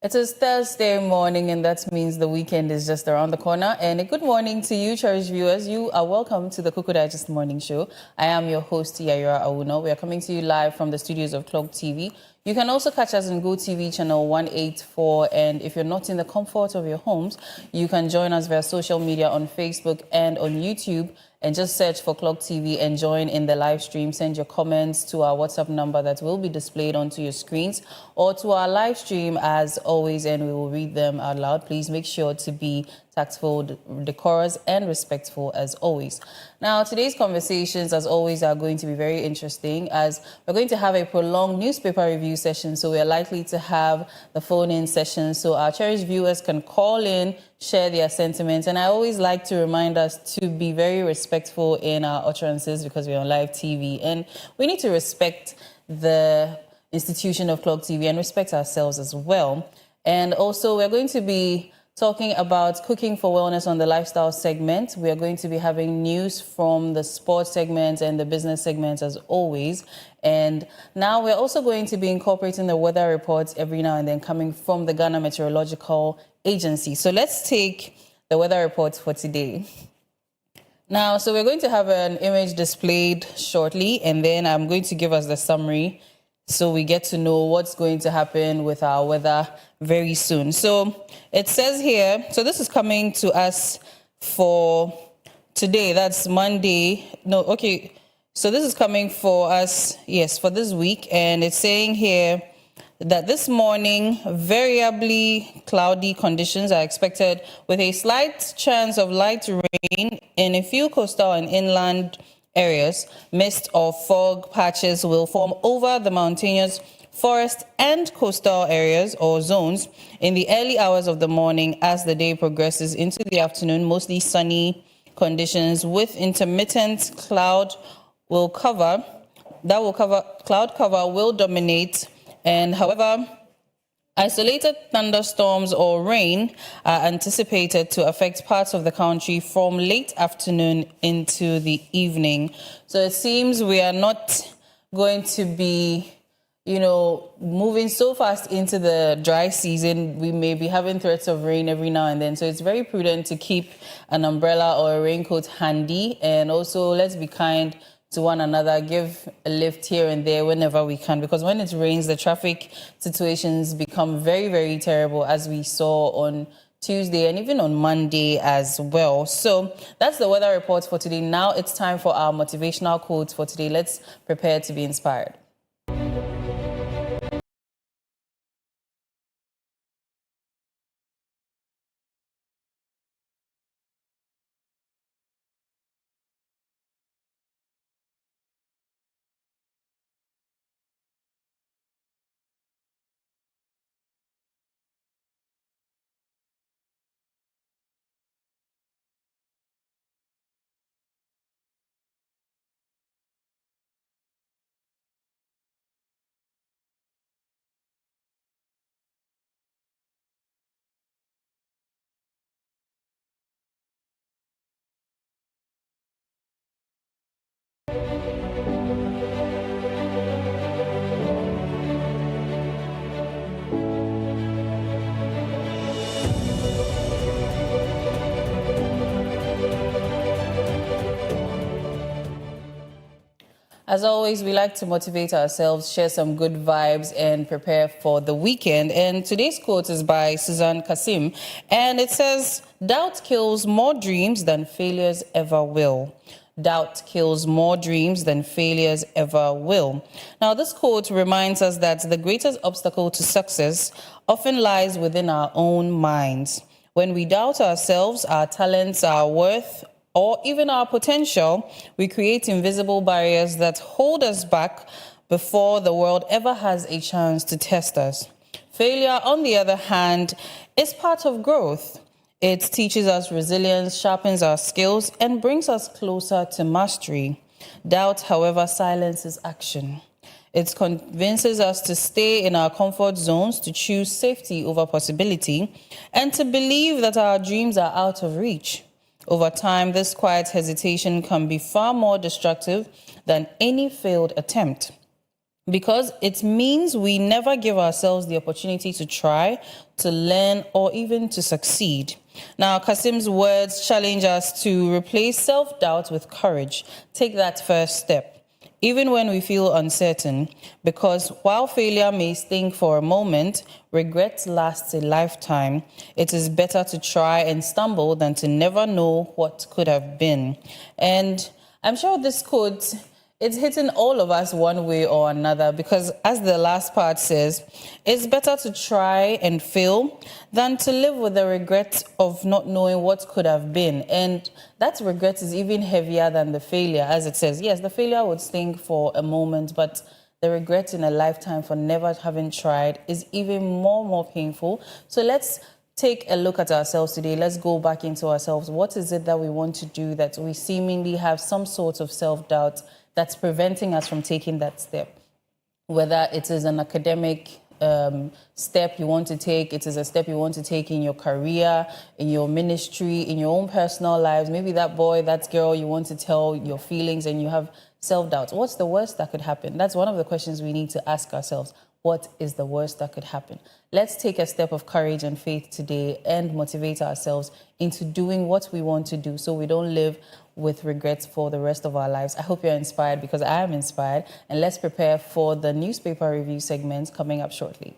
It is Thursday morning, and that means the weekend is just around the corner. And a good morning to you, cherished viewers. You are welcome to the Koko Digest Morning Show. I am your host, Yayura Awuno. We are coming to you live from the studios of Clock TV. You can also catch us on GoTV channel 184. And if you're not in the comfort of your homes, you can join us via social media on Facebook and on YouTube. And just search for Clock TV and join in the live stream. Send your comments to our WhatsApp number that will be displayed onto your screens or to our live stream as always, and we will read them out loud. Please make sure to be tactful, decorous, and respectful as always. Now, today's conversations, as always, are going to be very interesting as we're going to have a prolonged newspaper review session. So we are likely to have the phone-in session so our cherished viewers can call in, share their sentiments. And I always like to remind us to be very respectful in our utterances because we're on live TV. And we need to respect the institution of Clock TV and respect ourselves as well. And also, we're going to be talking about cooking for wellness on the lifestyle segment. We are going to be having news from the sports segment and the business segment as always. And now we're also going to be incorporating the weather reports every now and then coming from the Ghana Meteorological Agency. So let's take the weather reports for today. Now, so we're going to have an image displayed shortly, and then I'm going to give us the summary so we get to know what's going to happen with our weather very soon. So it says here, so this is coming to us for today, that's Monday. No, okay. So this is coming for us, yes, for this week. And it's saying here that this morning, variably cloudy conditions are expected with a slight chance of light rain in a few coastal and inland areas. Mist or fog patches will form over the mountainous forest and coastal areas or zones in the early hours of the morning as the day progresses into the afternoon. Mostly sunny conditions with intermittent cloud cover will dominate. And however, isolated thunderstorms or rain are anticipated to affect parts of the country from late afternoon into the evening. So it seems we are not going to be, moving so fast into the dry season. We may be having threats of rain every now and then. So it's very prudent to keep an umbrella or a raincoat handy. And also, let's be kind to one another, give a lift here and there whenever we can, because when it rains, the traffic situations become very, very terrible, as we saw on Tuesday and even on Monday as well. So that's the weather report for today. Now it's time for our motivational quotes for today. Let's prepare to be inspired. As always, we like to motivate ourselves, share some good vibes, and prepare for the weekend. And today's quote is by Susan Kasim, and it says, "Doubt kills more dreams than failures ever will." Doubt kills more dreams than failures ever will. Now, this quote reminds us that the greatest obstacle to success often lies within our own minds. When we doubt ourselves, our talents, our worth, or even our potential, we create invisible barriers that hold us back before the world ever has a chance to test us. Failure, on the other hand, is part of growth. It teaches us resilience, sharpens our skills, and brings us closer to mastery. Doubt, however, silences action. It convinces us to stay in our comfort zones, to choose safety over possibility, and to believe that our dreams are out of reach. Over time, this quiet hesitation can be far more destructive than any failed attempt. because it means we never give ourselves the opportunity to try, to learn, or even to succeed. Now, Kasim's words challenge us to replace self-doubt with courage. Take that first step, even when we feel uncertain, because while failure may sting for a moment, regret lasts a lifetime. It is better to try and stumble than to never know what could have been. And I'm sure this quote, it's hitting all of us one way or another, because as the last part says, it's better to try and fail than to live with the regret of not knowing what could have been. And that regret is even heavier than the failure, as it says. Yes, the failure would sting for a moment, but the regret in a lifetime for never having tried is even more painful. So let's take a look at ourselves today. Let's go back into ourselves. What is it that we want to do that we seemingly have some sort of self-doubt that's preventing us from taking that step? Whether it is an academic step you want to take, it is a step you want to take in your career, in your ministry, in your own personal lives. Maybe that boy, that girl, you want to tell your feelings and you have self-doubt. What's the worst that could happen? That's one of the questions we need to ask ourselves. What is the worst that could happen? Let's take a step of courage and faith today and motivate ourselves into doing what we want to do so we don't live with regrets for the rest of our lives. I hope you're inspired, because I am inspired. And let's prepare for the newspaper review segments coming up shortly.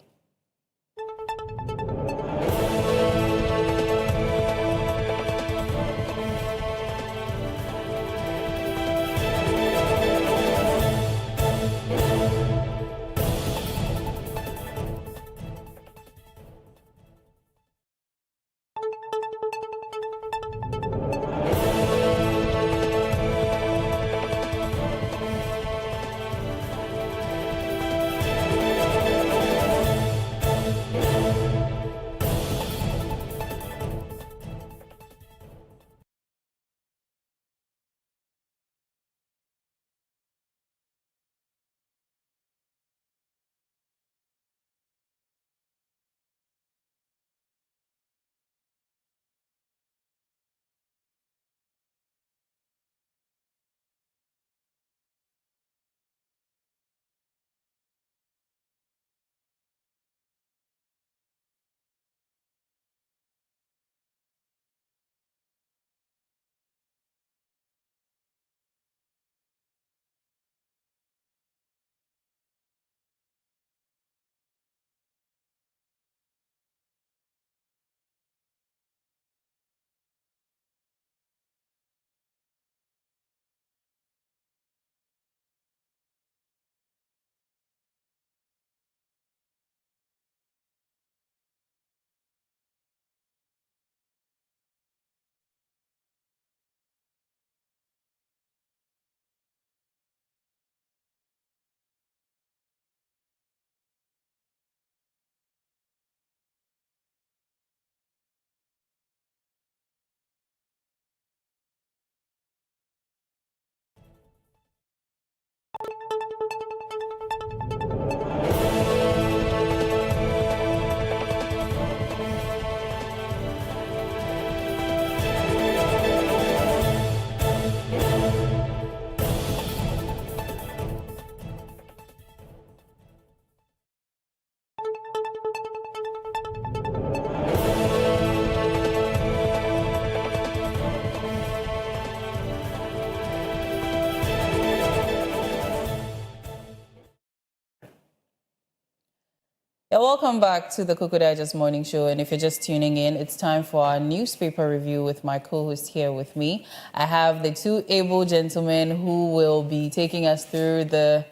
Yeah, welcome back to the Koko Digest Morning Show. And if you're just tuning in, it's time for our newspaper review with my co-host here with me. I have the two able gentlemen who will be taking us through the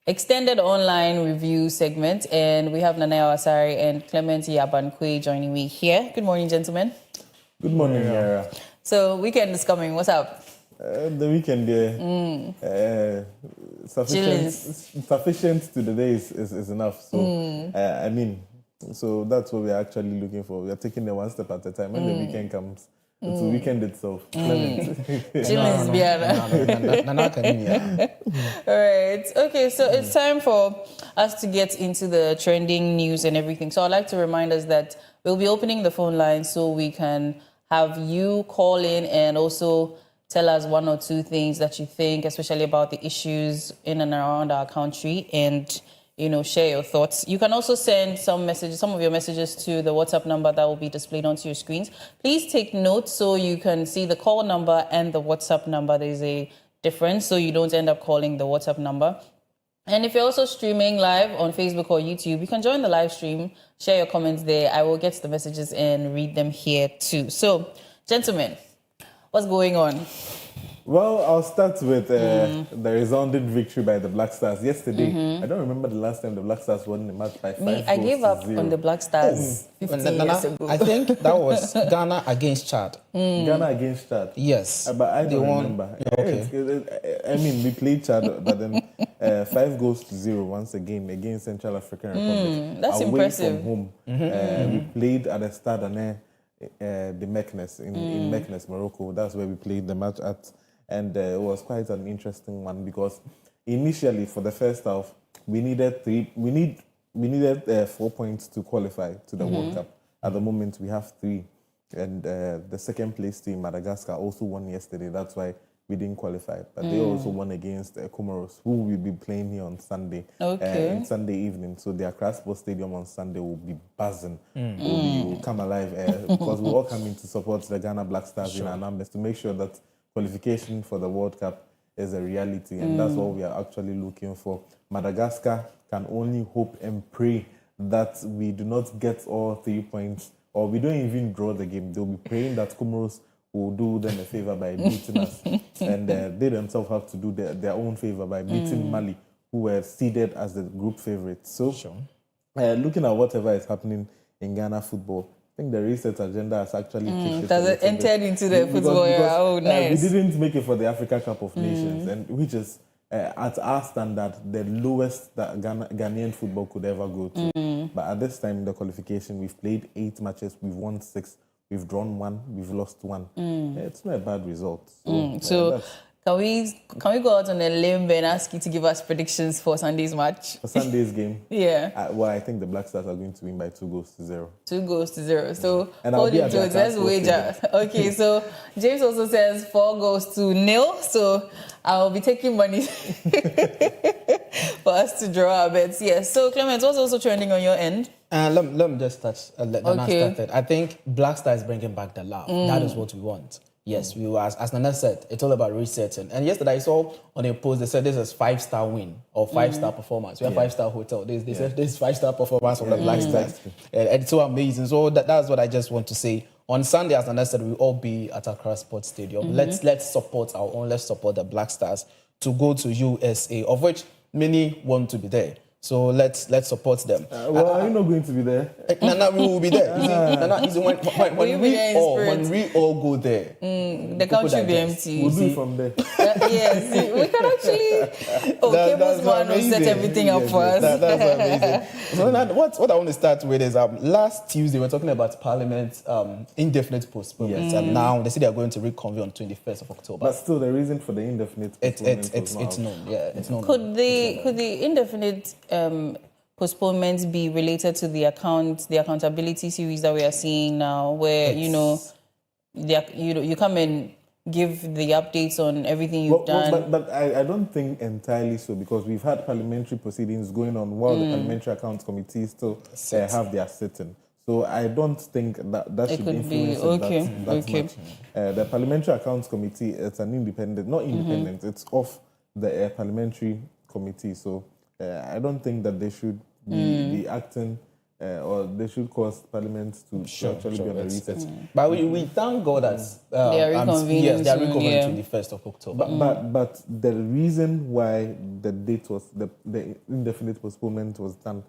extended online review segment. And we have Nanaya Wasari and Clement Yabankwe joining me here. Good morning, gentlemen. Good morning, Yara. So, weekend is coming. What's up? The weekend, sufficient to the day is enough. So, so that's what we're actually looking for. We are taking it one step at a time. When the weekend comes, it's the weekend itself. Chilling is All right. Okay, so it's time for us to get into the trending news and everything. So I'd like to remind us that we'll be opening the phone line so we can have you call in and also tell us one or two things that you think, especially about the issues in and around our country, and share your thoughts. You can also send some of your messages to the WhatsApp number that will be displayed onto your screens. Please take note so you can see the call number and the WhatsApp number. There's a difference, so you don't end up calling the WhatsApp number. And if you're also streaming live on Facebook or YouTube, you can join the live stream, share your comments there. I will get the messages and read them here too. So, gentlemen, what's going on? Well, I'll start with the resounding victory by the Black Stars yesterday. I don't remember the last time the Black Stars won the match by 5 goals I gave up to 0. on the Black Stars 15 years ago. I think that was Ghana against Chad. Ghana against Chad. Yes. But I don't remember. Okay. I mean, we played Chad, but then 5 goals to 0 once again against Central African Republic. That's away impressive. From home. We played at the Stade the Meknes in Meknes, Morocco. That's where we played the match at. And it was quite an interesting one because initially for the first half we needed 4 points to qualify to the World Cup. At the moment we have 3, and the second place team Madagascar also won yesterday. That's why we didn't qualify. But they also won against Comoros, who will be playing here on Sunday. On Sunday evening. So their Accra Sports Stadium on Sunday will be buzzing. Will come alive because we all coming to support the Ghana Black Stars in our numbers to make sure that qualification for the World Cup is a reality, and that's what we are actually looking for. Madagascar can only hope and pray that we do not get all 3 points, or we don't even draw the game. They'll be praying that Comoros will do them a favor by beating us, and they themselves have to do their own favor by beating Mali, who were seeded as the group favorites. So, looking at whatever is happening in Ghana football, I think the research agenda has actually kicked it entered into the football era. Oh, nice. We didn't make it for the Africa Cup of Nations, and which is at our standard the lowest that Ghanaian football could ever go to. But at this time in the qualification, we've played 8 matches, we've won 6, we've drawn 1, we've lost 1. It's not a bad result. So can we go out on a limb and ask you to give us predictions for Sunday's match? For Sunday's game? Yeah. Well, I think the Black Stars are going to win by 2 goals to 0. 2 goals to 0. So, and hold it to it. Let's wager. Okay, so James also says 4 goals to 0. So, I'll be taking money for us to draw our bets. Yes. So, Clement, what's also trending on your end? Let me just touch. I think Black Star is bringing back the love. That is what we want. Yes, we were, as Nana said, it's all about resetting. And yesterday I saw on a post, they said this is 5-star win or 5-star performance. We have 5-star hotel. They said this is 5-star performance from the Black Stars. And it's so amazing. So that's what I just want to say. On Sunday, as Nana said, we'll all be at Accra Sports Stadium. Let's support our own. Let's support the Black Stars to go to USA, of which many want to be there. So let's support them. Are you not going to be there? Nana, we will be there. You see, Nana, when we all go there, the country will be empty. We'll do it from there. Yes, we can actually. Cables man will set everything up for us. That's amazing. So what I want to start with is last Tuesday we were talking about Parliament indefinite postponement, and now they say they are going to reconvene on 21st of October. But still, the reason for the indefinite postponement it's known. Yeah, it's known. Could the indefinite postponements be related to the accountability series that we are seeing now, where you come and give the updates on everything you've done? But I don't think entirely so, because we've had parliamentary proceedings going on while the Parliamentary Accounts Committee still have their sitting. So I don't think that should influence it that much. The Parliamentary Accounts Committee, it's an not independent, it's off the Parliamentary Committee. So I don't think that they should be acting or they should cause Parliament to actually be on a recess. But we thank God that they are reconvening to the 1st of October. But the reason why the date was the indefinite postponement was done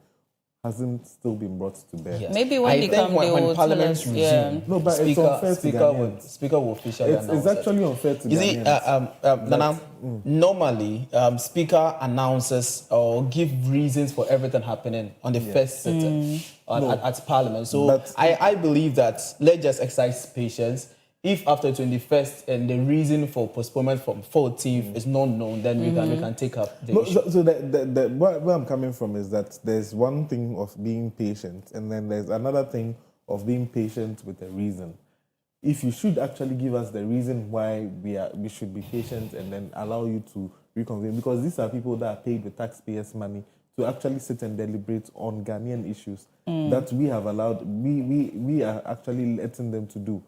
hasn't still been brought to bear. Yes. Maybe when they come, when Parliament resumes, no, but it's unfair to Ghanaians. Speaker will officially announce. It's actually unfair to Ghanaians. Nana, normally, Speaker announces or give reasons for everything happening on the first sitting at Parliament. So I believe that let's just exercise patience. If after 21st and the reason for postponement from 14th is not known, then we can take up the issue. So where I'm coming from is that there's one thing of being patient, and then there's another thing of being patient with a reason. if you should actually give us the reason why we should be patient and then allow you to reconvene, because these are people that are paid with taxpayers' money to actually sit and deliberate on Ghanaian issues that we have allowed, we are actually letting them to do.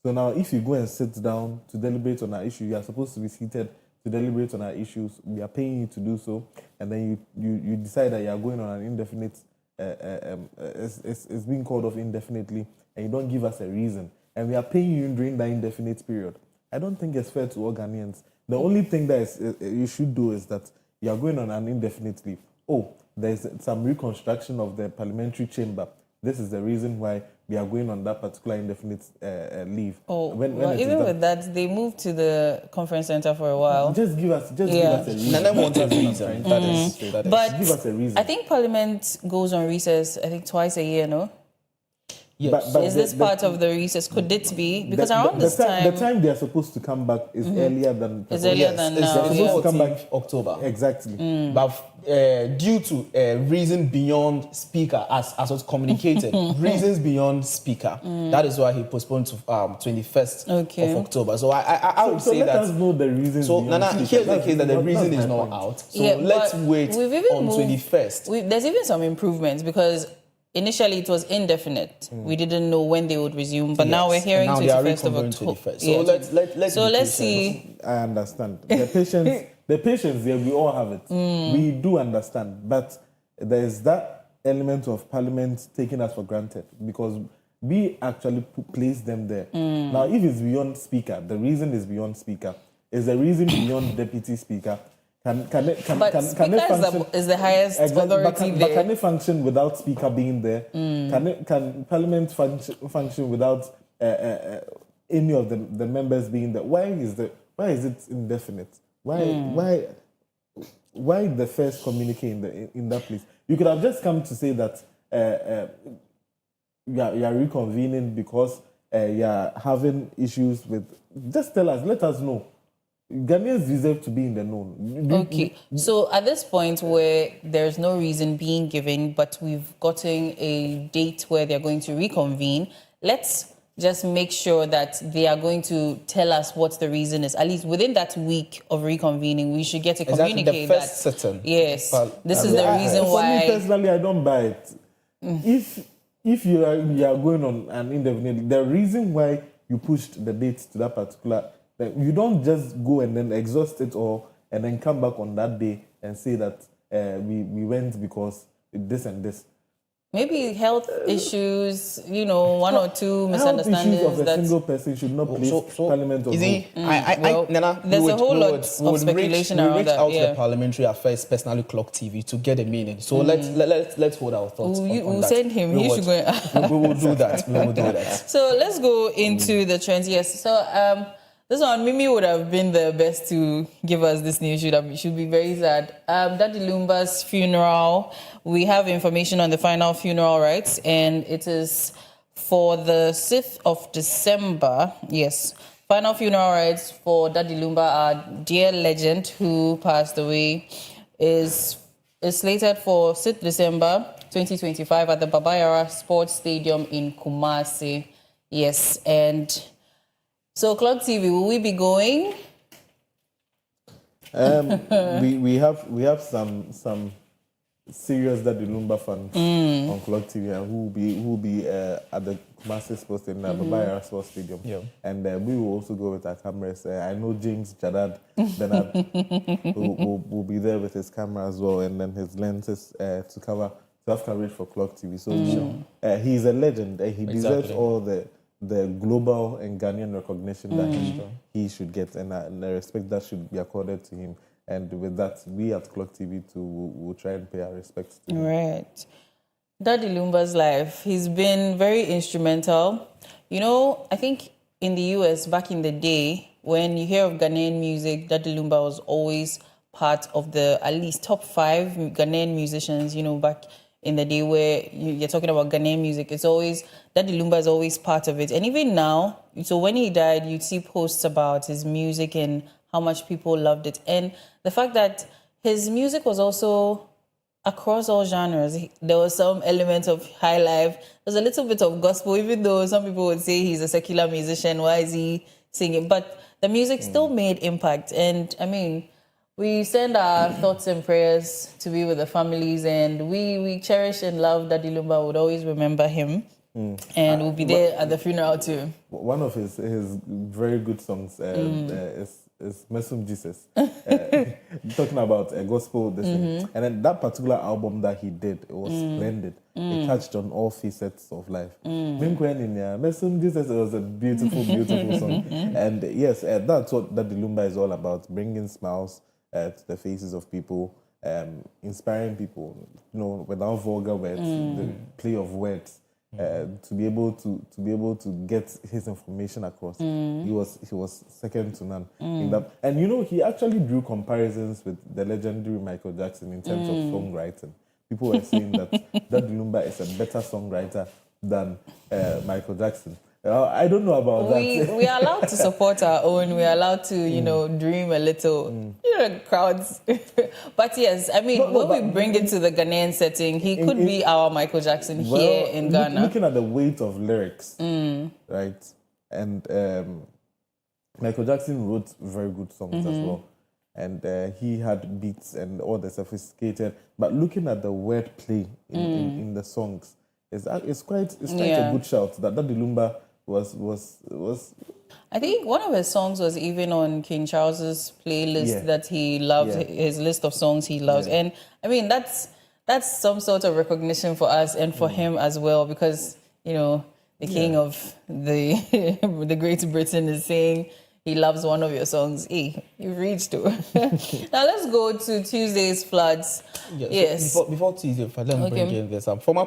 So now if you go and sit down to deliberate on our issue, you are supposed to be seated to deliberate on our issues. We are paying you to do so, and then you decide that you are going on an indefinite, it's being called off indefinitely, and you don't give us a reason. And we are paying you during that indefinite period. I don't think it's fair to all Ghanaians. The only thing that you should do is that you are going on an indefinite leave. Oh, there's some reconstruction of the parliamentary chamber. This is the reason why we are going on that particular indefinite leave. Oh, when even with that, they moved to the conference center for a while. Just give us a reason. And then want a reason. That is. But give us a reason. I think Parliament goes on recess, I think twice a year, no? Yes. But is this part of the recess? Could it be? Because around this time... The time they are supposed to come back is earlier than... It's earlier than now. It's supposed to come back October. Exactly. But due to reason beyond speaker, as was communicated, reasons beyond speaker, that is why he postponed to 21st of October. So I would say let that... us know the reasons. So, Nana, here's the case that the reason is not out. So let's wait on 21st. There's even some improvements because... Initially, it was indefinite. We didn't know when they would resume, but now we're hearing 21st of October. So let's see. I understand. The patience there, we all have it. We do understand, but there is that element of Parliament taking us for granted because we actually placed them there. Now, if it's beyond Speaker, the reason is beyond Speaker. Is the reason beyond Deputy Speaker? Can Speaker is the highest authority there. But can it function without Speaker being there? Can Parliament function without any of the members being there? Why is it indefinite? Why the first communique in that place? You could have just come to say that you are reconvening because you are having issues with. Just tell us. Let us know. Ghanaians deserve to be in the known. Okay, so at this point where there's no reason being given, but we've gotten a date where they're going to reconvene, let's just make sure that they are going to tell us what the reason is. At least within that week of reconvening, we should get to communicate the first sitting. Yes, this is the reason why. For me personally, I don't buy it. If you are going on an indefinite, the reason why you pushed the date to that particular. You don't just go and then exhaust it all and then come back on that day and say that we went because this and this. Maybe health issues, one or two misunderstandings. Health issues of a single person should not place Parliament of Nana, there's a whole lot of speculation around that. We reached out to the Parliamentary Affairs, personally Clock TV, to get a meaning. So let's hold our thoughts on that. We'll send him. He should go. We will do that. We will do that. So let's go into the trends. Yes. So this one, Mimi would have been the best to give us this news. Should be very sad. Daddy Lumba's funeral. We have information on the final funeral rites, and it is for the 6th of December. Yes, final funeral rites for Daddy Lumba, our dear legend who passed away, is slated for 6th December 2025 at the Babayara Sports Stadium in Kumasi. Yes, and. So, Clock TV, will we be going? We have some serious Daddy Lumba fans on Clock TV and who will be at the Kumasi Sports Stadium, Babayara Sports Stadium. Yeah. And we will also go with our cameras. I know James Jadad Bernard will be there with his camera as well, and then his lenses to have coverage for Clock TV. So he's a legend. He deserves all the global and Ghanaian recognition that he should get, and I respect that should be accorded to him. And with that, we at Clock TV too will try and pay our respects to him. Right. Daddy Lumba's life, he's been very instrumental. I think in the US back in the day, when you hear of Ghanaian music, Daddy Lumba was always part of the at least top 5 Ghanaian musicians, back in the day where you're talking about Ghanaian music. It's always, Daddy Lumba is always part of it. And even now, so when he died, you'd see posts about his music and how much people loved it. And the fact that his music was also across all genres. There was some element of high life. There's a little bit of gospel, even though some people would say he's a secular musician. Why is he singing? But the music still made impact. And I mean, we send our thoughts and prayers to be with the families, and we cherish and love Daddy Lumba. Would always remember him, and we'll be there at the funeral too. One of his very good songs is Mesum Jesus, talking about a gospel this thing. And then that particular album that he did, it was splendid. It touched on all facets of life. Mesum Jesus, it was a beautiful, beautiful song. And yes, that's what Daddy Lumba is all about, bringing smiles to the faces of people, inspiring people, without vulgar words, the play of words. To be able to get his information across, he was second to none in that. And he actually drew comparisons with the legendary Michael Jackson in terms of songwriting. People were saying that Daddy Lumba is a better songwriter than Michael Jackson. I don't know about that. We are allowed to support our own. We are allowed to, dream a little, crowds. But yes, I mean, when we bring it to the Ghanaian setting, he could be our Michael Jackson here in Ghana. Looking at the weight of lyrics, right? And Michael Jackson wrote very good songs as well. And he had beats and all the sophisticated. But looking at the wordplay in the songs, it's quite a good shout that Daddy Lumba was. I think one of his songs was even on King Charles's playlist that he loved, his list of songs he loves. And I mean, that's some sort of recognition for us and for him as well, because, the king of the Great Britain is saying he loves one of your songs. Hey, you've reached to. Now let's go to Tuesday's floods. Yes. So before Tuesday, let me bring in this. Former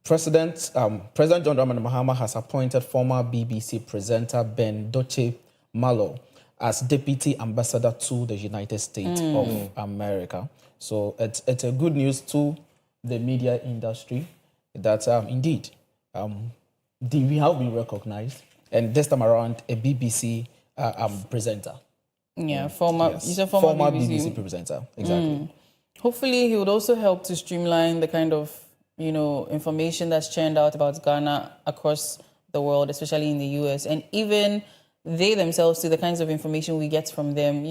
President John Dramani Mahama has appointed former BBC presenter Ben Doche Malo as Deputy Ambassador to the United States of America. So it's a good news to the media industry that indeed we have been recognized, and this time around a BBC presenter. Yeah, former BBC presenter, exactly. Hopefully, he would also help to streamline the kind of information that's churned out about Ghana across the world, especially in the US, and even they themselves to the kinds of information we get from them,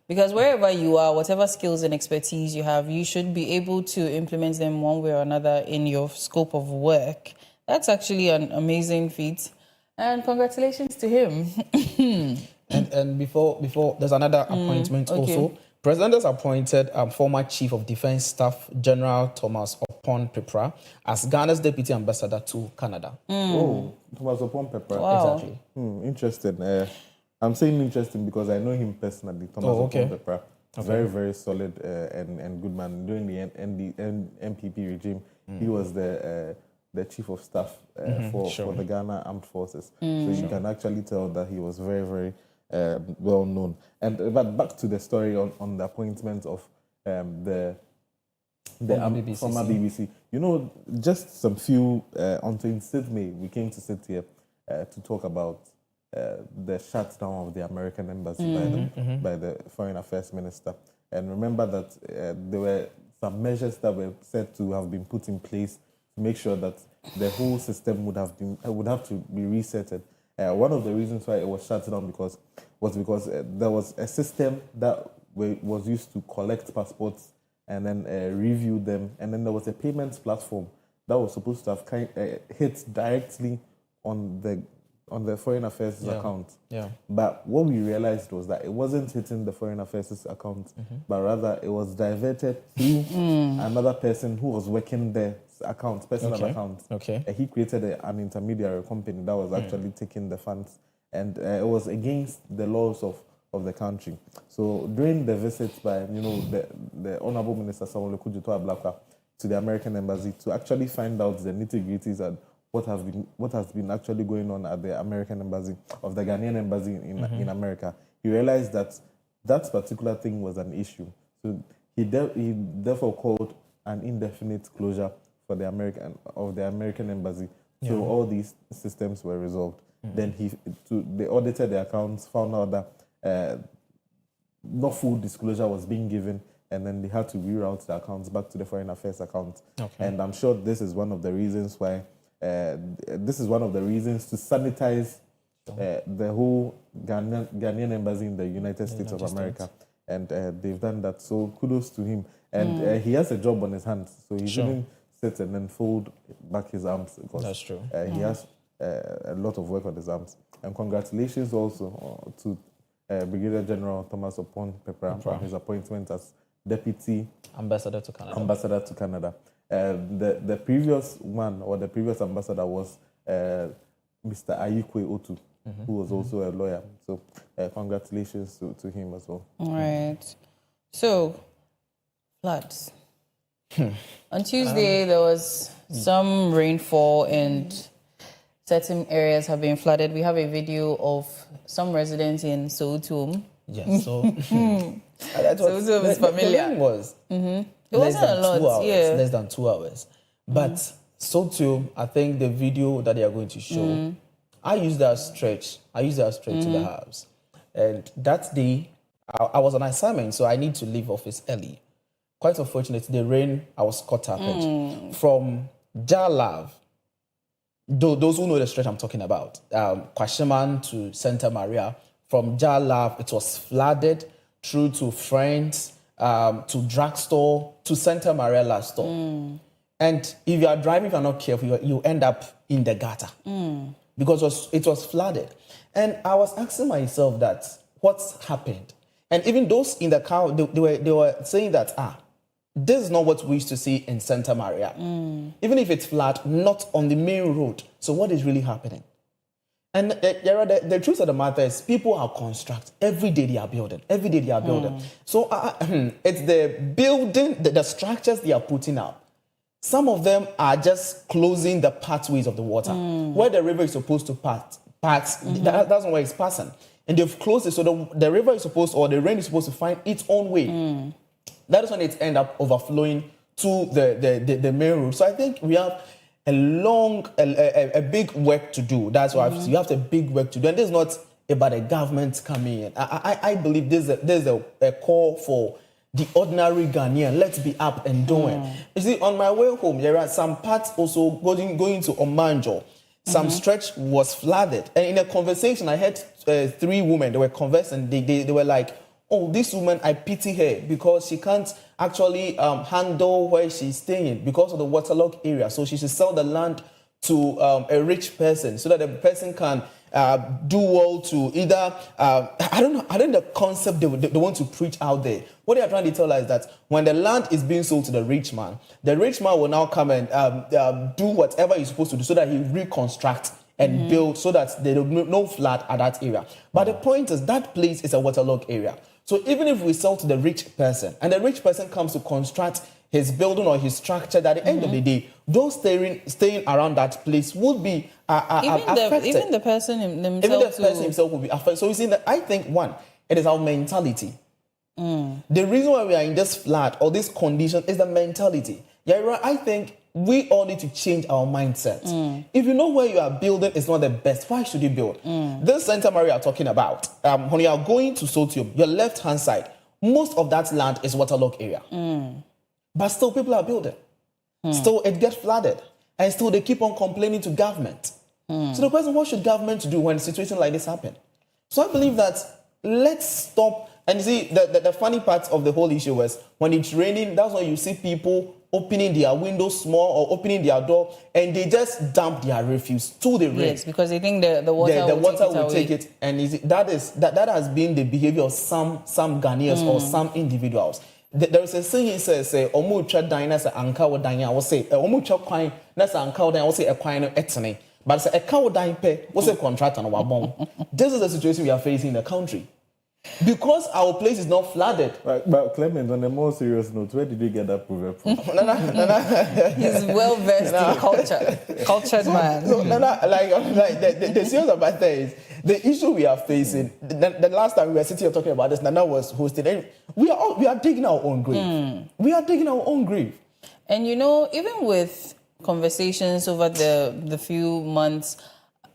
because wherever you are, whatever skills and expertise you have, you should be able to implement them one way or another in your scope of work. That's actually an amazing feat, and congratulations to him. and before there's another appointment also. President has appointed former Chief of Defense Staff General Thomas Opon Pepra as Ghana's Deputy Ambassador to Canada. Oh, Thomas Opon Pepra. Wow. Exactly. Interesting. I'm saying interesting because I know him personally, Thomas Opon Pepra. Very, very solid and good man. During the NPP regime, he was the Chief of Staff for the Ghana Armed Forces. So you can actually tell that he was very, very well known. And but back to the story on the appointment of the former BBC. Just some few on 26th May, we came to sit here to talk about the shutdown of the American embassy by the Foreign Affairs Minister. And remember that there were some measures that were said to have been put in place to make sure that the whole system would have to be resetted. One of the reasons why it was shut down was because there was a system that was used to collect passports and then review them, and then there was a payments platform that was supposed to have hit directly on the Foreign Affairs account. Yeah. But what we realized was that it wasn't hitting the Foreign Affairs account, but rather it was diverted through another person who was working there. Personal account. Okay. He created an intermediary company that was actually taking the funds, and it was against the laws of the country. So during the visit by the Honorable Minister Samuel Kujuto Ablakwa to the American embassy to actually find out the nitty-gritties and what has been actually going on at the American embassy of the Ghanaian embassy in America, he realized that particular thing was an issue. So he therefore called an indefinite closure for the American embassy. So all these systems were resolved. Then they audited the accounts, found out that no full disclosure was being given, and then they had to reroute the accounts back to the foreign affairs account. Okay. And I'm sure this is one of the reasons why, this is one of the reasons to sanitize the whole Ghanaian embassy in the United States of America. And they've done that. So kudos to him. And he has a job on his hands. So he didn't sit and then fold back his arms. Because, that's true. He has a lot of work on his arms. And congratulations also to Brigadier General Thomas Opon Pepra on his appointment as Deputy Ambassador to Canada. Ambassador to Canada. The previous one, or the previous ambassador, was Mr. Ayikwe Otu, who was also a lawyer. So congratulations to him as well. All right. So, floods. On Tuesday, there was some rainfall and certain areas have been flooded. We have a video of some residents in Sotum. Yes, so Sotum is familiar. The rain was It wasn't a lot, 2 hours, yeah. less than 2 hours. But Sotum, I think the video that they are going to show, I used that stretch. To the house. And that day, I was on assignment, so I need to leave office early. Quite unfortunate, the rain, I was caught up in. From Jalav, those who know the stretch I'm talking about, Kwashiman to Santa Maria, from Jalav, it was flooded through to Friends, to Drugstore, to Santa Maria last store. And if you are driving, if you're not careful, you end up in the gutter because it was flooded. And I was asking myself that, what's happened? And even those in the car, they were saying that, this is not what we used to see in Santa Maria. Even if it's flat, not on the main road. So what is really happening? And the truth of the matter is, people are constructing. Every day they are building. So it's the building, the structures they are putting up. Some of them are just closing the pathways of the water. Where the river is supposed to pass, that's not where it's passing. And they've closed it, so the river is supposed, or the rain is supposed to find its own way. That is when it ends up overflowing to the main road. So I think we have a big work to do. That's why you have a big work to do. And this is not about the government coming in. I believe there's a call for the ordinary Ghanaian. Let's be up and doing. You see, on my way home, there are some parts also going to Omanjo. Some stretch was flooded. And in a conversation, I had 3 women. They were conversing. They were like, oh, this woman, I pity her because she can't actually handle where she's staying because of the waterlogged area. So she should sell the land to a rich person so that the person can do well to either, I don't know the concept they want to preach out there. What they are trying to tell us is that when the land is being sold to the rich man will now come and do whatever he's supposed to do so that he reconstructs and build so that there will be no flood at that area. But the point is that place is a waterlogged area. So even if we sell to the rich person and the rich person comes to construct his building or his structure, at the end of the day, those staying around that place would be affected. Even the person himself. Even the person himself will be affected. So you see, that I think, one, it is our mentality. The reason why we are in this flood or this condition is the mentality. Yeah, I think we all need to change our mindset. If you know where you are building is not the best, why should you build? This Santa Maria I'm talking about, when you are going to Sotium, your left-hand side, most of that land is waterlogged area. But still people are building. Still it gets flooded. And still they keep on complaining to government. So the question, what should government do when a situation like this happens? So I believe that let's stop. And you see, the funny part of the whole issue was when it's raining, that's when you see people opening their windows small or opening their door and they just dump their refuse to the rain. Yes, because they think the water will take it. And that has been the behavior of some Ghanaians or some individuals. There is a saying says, "Omu twa dan na sa anka wo dan a wo say omu twa kwan na sa anka wo dan wo say e kwan no etene." But say e ka wo dan pe wo say contractor no wa bon. This is the situation we are facing in the country. Because our place is not flooded. But Clement, on a more serious note, where did you get that proverb from? He's well versed in culture, cultured man. The serious about that is the issue we are facing. The last time we were sitting here talking about this, Nana was hosted, and we are digging our own grave. We are digging our own grave. And you know, even with conversations over the few months,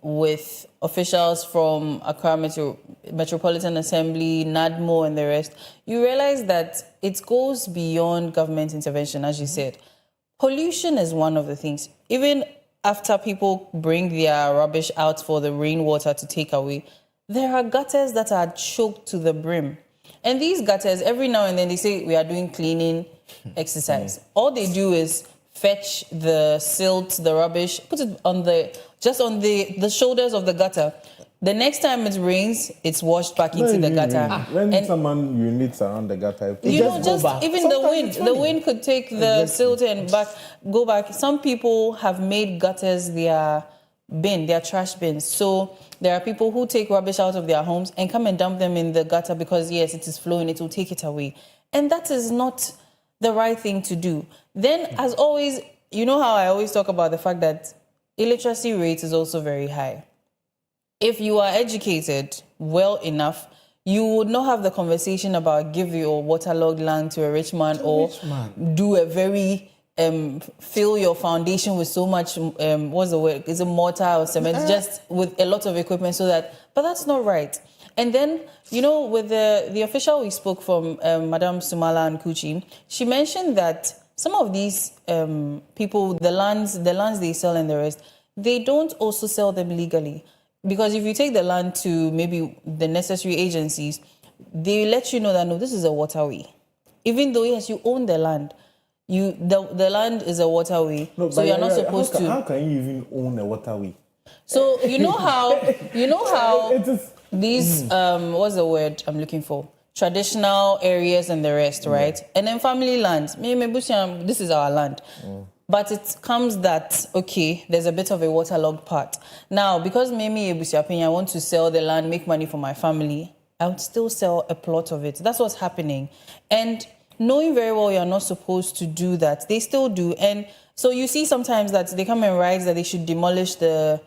with officials from Accra Metropolitan Assembly, NADMO, and the rest, you realize that it goes beyond government intervention, as you said. Pollution is one of the things. Even after people bring their rubbish out for the rainwater to take away, there are gutters that are choked to the brim. And these gutters, every now and then they say we are doing cleaning exercise. All they do is fetch the silt, the rubbish, put it on the shoulders of the gutter. The next time it rains, it's washed back into the gutter. When someone urinates around the gutter, even the wind could take the silt and go back. Some people have made gutters their trash bins. So there are people who take rubbish out of their homes and come and dump them in the gutter because yes, it is flowing, it will take it away. And that is not the right thing to do. Then, as always, you know how I always talk about the fact that illiteracy rate is also very high. If you are educated well enough, you would not have the conversation about give your waterlogged land to a rich man do a very fill your foundation with so much what's the word? Is it mortar or cement? Just with a lot of equipment but that's not right. And then, with the official we spoke from, Madam Sumala and Kuchi, she mentioned that some of these people, the lands they sell and the rest, they don't also sell them legally. Because if you take the land to maybe the necessary agencies, they let you know that, no, this is a waterway. Even though, yes, you own the land, the land is a waterway, no, so you're not supposed to. How can you even own a waterway? So you know how these what's the word I'm looking for? Traditional areas and the rest, right? And then family lands. This is our land. But it comes that, okay, there's a bit of a waterlogged part. Now, because maybe I want to sell the land, make money for my family, I would still sell a plot of it. That's what's happening. And knowing very well you're not supposed to do that, they still do. And so you see sometimes that they come and write that they should demolish the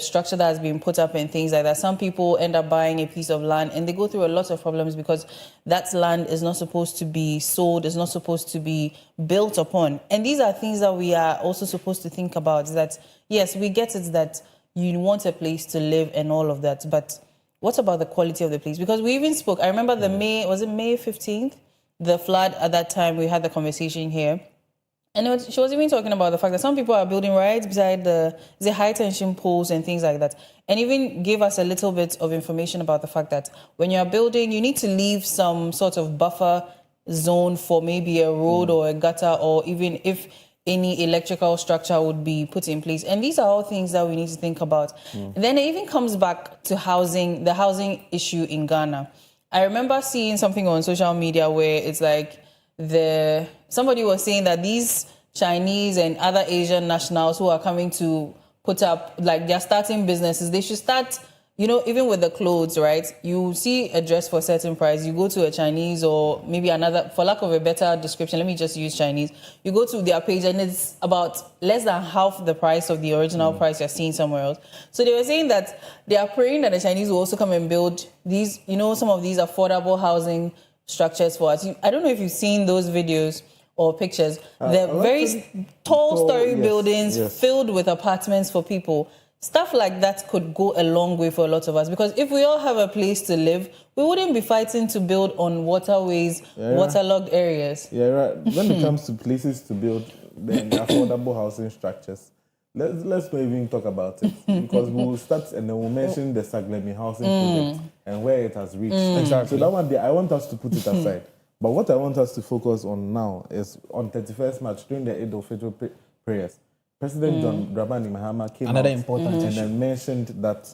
structure that has been put up and things like that. Some people end up buying a piece of land and they go through a lot of problems because that land is not supposed to be sold, is not supposed to be built upon. And these are things that we are also supposed to think about, that, yes, we get it that you want a place to live and all of that, but what about the quality of the place? Because we even spoke, I remember May 15th? The flood at that time, we had the conversation here. And she was even talking about the fact that some people are building right beside the high tension poles and things like that. And even gave us a little bit of information about the fact that when you're building, you need to leave some sort of buffer zone for maybe a road or a gutter, or even if any electrical structure would be put in place. And these are all things that we need to think about. And then it even comes back to housing, the housing issue in Ghana. I remember seeing something on social media where it's like somebody was saying that these Chinese and other Asian nationals who are coming to put up, like, they're starting businesses, they should start, even with the clothes, right? You see a dress for a certain price, you go to a Chinese or maybe another, for lack of a better description, let me just use Chinese. You go to their page and it's about less than half the price of the original price you're seeing somewhere else. So they were saying that they are praying that the Chinese will also come and build these, some of these affordable housing structures for us. I don't know if you've seen those videos or pictures. They're very tall story buildings filled with apartments for people. Stuff like that could go a long way for a lot of us, because if we all have a place to live, we wouldn't be fighting to build on waterways, waterlogged areas. Yeah, right. When it comes to places to build then affordable housing structures, let's not even talk about it, because we will start and then we'll mention the Saglemi housing project and where it has reached. Exactly. So that one day, I want us to put it aside. But what I want us to focus on now is on 31st March, during the Eid al-Fitr prayers, President John Dramani Mahama came out and then mentioned that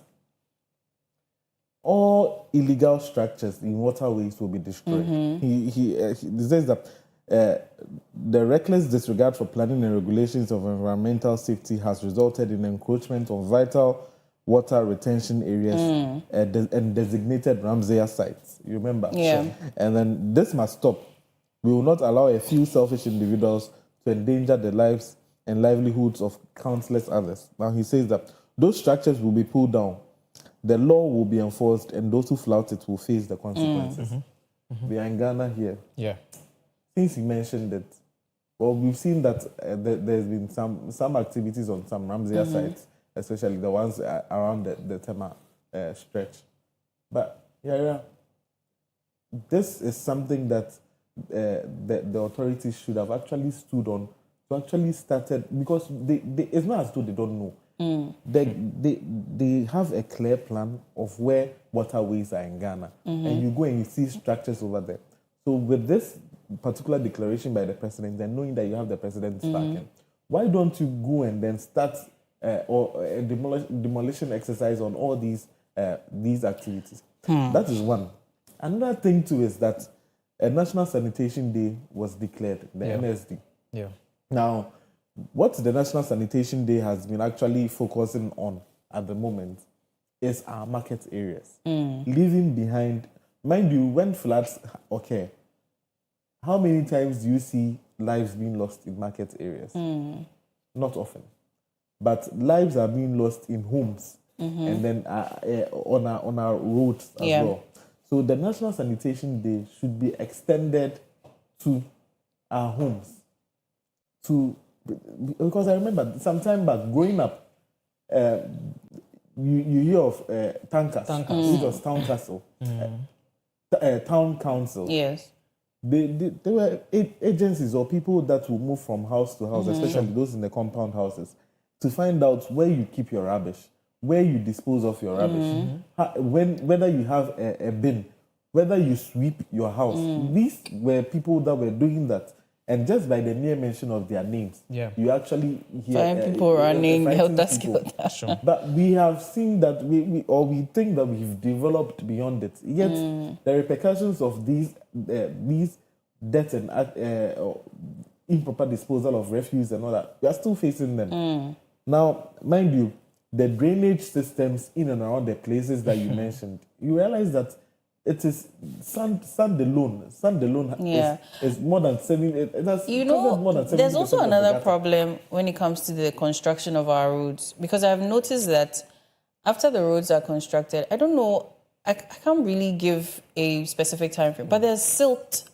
all illegal structures in waterways will be destroyed. He says that the reckless disregard for planning and regulations of environmental safety has resulted in encroachment on vital water retention areas and designated Ramsar sites. You remember? Yeah. So, and then this must stop. We will not allow a few selfish individuals to endanger the lives and livelihoods of countless others. Now he says that those structures will be pulled down, the law will be enforced, and those who flout it will face the consequences. We are in Ghana here. Yeah. Since he mentioned it, well, we've seen that there's been some activities on some Ramsar sites, especially the ones around the Tema stretch. But this is something that the authorities should have actually stood on to actually started, because it's not as though they don't know. They have a clear plan of where waterways are in Ghana, and you go and you see structures over there. So with this particular declaration by the president, and knowing that you have the president's backing, why don't you go and then start a demolition exercise on all these activities? That is one. Another thing too is that a National Sanitation Day was declared, the NSD. Yeah. Now, what the National Sanitation Day has been actually focusing on at the moment is our market areas. Leaving behind, mind you, when floods occur, how many times do you see lives being lost in market areas? Not often. But lives are being lost in homes and then on our roads as well. So the National Sanitation Day should be extended to our homes. Because I remember some time back, growing up, you hear of tankers, which was town castle, town council. Yes. They were agencies or people that will move from house to house, especially those in the compound houses, to find out where you keep your rubbish, where you dispose of your rubbish, whether you have a bin, whether you sweep your house. These were people that were doing that. And just by the mere mention of their names, you actually hear find people running helter-skelter. Sure. But we have seen that we think that we've developed beyond it. Yet the repercussions of these death and improper disposal of refuse and all that, we are still facing them. Now, mind you, the drainage systems in and around the places that you mentioned, you realize that it is sand alone. Sand alone is more than 70. It has more than 70%. There's also another problem when it comes to the construction of our roads, because I've noticed that after the roads are constructed, I don't know, I can't really give a specific time frame, but there's silt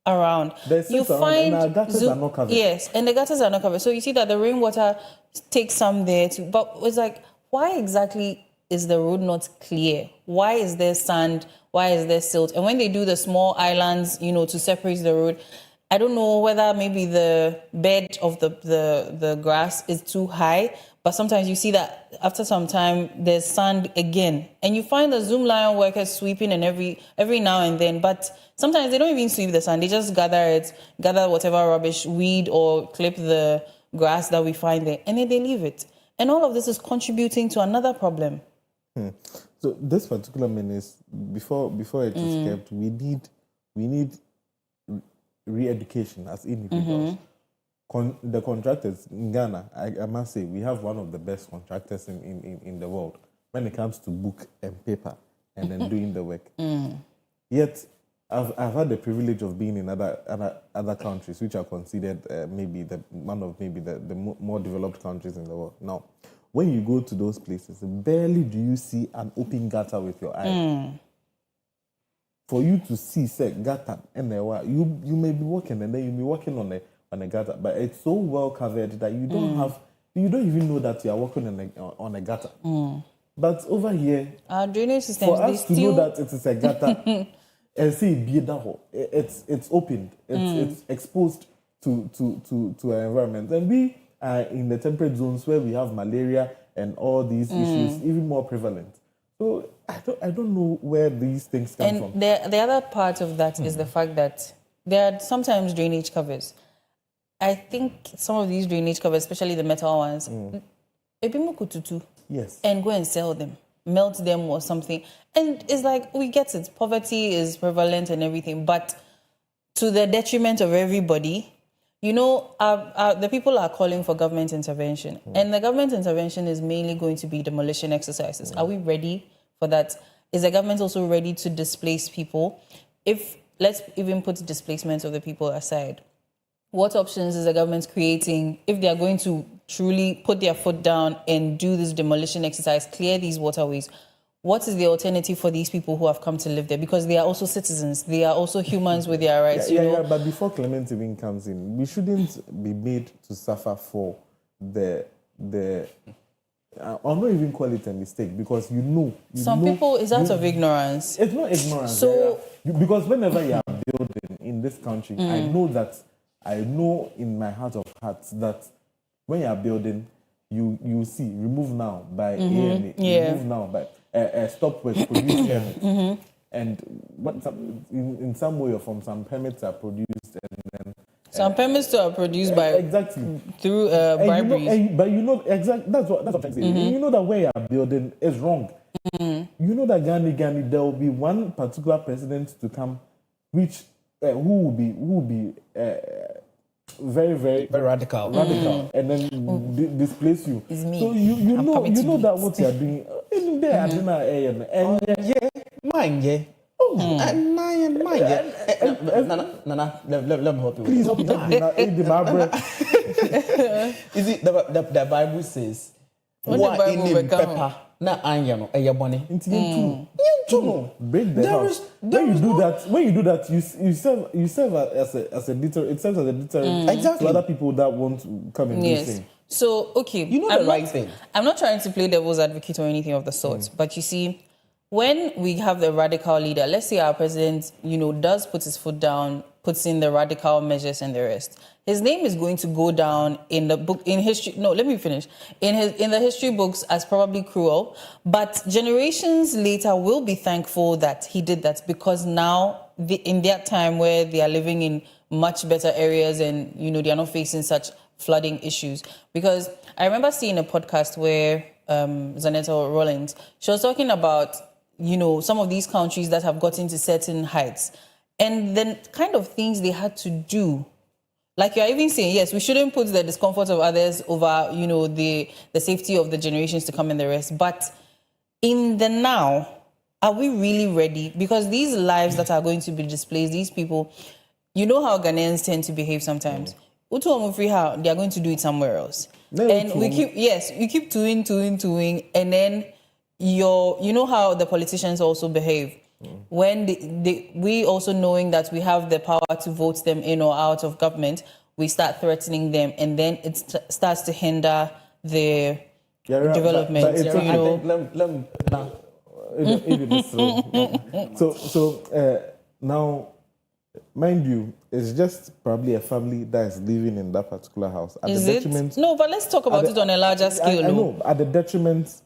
around. There's silt around, and our gutters are not covered. Yes, and the gutters are not covered. So you see that the rainwater takes some there too. But it's like, why exactly is the road not clear? Why is there sand? Why is there silt? And when they do the small islands, to separate the road, I don't know whether maybe the bed of the grass is too high, but sometimes you see that after some time there's sand again, and you find the Zoom Lion workers sweeping and every now and then, but sometimes they don't even sweep the sand. They just gather whatever rubbish, weed, or clip the grass that we find there, and then they leave it. And all of this is contributing to another problem. So this particular menace, before it is kept, we need re-education as individuals. The contractors in Ghana, I must say, we have one of the best contractors in the world when it comes to book and paper and then doing the work. Yet, I've had the privilege of being in other countries which are considered maybe the more developed countries in the world. Now, when you go to those places, barely do you see an open gutter with your eye. For you to see, say, gutter, and you may be walking and then you'll be walking on a gutter, but it's so well covered that you don't even know that you are walking on a gutter. But over here, our drainage systems, for us to know that it is a gutter, and see it's opened, it's exposed to our environment, and we are in the temperate zones where we have malaria and all these issues even more prevalent. So I don't know where these things come from. And the other part of that is the fact that there are sometimes drainage covers. I think some of these drainage covers, especially the metal ones, yes, and go and sell them, melt them or something. And it's like, we get it. Poverty is prevalent and everything, but to the detriment of everybody. The people are calling for government intervention, and the government intervention is mainly going to be demolition exercises. Are we ready for that? Is the government also ready to displace people? Let's even put displacement of the people aside, what options is the government creating if they are going to truly put their foot down and do this demolition exercise, clear these waterways? What is the alternative for these people who have come to live there? Because they are also citizens. They are also humans with their rights. But before Clement even comes in, we shouldn't be made to suffer for the I'll not even call it a mistake because some people is out of ignorance. It's not ignorance. So because whenever you are building in this country, I know in my heart of hearts that when you are building, you see remove now by AMA, remove now by stop work produce permit, and what in some way or form some permits are produced and then. Some permits are produced by through bribery. But exactly that's what I'm trying to say. You know that where you are building is wrong. You know that Ghani, there will be one particular president to come, which who will be very, very radical, and then displace you. It's me. So you know that what you are doing. In there, and Nana, let me help you. Please help me. Is it the Bible says? What the Bible pepper? Na anya no bone. Break the house. When you do that, you serve as a deterrent. It serves as a deterrent to other people that want to come and do the same. So okay, you know the right thing. I'm not trying to play devil's advocate or anything of the sort, but you see, when we have the radical leader, let's say our president, does put his foot down, puts in the radical measures and the rest, his name is going to go down in the book, in history. No, let me finish. In the history books as probably cruel, but generations later will be thankful that he did that, because now in that time where they are living in much better areas and, they are not facing such flooding issues. Because I remember seeing a podcast where Zanetta Rollins, she was talking about some of these countries that have gotten to certain heights and then kind of things they had to do. Like you're even saying, yes, we shouldn't put the discomfort of others over, the safety of the generations to come and the rest. But in the now, are we really ready? Because these lives that are going to be displaced, these people, you know how Ghanaians tend to behave sometimes. They are going to do it somewhere else. And we keep doing, and then you know how the politicians also behave. When we also knowing that we have the power to vote them in or out of government, we start threatening them, and then it starts to hinder their development. So now, mind you, it's just probably a family that is living in that particular house. Is it? No, but let's talk about it on a larger scale. I know, at the detriment.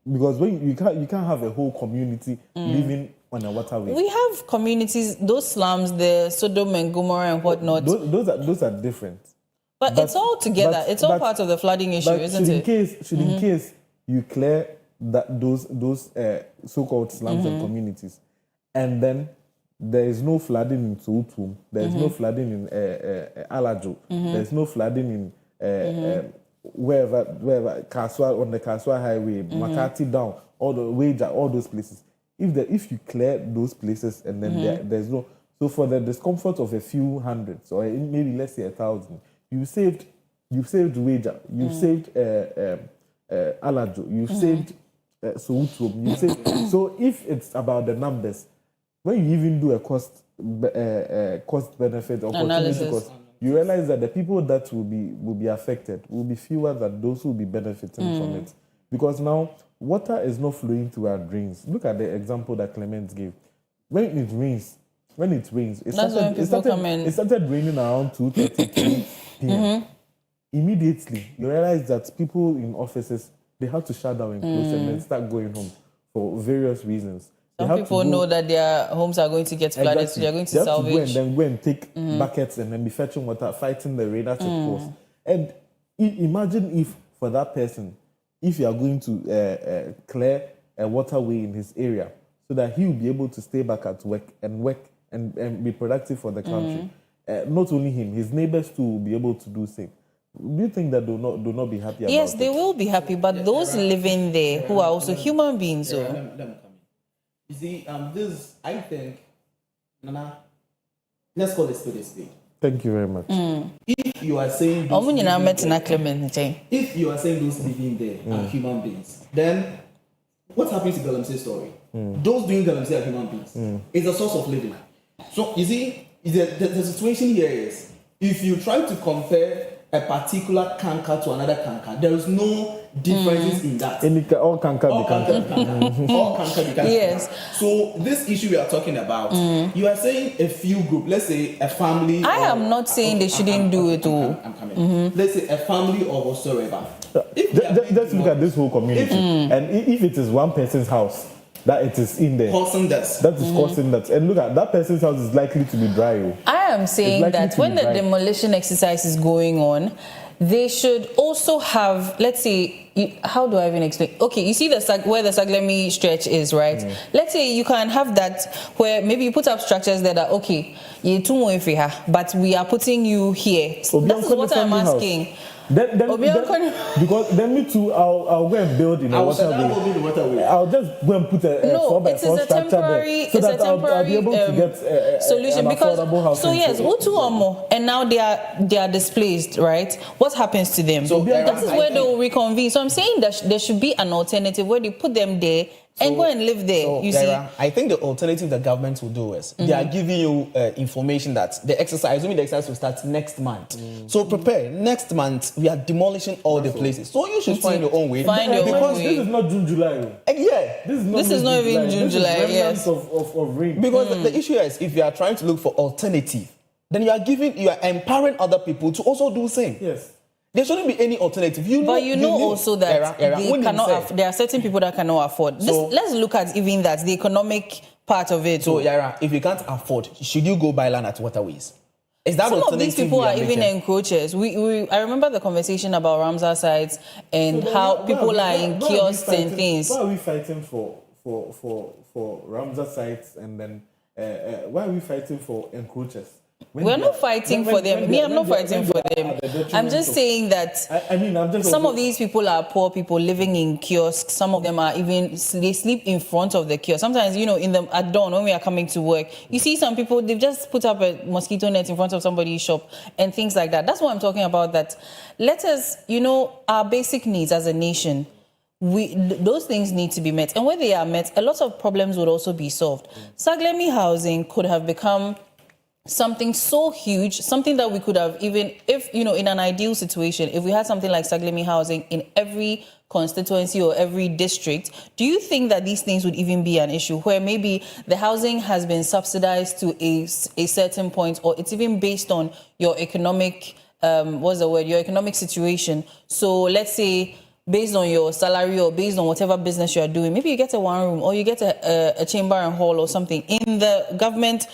Because when you can't have a whole community living on a waterway. We have communities, those slums, the Sodom and Gomorrah and whatnot. Those are different. But it's all together. It's all part of the flooding issue, isn't it? In case you clear those so-called slums and communities, and then there is no flooding in Tutum, there is no flooding in Alajo, there is no flooding in wherever Kaswa, on the Kaswa Highway, Makati down, all the Wager, all those places. If you clear those places and then there's no, so for the discomfort of a few hundreds or maybe let's say 1,000, you saved Wager, you saved Alajo, you saved Soutum, you saved. So if it's about the numbers, when you even do a cost benefit opportunity cost, you realize that the people that will be affected will be fewer than those who will be benefiting from it. Because now, water is not flowing through our drains. Look at the example that Clement gave. When it rains, it started raining around 2:30 p.m. Immediately, you realize that people in offices, they have to shut down and close and then start going home for various reasons. Some people know that their homes are going to get flooded, so they're going to salvage. Go and take buckets and then be fetching water, fighting the rain. That's of course. And imagine if for that person, if you are going to clear a waterway in his area, so that he will be able to stay back at work and be productive for the country. Not only him, his neighbors too will be able to do the same. Do you think that do not be happy about it? Yes, they will be happy, but those living there who are also human beings. You see, this, I think, Nana, let's call it a spade. Thank you very much. If you are saying those living there are human beings, then what happens to Galamsey's story? Those doing Galamsey are human beings. It's a source of living. So, you see, the situation here is, if you try to compare a particular canker to another canker. There is no differences in that. All canker be canker. All canker be canker. Yes. So this issue we are talking about, you are saying a few group, let's say a family. I am not saying they shouldn't do it all. I'm coming. Let's say a family or whatsoever. Just look at this whole community, and if it is one person's house that it is in there, causing that is causing that, and look at that person's house is likely to be dry. I am saying that when the demolition exercise is going on, they should also have, let's say, how do I even explain? Okay, you see where the Saglemi stretch is, right? Let's say you can have that where maybe you put up structures that are okay, but we are putting you here. That is what I'm asking. Because then me too, I'll go and build in a waterway. I'll just go and put a 4x4 structure there, so that I'll be able to get solution. Because so yes, Utu or more, and now they are displaced, right? What happens to them? So that is where they will reconvene. So I'm saying that there should be an alternative where they put them there and go and live there. You see, I think the alternative the government will do is they are giving you information that the exercise will start next month. So prepare. Next month we are demolishing all the places. So you should find your own way. Because this is not June, July. This is not even June, July. Yes. Of rain. Because the issue is, if you are trying to look for alternative, then you are empowering other people to also do the same. Yes. There shouldn't be any alternative. Also that there are certain people that cannot afford. Let's look at even that, the economic part of it. So, Yara, if you can't afford, should you go buy land at waterways? Is that some of these people are even encroachers. I remember the conversation about Ramsar sites and how people are in kiosks and things. Why are we fighting for Ramsar sites, and then why are we fighting for encroachers? We're not fighting for them. I'm not fighting for them. I'm just saying that some of these people are poor people living in kiosks. Some of them are they sleep in front of the kiosk. Sometimes, at dawn when we are coming to work, you see some people, they've just put up a mosquito net in front of somebody's shop and things like that. That's what I'm talking about, that let us, our basic needs as a nation, those things need to be met. And when they are met, a lot of problems would also be solved. Saglemi housing could have become something so huge, something that we could have even, if, in an ideal situation, if we had something like Saglemi housing in every constituency or every district, do you think that these things would even be an issue, where maybe the housing has been subsidized to a certain point, or it's even based on your economic, your economic situation? So let's say, based on your salary or based on whatever business you are doing, maybe you get a one room or you get a chamber and hall or something in the government,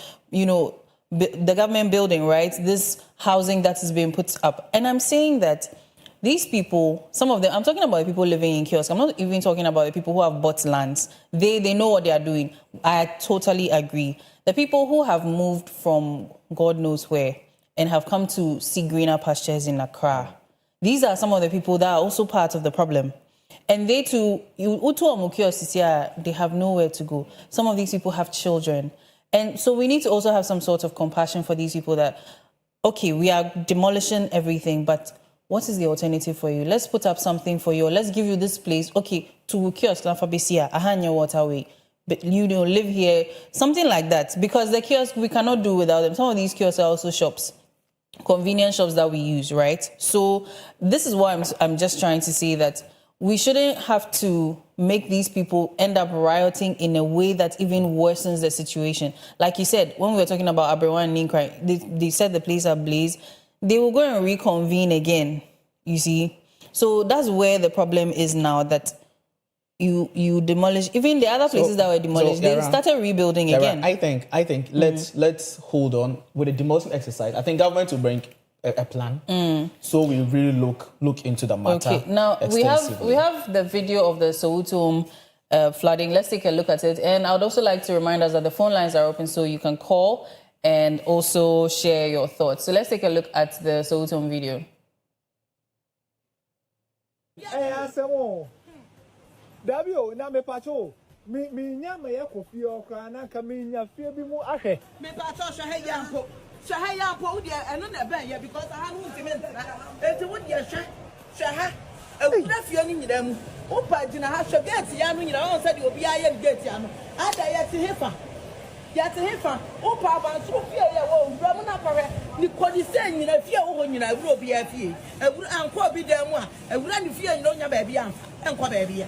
the government building, right? This housing that is being put up. And I'm saying that these people, some of them, I'm talking about the people living in kiosks. I'm not even talking about the people who have bought lands. They know what they are doing. I totally agree. The people who have moved from God knows where and have come to see greener pastures in Accra, these are some of the people that are also part of the problem. And they too, they have nowhere to go. Some of these people have children. And so we need to also have some sort of compassion for these people that, okay, we are demolishing everything, but what is the alternative for you? Let's put up something for you. Let's give you this place. Okay, to kiosk, Ahanya Waterway, but live here, something like that. Because the kiosk, we cannot do without them. Some of these kiosks are also shops, convenience shops that we use, right? So this is why I'm just trying to say that we shouldn't have to make these people end up rioting in a way that even worsens the situation. Like you said, when we were talking about Abrewa and Ninkrai, they said the place ablaze. They will go and reconvene again, you see. So that's where the problem is now, that you demolish. Even the other places that were demolished, they started rebuilding again. I think let's hold on with the demolition exercise. I think government will bring a plan, so we really look into the matter. Okay, now we have the video of the Soweto flooding. Let's take a look at it. And I would also like to remind us that the phone lines are open, so you can call and also share your thoughts. So let's take a look at the Soweto video. Dabio na me pacho mi nyama ya kofi okra na ka mi nya fie bi mu ahwe me pacho so ha yampo de eno na ben ya because ha no cement na enti wo de hwe ha awura fie ni nyira mu wo pa gina ha hwe gate ya no nyira won se de obi aye gate ya no ada ya te hefa wo pa ba so fie ya wo wura mu na pare Ni kodi say nyina fie wo nyina wuro bi afie. Ewuro anko bi dem a, ewuro ni fie nyina onya ba bia am. Enko ba bia.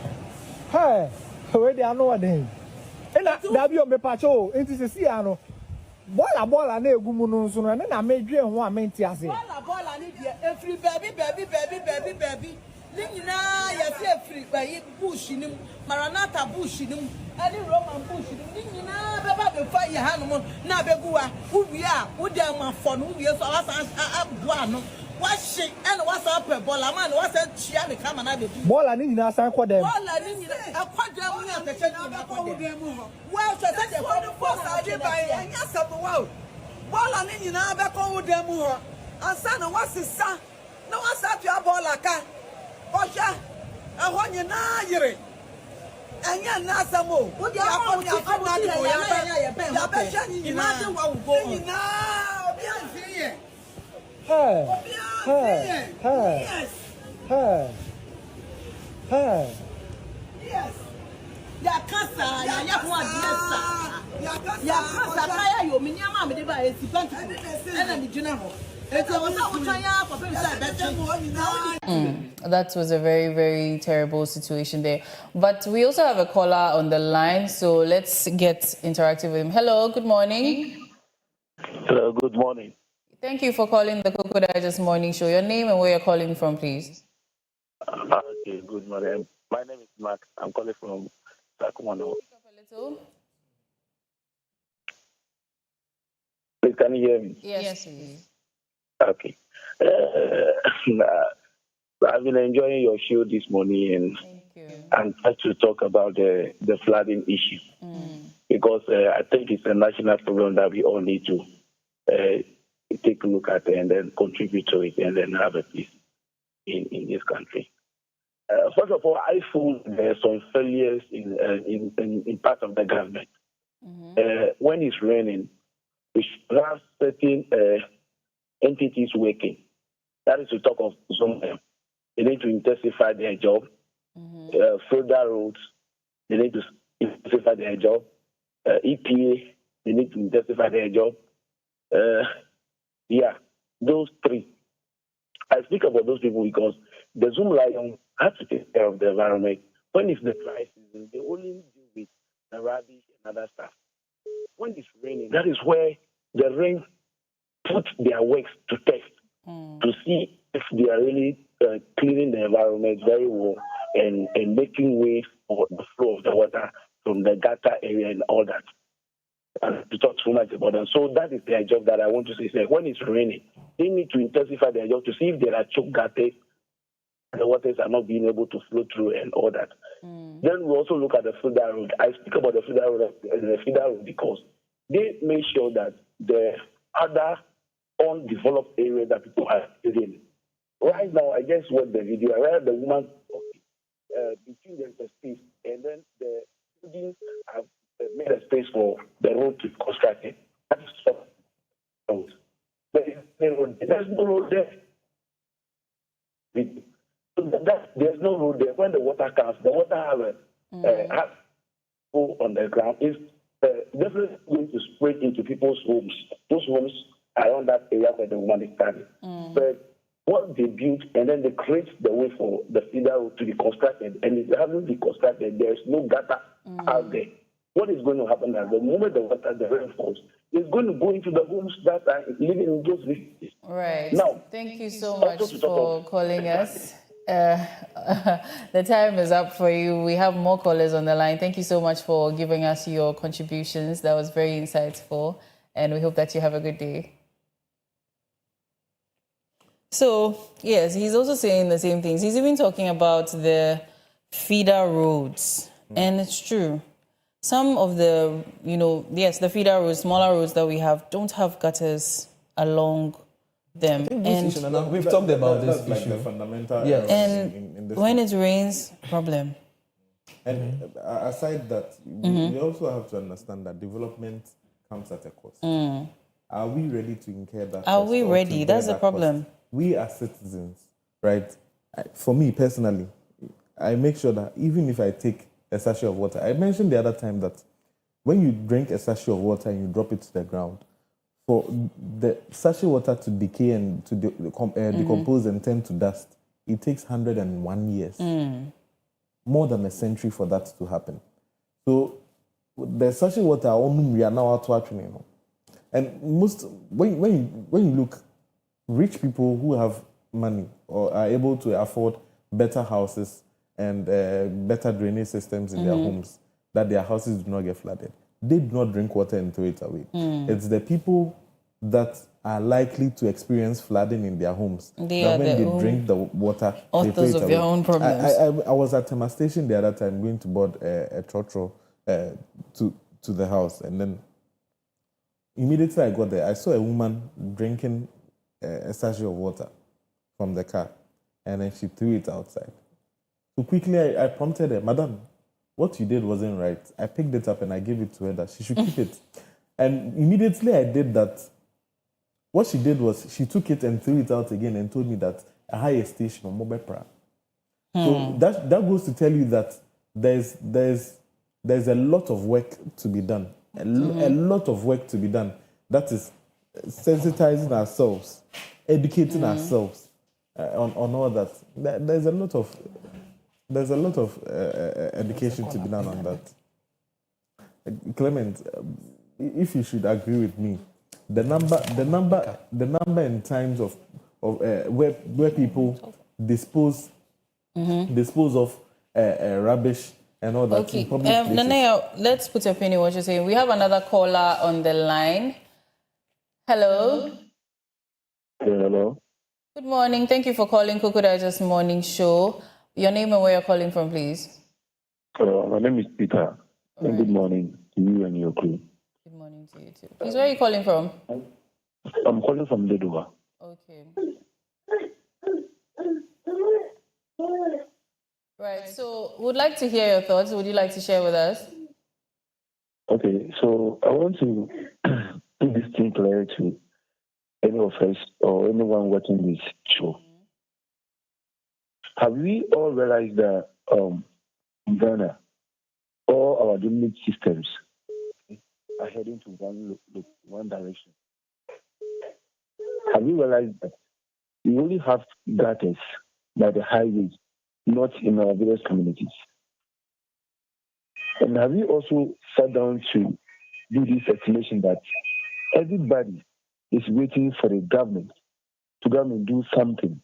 Hey, we dey ano wadin. Ena dabi o me pacho, enti se si ano. Bola na egu mu no nso no na medwe ho a menti ase. Bola ni dia every baby. Ni nyina ya se free ba yi bush nim, Maranatha bush nim, ani Roman bush nim. Ni nyina be ba be fa ye hanom na beguwa. Uwi a, wo dem afọ no uwi so wasa abu ano. Washi and what's up bola man what's a chia the camera na be do. Bola ni nyina san kwa dem. Bola ni nyina akwadam ni ateche ni akwadam. Well so say the force ade by anya sabo wow. Bola ni nyina be ko wo dem ho. Ansa na wasisa na wasa tua bola ka. Osha ehọ nyina yire. Anya na asamo. Wo dia ko dia fa na de ya be sha ni nyina de wa wo go. Nyina obi anfi ye. Hey. Yes. Ya kasa, ya ho adresa. Ya kasa kaya yo me nyama me de ba esi bantu. Ena me gina ho. That was a very, very terrible situation there. But we also have a caller on the line, so let's get interactive with him. Hello, good morning. Hello, good morning. Thank you for calling the Koko Digest Morning Show. Your name and where you're calling from, please. Okay, good morning. My name is Mark. I'm calling from Sacramento. Please, can you hear me? Yes, please. Okay. I've been enjoying your show this morning and try to talk about the flooding issue because I think it's a national problem that we all need to take a look at it and then contribute to it and then have a peace in this country. First of all, I feel there are some failures in part of the government. When it's raining, we should have certain entities working. That is to talk of some. They need to intensify their job. Further roads, they need to intensify their job. EPA, they need to intensify their job. Yeah, those three. I speak about those people because the Zoom Lion have to take care of the environment. When it's the dry season, they only deal with the rubbish and other stuff. When it's raining, that is where the rain put their works to test to see if they are really cleaning the environment very well and making way for the flow of the water from the gutter area and all that. And to talk so much about them. So that is their job that I want to say. When it's raining, they need to intensify their job to see if there are choke gutters, the waters are not being able to flow through and all that. Then we also look at the feeder road. I speak about the feeder road because they make sure that the other undeveloped areas that people are in. Right now, I just watched the video where the woman between there's a space and then the buildings have made a space for the road to be constructed. That's road. There's no road there. There's no road there. When the water comes, the water has go on the ground. It's definitely going to spread into people's homes. Those homes around that area where the woman is standing. But what they built and then they create the way for the feeder road to be constructed, and it hasn't been constructed. There is no gutter out there. What is going to happen is the moment the rain falls, it's going to go into the homes that are living in those villages. Right. Now, thank you so much for calling us. The time is up for you. We have more callers on the line. Thank you so much for giving us your contributions. That was very insightful, and we hope that you have a good day. So, yes, he's also saying the same things. He's even talking about the feeder roads, and it's true. Some of the, the feeder roads, smaller roads that we have, don't have gutters along them. And we've talked about this like issue. the fundamental and in this when it rains, problem. And aside that, we also have to understand that development comes at a cost. Are we ready to incur that cost? Are we ready? That's the problem. Cost? We as citizens, right? For me personally, I make sure that even if I take a sachet of water, I mentioned the other time that when you drink a sachet of water and you drop it to the ground, for the sachet water to decay and to decompose and turn to dust, it takes 101 years. More than a century for that to happen. So the sachet water we are now out watching, you know. And most when you look, rich people who have money or are able to afford better houses and better drainage systems in their homes, that their houses do not get flooded. They do not drink water and throw it away. It's the people that are likely to experience flooding in their homes. They that are when the they drink the water, they throw authors it of away. their own problems. I was at Tema Station the other time going to board a trotro to the house, and then immediately I got there, I saw a woman drinking a sachet of water from the car, and then she threw it outside. So quickly I prompted her, Madam, what you did wasn't right. I picked it up and I gave it to her that she should keep it. And immediately I did that. What she did was she took it and threw it out again and told me that a higher station on mobile pra. So that goes to tell you that there's a lot of work to be done. A lot of work to be done. That is sensitizing ourselves, educating ourselves on all that. There's a lot of education to be done on that. Clement, if you should agree with me, the number in times of where people dispose of rubbish and all that in public places. Nanaya, let's put your opinion what you're saying. We have another caller on the line. Hello. Hello. Good morning. Thank you for calling Koko Digest Morning Show. Your name and where you're calling from, please. My name is Peter. And good morning to you and your crew. Good morning to you too. Please, where are you calling from? I'm calling from Ledova. Okay. Right. So, would like to hear your thoughts. Would you like to share with us? Okay, so I want to put this thing clear to any of us or anyone watching this show. Have we all realized that in Ghana, all our drainage systems are heading to one direction? Have you realized that we only have gutters by the highways, not in our various communities? And have you also sat down to do this estimation that everybody is waiting for the government to come and do something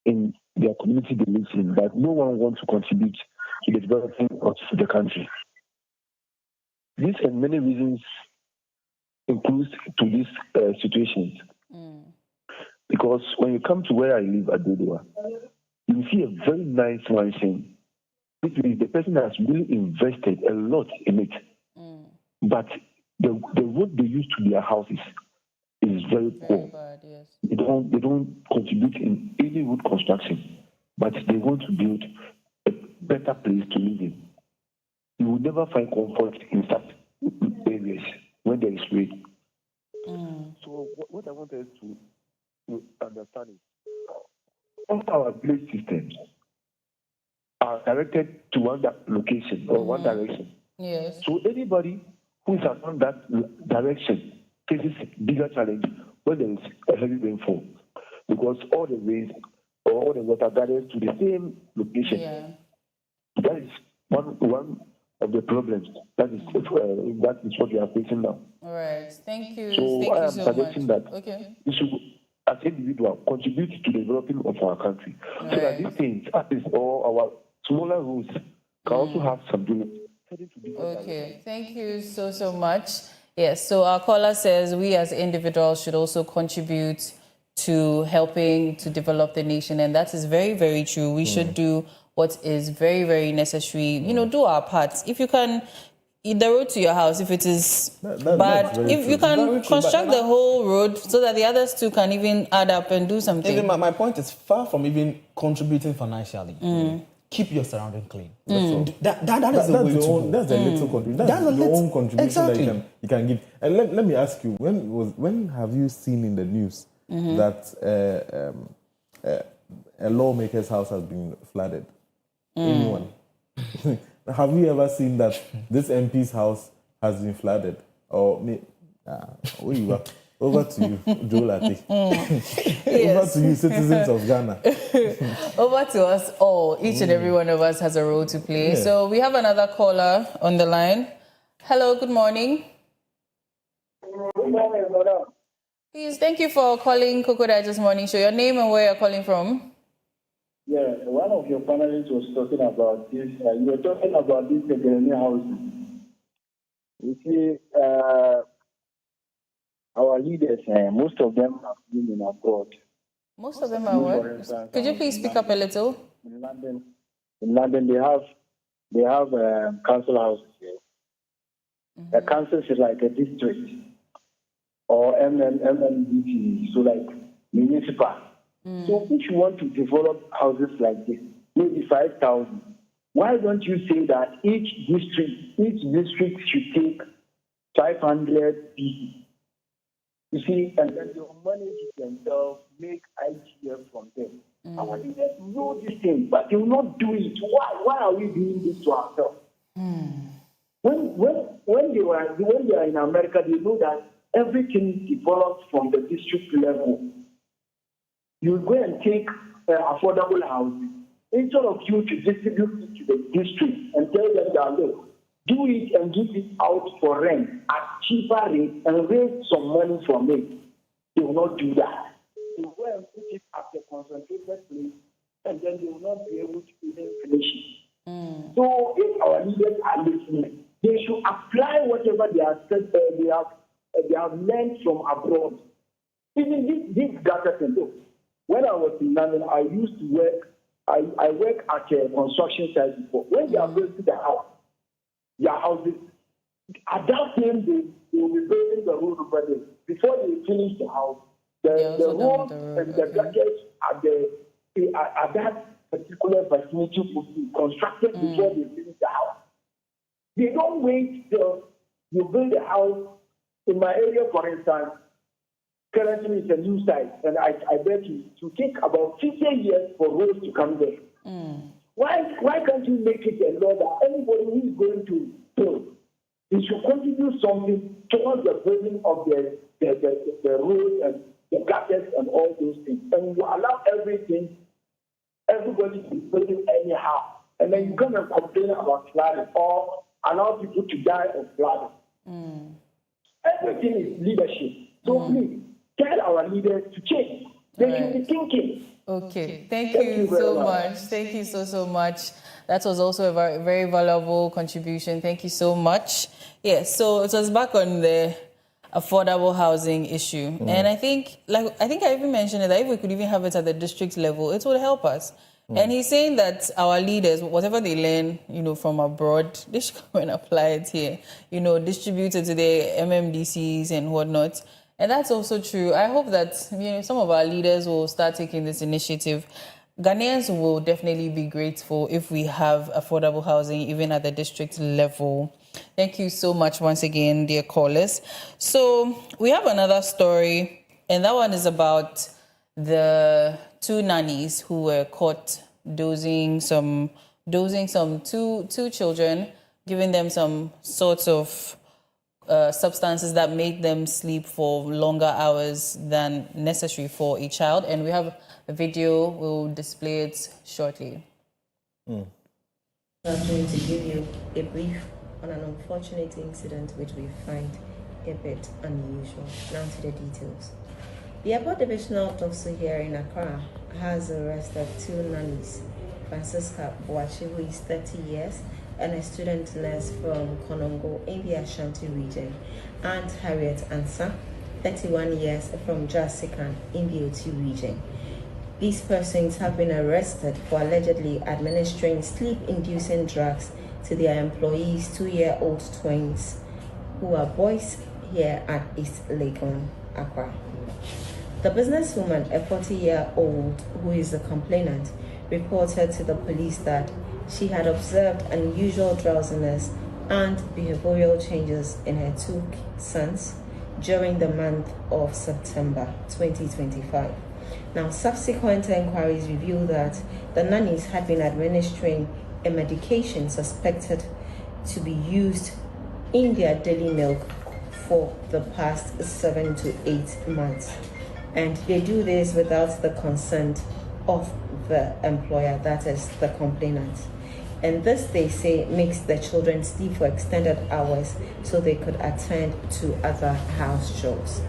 in their community they live in, but no one wants to contribute to the development of the country? These and many reasons include to these situations. Because when you come to where I live at Dodoa, you see a very nice mansion. Which means the person has really invested a lot in it. But the road they use to their houses is very poor. Bad, yes. They don't contribute in any road construction, but they want to build a better place to live in. You will never find comfort in such areas when there is rain. So what I want us to understand is all our village systems are directed to one location or one direction. Yes. So anybody who is around that direction faces a bigger challenge when there is a heavy rainfall, because all the rain or all the water gathers to the same location. Yeah. That is one of the problems. That is what we are facing now. All right. Thank you. So Thank I you am so suggesting much. that Okay. we should, as individuals, contribute to the development of our country, so that these things, at least all our smaller roads, can also have some heading to different Okay. Thank you so much. Yes. So our caller says we as individuals should also contribute to helping to develop the nation, and that is very, very true. We should do what is very, very necessary. You know, do our parts. If you can, in the road to your house, if it is bad, if you can construct the whole road so that the others too can even add up and do something. Even my point is far from even contributing financially. Keep your surrounding clean. That is the way to go. That's a little contribution. That's your own contribution exactly. that you can give. And let me ask you, when have you seen in the news that a lawmaker's house has been flooded? Anyone? Have you ever seen that this MP's house has been flooded? Or where you are? Over to you, Joe Latte. Over to you, citizens of Ghana. Over to us all. Each and every one of us has a role to play. Yeah. So we have another caller on the line. Hello, good morning. Good morning, madam. Please, thank you for calling Koko Digest Morning Show. Your name and where you're calling from? Yeah, one of your panelists was talking about this. You were talking about this Ghanaian housing. You see, our leaders, most of them have been in abroad. Most of them are what? Could you please speak up a little? In London, they have council houses here. The council is like a district or MMDT, so like municipal. So if you want to develop houses like this, maybe 5,000, why don't you say that each district should take 500 people? You see, and then they'll manage it themselves, make IGF from them. Our leaders know this thing, but they will not do it. Why are we doing this to ourselves? When they are in America, they know that everything develops from the district level. You go and take affordable housing instead of you to distribute it to the district and tell them that look, do it and give it out for rent at cheaper rate and raise some money from it. They will not do that. They will go and put it at the concentrated place, and then they will not be able to even finish it. So if our leaders are listening, they should apply whatever they have said, they have learned from abroad. Even this data center. When I was in London, I used to work. I work at a construction site before. When they are building the house, their houses, at that time they will be building the road over there. Before they finish the house, the road and the gadgets at that particular facility will be constructed before they finish the house. They don't wait till you build a house. In my area, for instance, currently it's a new site, and I bet you to take about 50 years for roads to come there. Why can't you make it a law that anybody who is going to build, they should contribute something towards the building of the road and the gadgets and all those things, and you allow everybody to be building anyhow, and then you come and complain about flooding or allow people to die of flooding. Everything is leadership. So please tell our leaders to change. They should be thinking. Okay, thank you so much. Thank you so much. That was also a very, very valuable contribution. Thank you so much. Yes, so it was back on the affordable housing issue. And I think I even mentioned it, that if we could even have it at the district level, it would help us. And he's saying that our leaders, whatever they learn, from abroad, they should come and apply it here, distribute it to the MMDCs and whatnot. And that's also true. I hope that, some of our leaders will start taking this initiative. Ghanaians will definitely be grateful if we have affordable housing, even at the district level. Thank you so much once again, dear callers. So we have another story, and that one is about the two nannies who were caught dosing some two children, giving them some sorts of substances that made them sleep for longer hours than necessary for a child. And we have a video, we'll display it shortly. I'm going to give you a brief on an unfortunate incident which we find a bit unusual. Now to the details. The Airport Divisional Officer here in Accra has arrested two nannies, Francisca Boachi, who is 30 years, and a student nurse from Konongo in the Ashanti region, and Harriet Ansa, 31 years, from Jasikan in the Oti region. These persons have been arrested for allegedly administering sleep-inducing drugs to their employees' 2-year-old twins, who are boys here at East Legon, Accra. The businesswoman, a 40-year-old who is the complainant, reported to the police that she had observed unusual drowsiness and behavioral changes in her two sons during the month of September 2025. Now, subsequent inquiries revealed that the nannies had been administering a medication suspected to be used in their daily milk for the past 7 to 8 months. And they do this without the consent of the employer, that is the complainant. And this, they say, makes the children sleep for extended hours so they could attend to other house chores.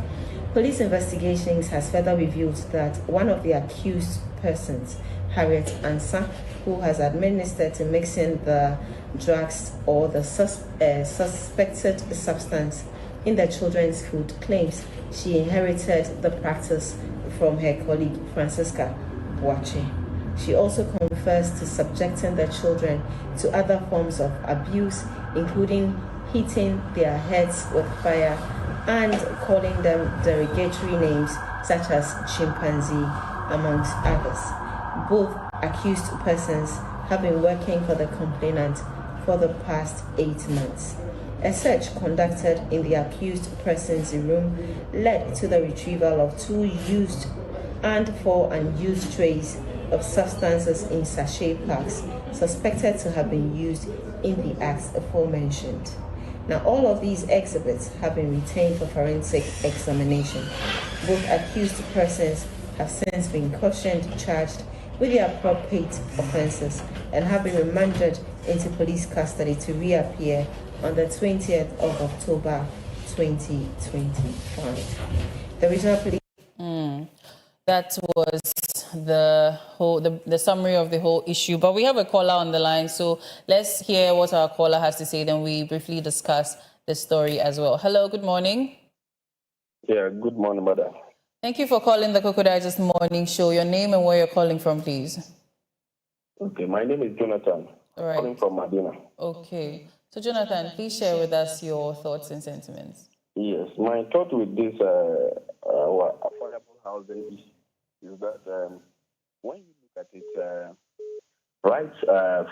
Police investigations has further revealed that one of the accused persons, Harriet Ansa, who has administered to mixing the drugs or the suspected substance in the children's food, claims she inherited the practice from her colleague Francisca Boache. She also confessed to subjecting the children to other forms of abuse, including hitting their heads with fire and calling them derogatory names such as chimpanzee, amongst others. Both accused persons have been working for the complainant for the past 8 months. A search conducted in the accused person's room led to the retrieval of 2 used and 4 unused trays of substances in sachet packs suspected to have been used in the acts aforementioned. Now, all of these exhibits have been retained for forensic examination. Both accused persons have since been cautioned, charged with the appropriate offences, and have been remanded into police custody to reappear on the 20th of October 2025. The regional police. That was the summary of the whole issue. But we have a caller on the line, so let's hear what our caller has to say. Then we briefly discuss the story as well. Hello, good morning. Yeah, good morning, madam. Thank you for calling the Koko Digest Morning Show. Your name and where you're calling from, please. Okay, my name is Jonathan. All right. Calling from Medina. Okay. So, Jonathan, please share with us your thoughts and sentiments. Yes, my thought with this affordable housing issue is that when you look at it, right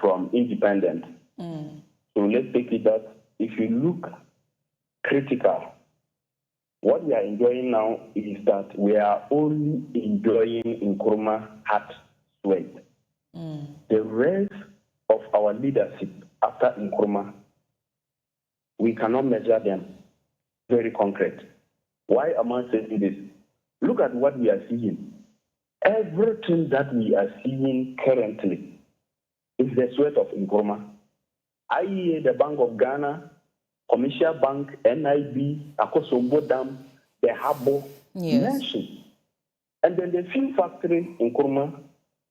from independent, so let's take it that if you look critical, what we are enjoying now is that we are only enjoying Nkrumah hard sweat. The rest of our leadership after Nkrumah, we cannot measure them very concrete. Why am I saying this? Look at what we are seeing. Everything that we are seeing currently is the sweat of Nkrumah. IEA, the Bank of Ghana, Commercial Bank, NIB, Akosombo Dam, the Habo, mentioned. And then the few factories Nkrumah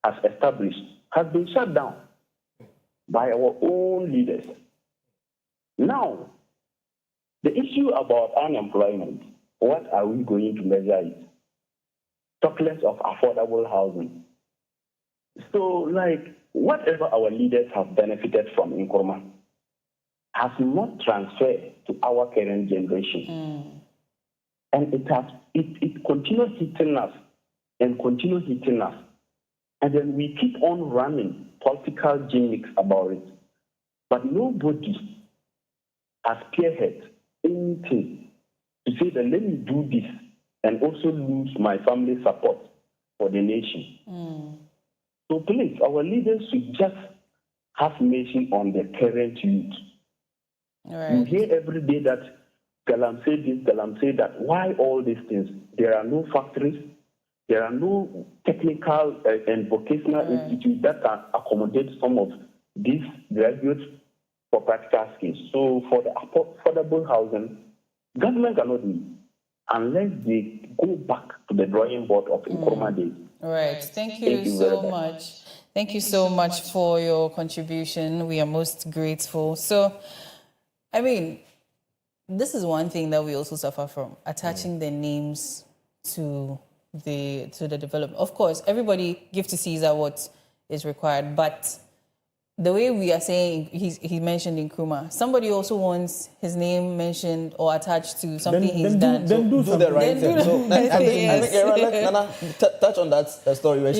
has established has been shut down by our own leaders. Now, the issue about unemployment, what are we going to measure it? Talk less of affordable housing. So, like, whatever our leaders have benefited from Nkrumah has not transferred to our current generation. And it continues hitting us and continues hitting us. And then we keep on running political gimmicks about it. But nobody has spearheaded anything to say that let me do this and also lose my family support for the nation. So please, our leaders should just have mercy on the current youth. Right. You hear every day that Galam say this, Galam say that. Why all these things? There are no factories. There are no technical and vocational institutes that can accommodate some of these graduates for practical skills. So for the affordable housing, government cannot do it unless they go back to the drawing board of Nkrumah days. All right. Thank you so much. Thank you so much for your contribution. We are most grateful. So, I mean, this is one thing that we also suffer from, attaching the names to the development. Of course, everybody give to Caesar what is required, but the way we are saying, he mentioned Nkrumah, somebody also wants his name mentioned or attached to something he's done. Then do the right thing. So I think Nana, touch on that story. You were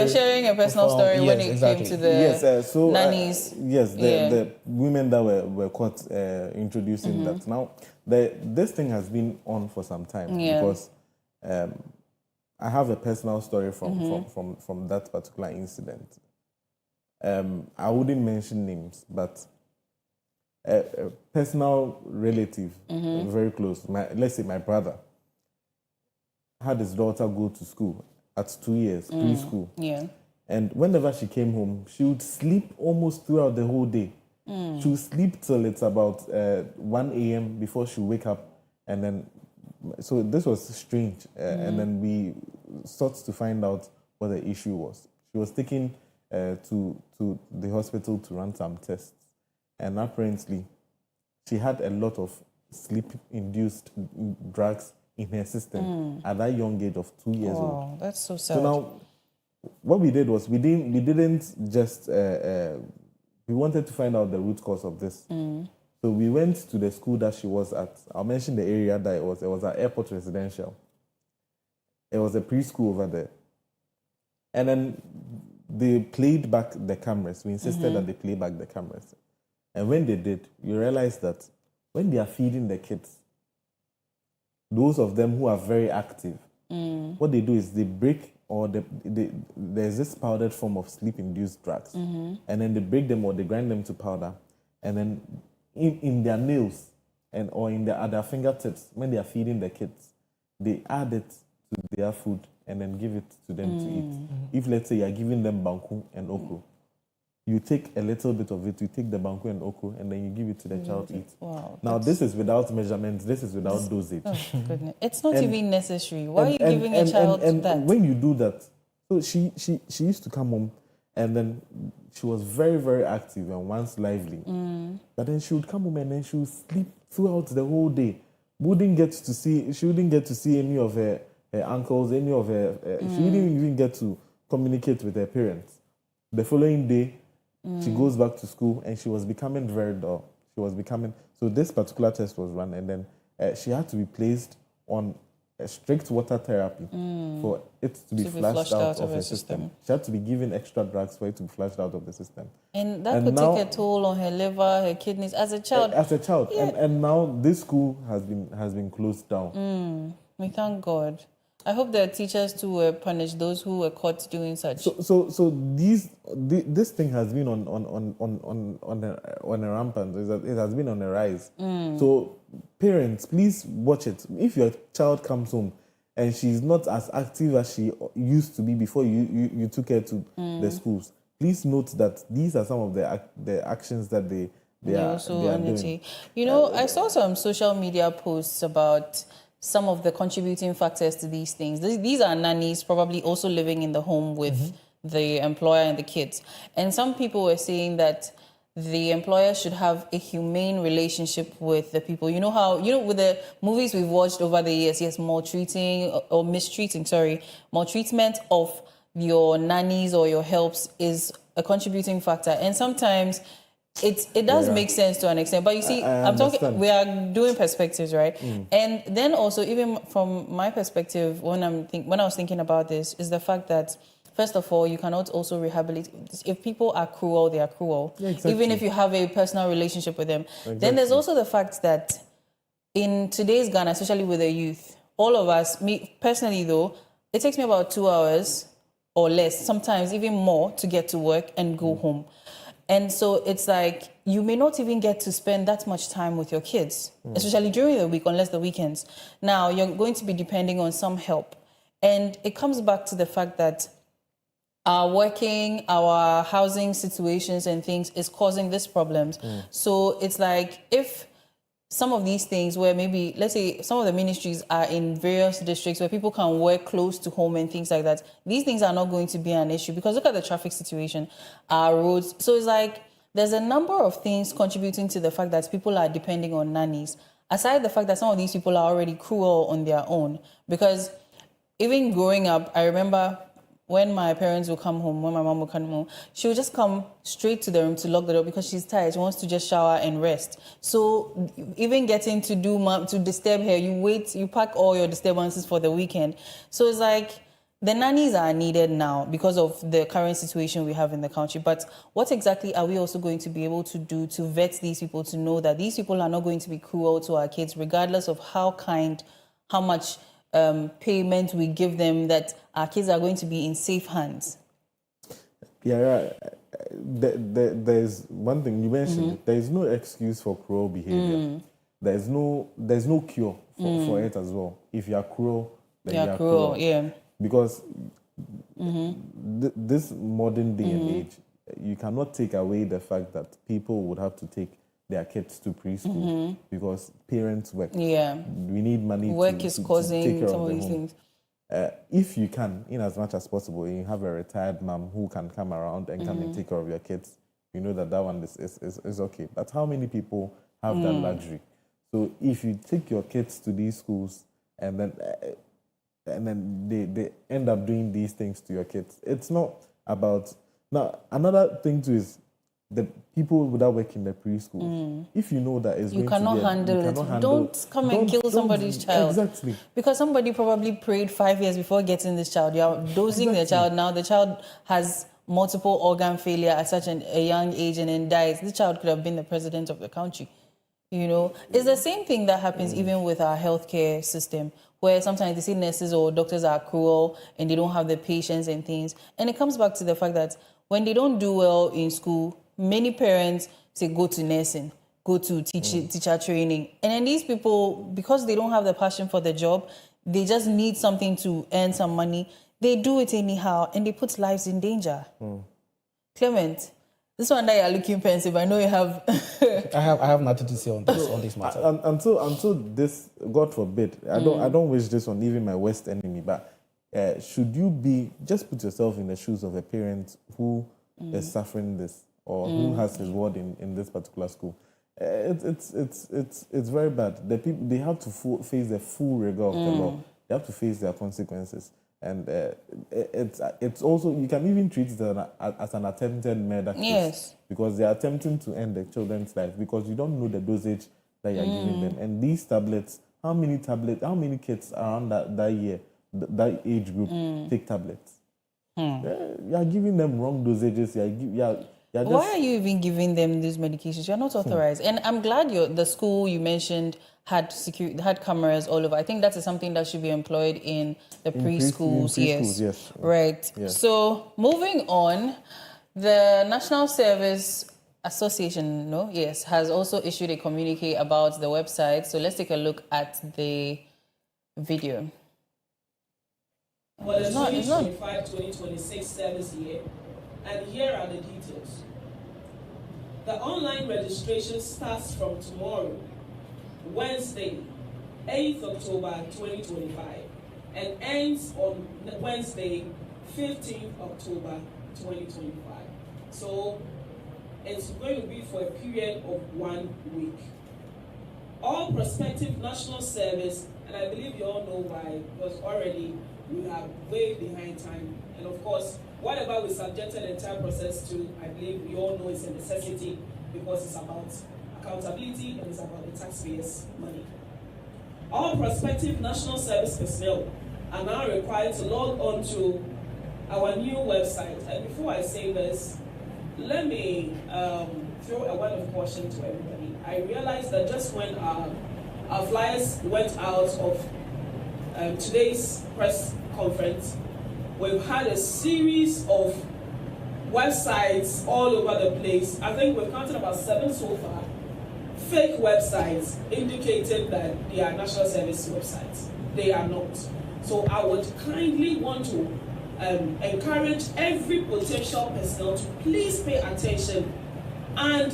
sharing a personal story when it came to the nannies. The women that were caught introducing that. Now, this thing has been on for some time because I have a personal story from that particular incident. I wouldn't mention names, but a personal relative, very close, let's say my brother, had his daughter go to school at 2 years, preschool. Yeah. And whenever she came home, she would sleep almost throughout the whole day. She would sleep till it's about 1 a.m. before she wake up. And then, so this was strange. And then we sought to find out what the issue was. She was taken to the hospital to run some tests. And apparently, she had a lot of sleep-induced drugs in her system at that young age of 2 years old. Oh, that's so sad. So now, what we did was we didn't just we wanted to find out the root cause of this. So we went to the school that she was at. I'll mention the area that it was. It was at Airport Residential. It was a preschool over there. And then they played back the cameras. We insisted that they play back the cameras. And when they did, you realize that when they are feeding the kids, those of them who are very active, what they do is they break, or there's this powdered form of sleep-induced drugs. And then they break them or they grind them to powder. And then in their nails or in their fingertips, when they are feeding the kids, they add it to their food and then give it to them to eat. If, let's say, you are giving them banku and okro, you take a little bit of it, you take the banku and okro, and then you give it to the child to eat. Wow, now, this is without measurements, this is without dosage. Oh, goodness. It's not even necessary. Why are you giving a child and that? When you do that, so she used to come home, and then she was very, very active and once lively. But then she would come home and then she would sleep throughout the whole day. She wouldn't get to see any of her uncles, any of her. She didn't even get to communicate with her parents. The following day, she goes back to school and she was becoming very dull. So this particular test was run, and then she had to be placed on a strict water therapy for it to be flushed out of her system. She had to be given extra drugs for it to be flushed out of the system. And that could take a toll on her liver, her kidneys as a child. Yeah. And now this school has been closed down. We thank God. I hope the teachers too were punished, those who were caught doing such. So this thing has been on a rampant. It has been on a rise. So parents, please watch it. If your child comes home and she's not as active as she used to be before you took her to the schools, please note that these are some of the actions that they are doing. You know, I saw some social media posts about some of the contributing factors to these things. These are nannies probably also living in the home with the employer and the kids. And some people were saying that the employer should have a humane relationship with the people. You know how, with the movies we've watched over the years, yes, maltreatment of your nannies or your helps is a contributing factor. And sometimes it does make sense to an extent, but you see, I'm talking. We are doing perspectives, right? And then also, even from my perspective, when I was thinking about this, is the fact that first of all, you cannot also rehabilitate. If people are cruel, they are cruel. Yeah, exactly. Even if you have a personal relationship with them. Exactly. Then there's also the fact that in today's Ghana, especially with the youth, all of us, me personally though, it takes me about 2 hours or less, sometimes even more, to get to work and go home. And so it's like you may not even get to spend that much time with your kids, especially during the week, unless the weekends. Now, you're going to be depending on some help. And it comes back to the fact that our housing situations and things is causing these problems. So it's like if some of these things where maybe, let's say some of the ministries are in various districts where people can work close to home and things like that, these things are not going to be an issue because look at the traffic situation, our roads. So it's like there's a number of things contributing to the fact that people are depending on nannies, aside the fact that some of these people are already cruel on their own. Because even growing up, I remember when my parents would come home, when my mom would come home, she would just come straight to the room to lock the door because she's tired. She wants to just shower and rest. So even getting to disturb her, you pack all your disturbances for the weekend. So it's like the nannies are needed now because of the current situation we have in the country. But what exactly are we also going to be able to do to vet these people to know that these people are not going to be cruel to our kids, regardless of how much payment we give them, that our kids are going to be in safe hands? Yeah, there's one thing you mentioned. There is no excuse for cruel behavior. There's no cure for it as well. If you are cruel, then you are cruel. Yeah. Because this modern day and age, you cannot take away the fact that people would have to take their kids to preschool because parents work. Yeah. We need money Work is to causing take care some of of the these home. things. If you can, in as much as possible, you have a retired mom who can come around and come and take care of your kids. You know that one is okay. But how many people have that luxury? So if you take your kids to these schools and then they end up doing these things to your kids, it's not about... Now, another thing too is the people that work in the preschool. If you know that it's You going cannot to be handle it. Don't come and kill somebody's child. Exactly. Because somebody probably prayed 5 years before getting this child. You're dosing the child now. The child has multiple organ failure at such a young age and then dies. This child could have been the president of the country. You know, it's the same thing that happens even with our healthcare system, where sometimes they say nurses or doctors are cruel and they don't have the patience and things. And it comes back to the fact that when they don't do well in school, many parents say go to nursing, go to teacher training. And then these people, because they don't have the passion for the job, they just need something to earn some money. They do it anyhow and they put lives in danger. Clement, this one that you're looking pensive, I know you have... I have nothing to say on this matter. Until this, God forbid, I don't wish this on even my worst enemy, but should you just put yourself in the shoes of a parent who is suffering this or who has his ward in this particular school. It's very bad. The people, they have to face the full rigor of the law. They have to face their consequences. And it's also, you can even treat it as an attempted murder case. Yes. Because they are attempting to end the children's life because you don't know the dosage that you're giving them. And these tablets, how many kids around that year, that age group take tablets? You're giving them wrong dosages. Why are you even giving them these medications? You're not authorized. And I'm glad the school you mentioned had cameras all over. I think that is something that should be employed in the preschools. Yes. Right. Yes. So moving on, the National Service Association, has also issued a communique about the website. So let's take a look at the video. For the 2025-2026 service year, and here are the details. The online registration starts from tomorrow, Wednesday, 8th October 2025, and ends on Wednesday, 15th October 2025. So it's going to be for a period of 1 week. All prospective national service, and I believe you all know why, because already we are way behind time. And of course, whatever we subjected the entire process to, I believe we all know it's a necessity because it's about accountability and it's about the taxpayers' money. All prospective national service personnel are now required to log on to our new website. And before I say this, let me throw a word of caution to everybody. I realized that just when our flyers went out of today's press conference, we've had a series of websites all over the place. I think we've counted about 7 so far. Fake websites indicated that they are national service websites. They are not. So I would kindly want to encourage every potential personnel to please pay attention and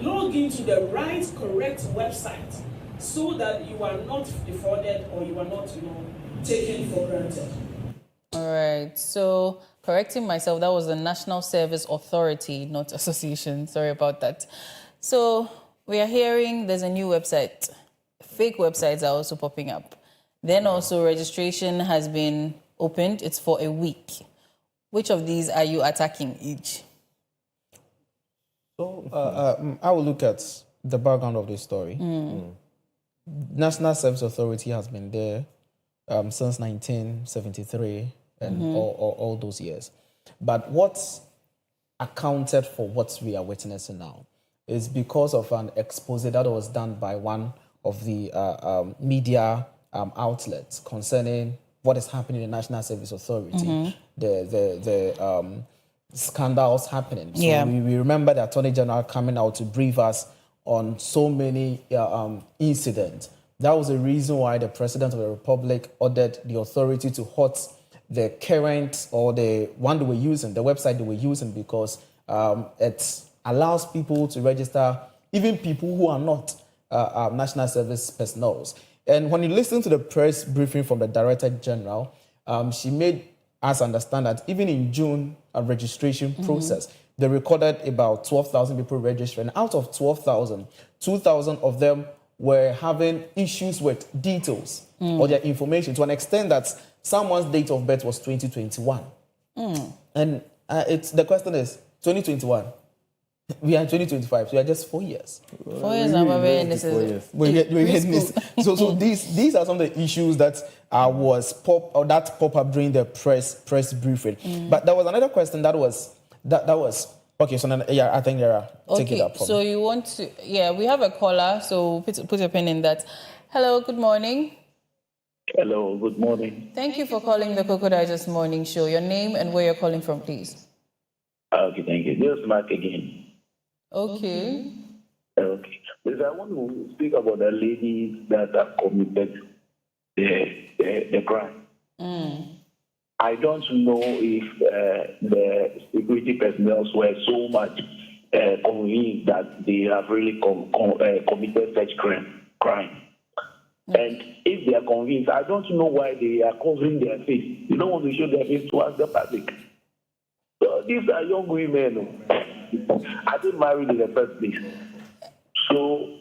log into the right, correct website so that you are not defrauded or you are not, taken for granted. All right. So correcting myself, that was the National Service Authority, not Association. Sorry about that. So we are hearing there's a new website. Fake websites are also popping up. Then also registration has been opened. It's for a week. Which of these are you attacking each? So I will look at the background of this story. National Service Authority has been there since 1973 and all those years. But what's accounted for what we are witnessing now is because of an expose that was done by one of the media outlets concerning what is happening in the National Service Authority, the scandals happening. So Yeah. we remember the Attorney General coming out to brief us on so many incidents. That was the reason why the President of the Republic ordered the authority to halt the current or the one they were using, the website they were using, because it allows people to register, even people who are not national service personnel. And when you listen to the press briefing from the Director General, she made us understand that even in June, a registration process, they recorded about 12,000 people registering. Out of 12,000, 2,000 of them were having issues with details or their information, to an extent that someone's date of birth was 2021. And the question is, 2021, we are in 2025, so we are just 4 years. 4 years now, but this is So these are some of the issues that that pop up during the press briefing. But there was another question that was okay. So then, yeah, I think you're taking that problem. So you want to? Yeah, we have a caller. So put a pin in that. Hello, good morning. Hello, good morning. Thank you for calling the Koko Digest Morning Show. Your name and where you're calling from, please. Okay, thank you. This is Mark again. Okay. Okay. Because I want to speak about the ladies that have committed the crime. I don't know if the security personnel were so much convinced that they have really committed such crime. And if they are convinced, I don't know why they are covering their face. They don't want to show their face towards the public. So these are young women. I didn't marry in the first place. So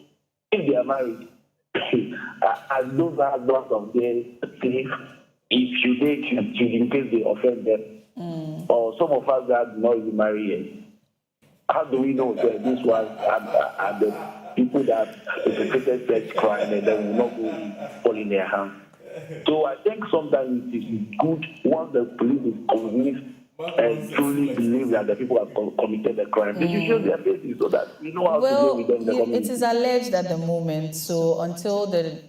if they are married, as those are lots of them safe, if you date in case they offend them, or some of us that do not even marry yet, how do we know that these ones are the people that perpetrated such crime and they will not go fall in their hands? So I think sometimes it is good once the police is convinced and truly believe that the people have committed the crime. They should show their faces so that we know how to deal with them in the community. It is alleged at the moment. So until the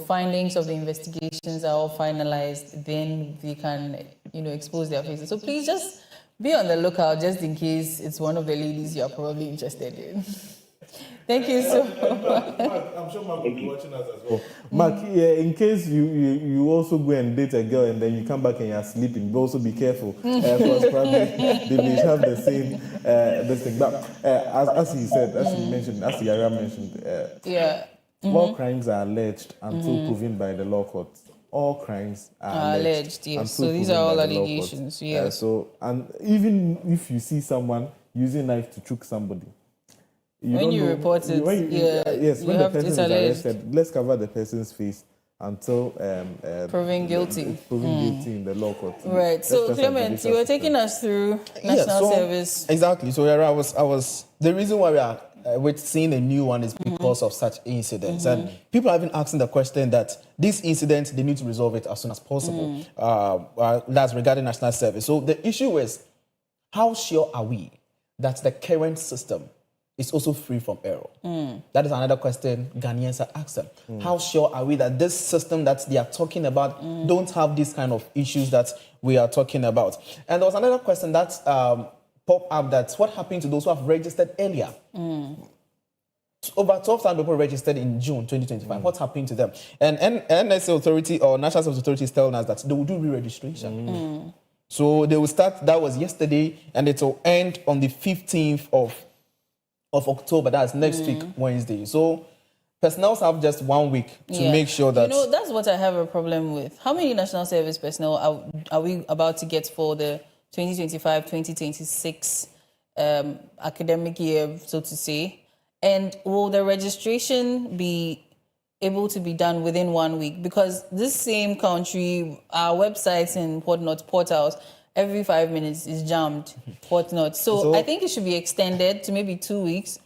findings of the investigations are all finalized, then we can expose their faces. So please just be on the lookout, just in case it's one of the ladies you are probably interested in. Thank you so much. Mark, I'm sure Mark will be watching us as well. Mark, in case you also go and date a girl and then you come back and you're sleeping, also be careful. Because probably they may have the same this thing. But as he said, as he mentioned, as Yara mentioned, all crimes are alleged until proven by the law court. All crimes are alleged. Yes. So these are all allegations. Yes. And even if you see someone using knife to choke somebody, when you report it, when the person is arrested, let's cover the person's face until proven guilty. Proven guilty in the law court. Right. So Clement, you were taking us through national service. Exactly. So I was the reason why we are seeing a new one is because of such incidents, and people have been asking the question that these incidents they need to resolve it as soon as possible. That's regarding national service. So the issue is, how sure are we that the current system is also free from error? That is another question Ghanaians are asking. How sure are we that this system that they are talking about don't have these kind of issues that we are talking about? And there was another question that popped up, that's what happened to those who have registered earlier? Over 12,000 people registered in June 2025. What happened to them? And NSA authority or National Service Authority is telling us that they will do re-registration. So they will start, that was yesterday, and it will end on the 15th of October. That's next week, Wednesday. So personnel have just 1 week to make sure that... that's what I have a problem with. How many national service personnel are we about to get for the 2025-2026 academic year, so to say? And will the registration be able to be done within 1 week? Because this same country, our websites and whatnot, portals, every 5 minutes is jammed, whatnot. So I think it should be extended to maybe 2 weeks.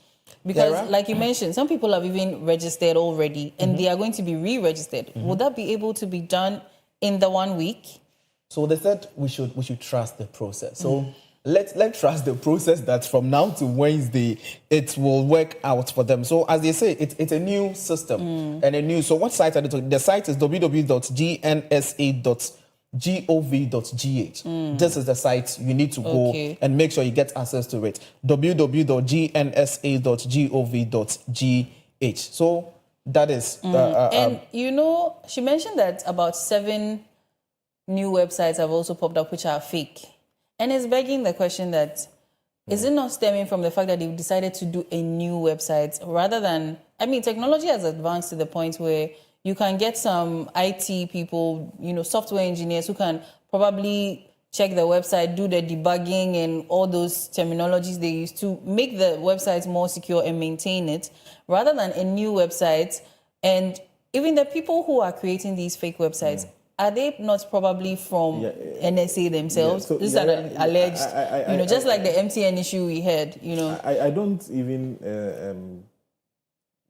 Because like you mentioned, some people have even registered already and they are going to be re-registered. Would that be able to be done in the 1 week? So they said we should trust the process. So let's trust the process that from now to Wednesday, it will work out for them. So as they say, it's a new system and a new... So what site are they talking? The site is www.gnsa.gov.gh. www.gnsa.gov.gh. This is the site you need to go and make sure you get access to it. www.gnsa.gov.gh. So that is... and you know, she mentioned that about 7 new websites have also popped up which are fake. And it's begging the question that, is it not stemming from the fact that they've decided to do a new website rather than... I mean, technology has advanced to the point where you can get some IT people, you know, software engineers who can probably check the website, do the debugging and all those terminologies they use to make the websites more secure and maintain it, rather than a new website. And even the people who are creating these fake websites, are they not probably from NSA themselves? So, this is alleged, you know, just like the MTN issue we had, you know. I don't even